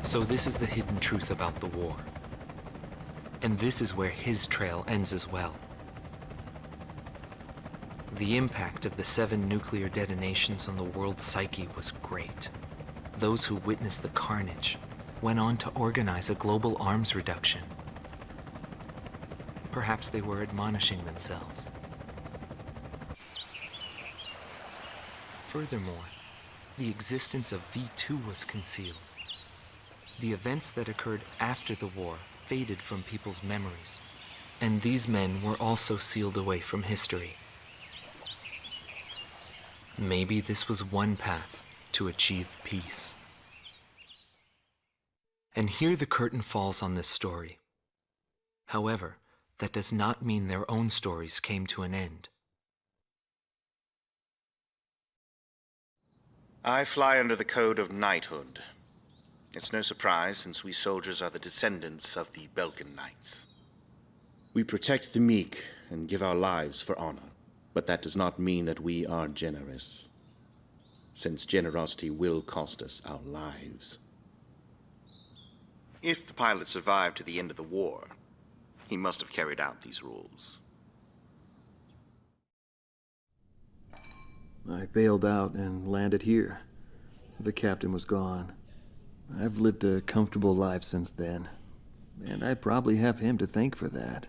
So this is the hidden truth about the war. And this is where his trail ends as well. The impact of the 7 nuclear detonations on the world's psyche was great. Those who witnessed the carnage went on to organize a global arms reduction. Perhaps they were admonishing themselves. Furthermore, the existence of V2 was concealed. The events that occurred after the war faded from people's memories, and these men were also sealed away from history. Maybe this was one path to achieve peace. And here the curtain falls on this story. However, that does not mean their own stories came to an end. I fly under the code of knighthood. It's no surprise, since we soldiers are the descendants of the Belkan Knights. We protect the meek and give our lives for honor, but that does not mean that we are generous, since generosity will cost us our lives. If the pilot survived to the end of the war, he must have carried out these rules. I bailed out and landed here. The captain was gone. I've lived a comfortable life since then, and I probably have him to thank for that.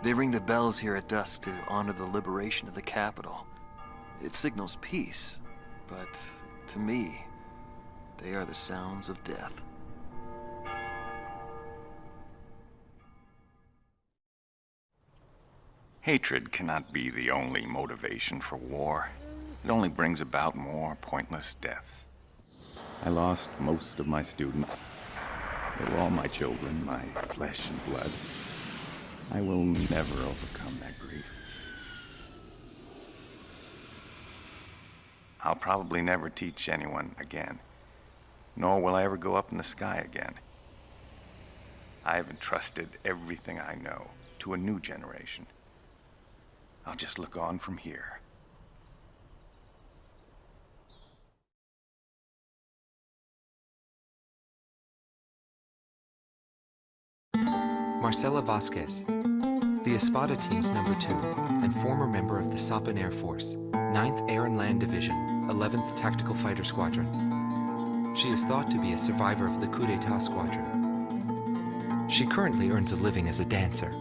They ring the bells here at dusk to honor the liberation of the capital. It signals peace, but to me, they are the sounds of death. Hatred cannot be the only motivation for war. It only brings about more pointless deaths. I lost most of my students. They were all my children, my flesh and blood. I will never overcome that grief. I'll probably never teach anyone again, nor will I ever go up in the sky again. I have entrusted everything I know to a new generation. I'll just look on from here. Marcela Vasquez, the Espada Team's number 2 and former member of the Sapan Air Force, 9th Air and Land Division, 11th Tactical Fighter Squadron. She is thought to be a survivor of the Coup d'etat squadron. She currently earns a living as a dancer.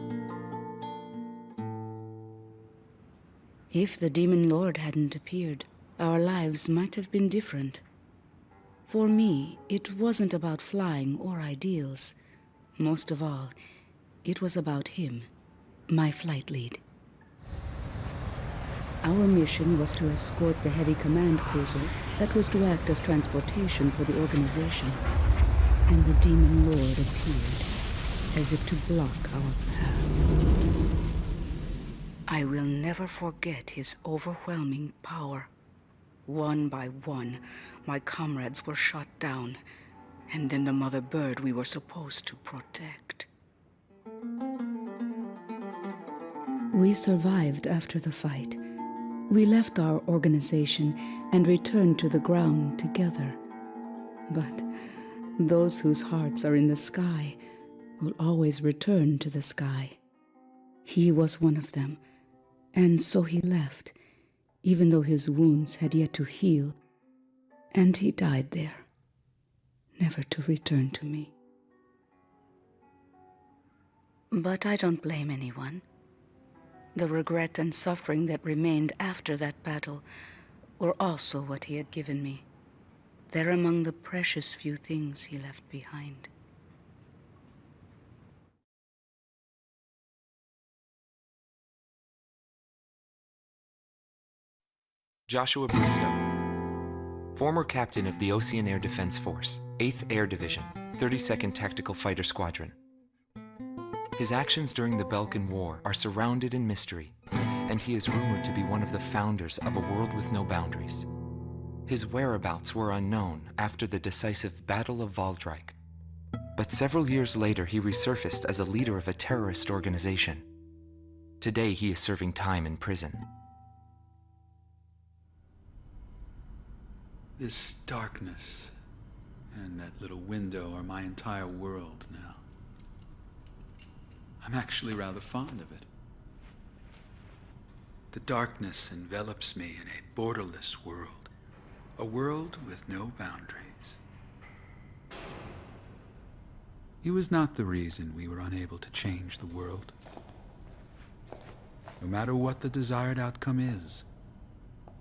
If the Demon Lord hadn't appeared, our lives might have been different. For me, it wasn't about flying or ideals. Most of all, it was about him, my flight lead. Our mission was to escort the heavy command cruiser that was to act as transportation for the organization. And the Demon Lord appeared, as if to block our path. I will never forget his overwhelming power. One by one, my comrades were shot down, and then the mother bird we were supposed to protect. We survived after the fight. We left our organization and returned to the ground together. But those whose hearts are in the sky will always return to the sky. He was one of them. And so he left, even though his wounds had yet to heal. And he died there, never to return to me. But I don't blame anyone. The regret and suffering that remained after that battle were also what he had given me. They're among the precious few things he left behind. Joshua Bristow, former captain of the Ocean Air Defense Force, 8th Air Division, 32nd Tactical Fighter Squadron. His actions during the Belkan War are surrounded in mystery, and he is rumored to be one of the founders of a world with no boundaries. His whereabouts were unknown after the decisive Battle of Valdreich, but several years later he resurfaced as a leader of a terrorist organization. Today he is serving time in prison. This darkness and that little window are my entire world now. I'm actually rather fond of it. The darkness envelops me in a borderless world, a world with no boundaries. He was not the reason we were unable to change the world. No matter what the desired outcome is,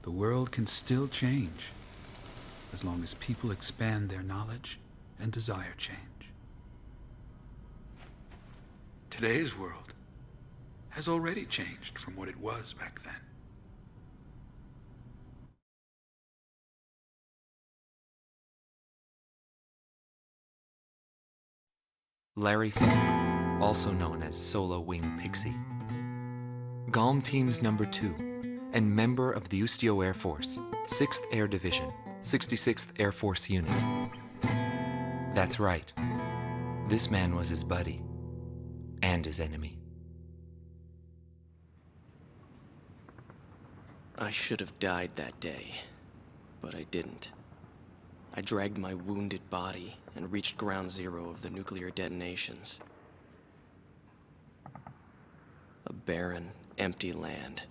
the world can still change, as long as people expand their knowledge and desire change. Today's world has already changed from what it was back then. Larry Fink, also known as Solo Wing Pixie. GALM Team's number 2, and member of the Ustio Air Force, 6th Air Division, 66th Air Force Unit. That's right. This man was his buddy, and his enemy. I should have died that day, but I didn't. I dragged my wounded body and reached ground zero of the nuclear detonations. A barren, empty land.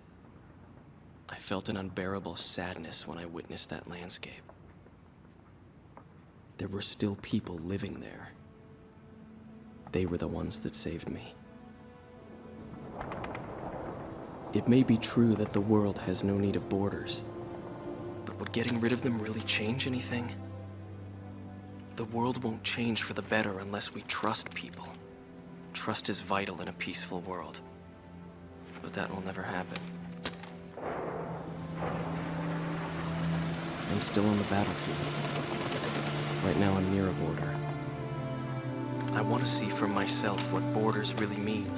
I felt an unbearable sadness when I witnessed that landscape. There were still people living there. They were the ones that saved me. It may be true that the world has no need of borders, but would getting rid of them really change anything? The world won't change for the better unless we trust people. Trust is vital in a peaceful world, but that will never happen. I'm still on the battlefield. Right now I'm near a border. I want to see for myself what borders really mean,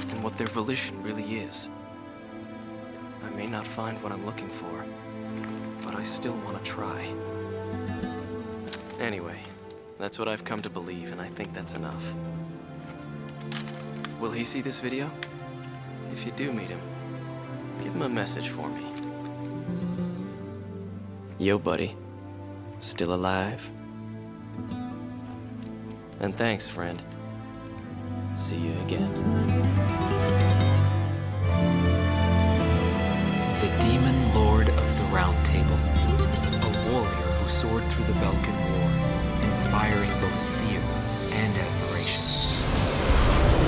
and what their volition really is. I may not find what I'm looking for, but I still want to try. Anyway, that's what I've come to believe, and I think that's enough. Will he see this video? If you do meet him, give him a message for me. Yo, buddy. Still alive? And thanks, friend. See you again. The Demon Lord of the Round Table. A warrior who soared through the Belkan War, inspiring both fear and admiration.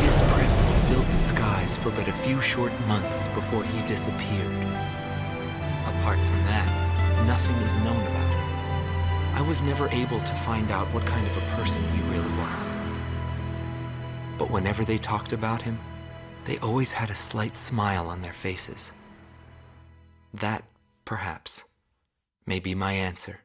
His presence filled the skies for but a few short months before he disappeared. Apart from that, nothing is known about him. I was never able to find out what kind of a person he really was. But whenever they talked about him, they always had a slight smile on their faces. That, perhaps, may be my answer.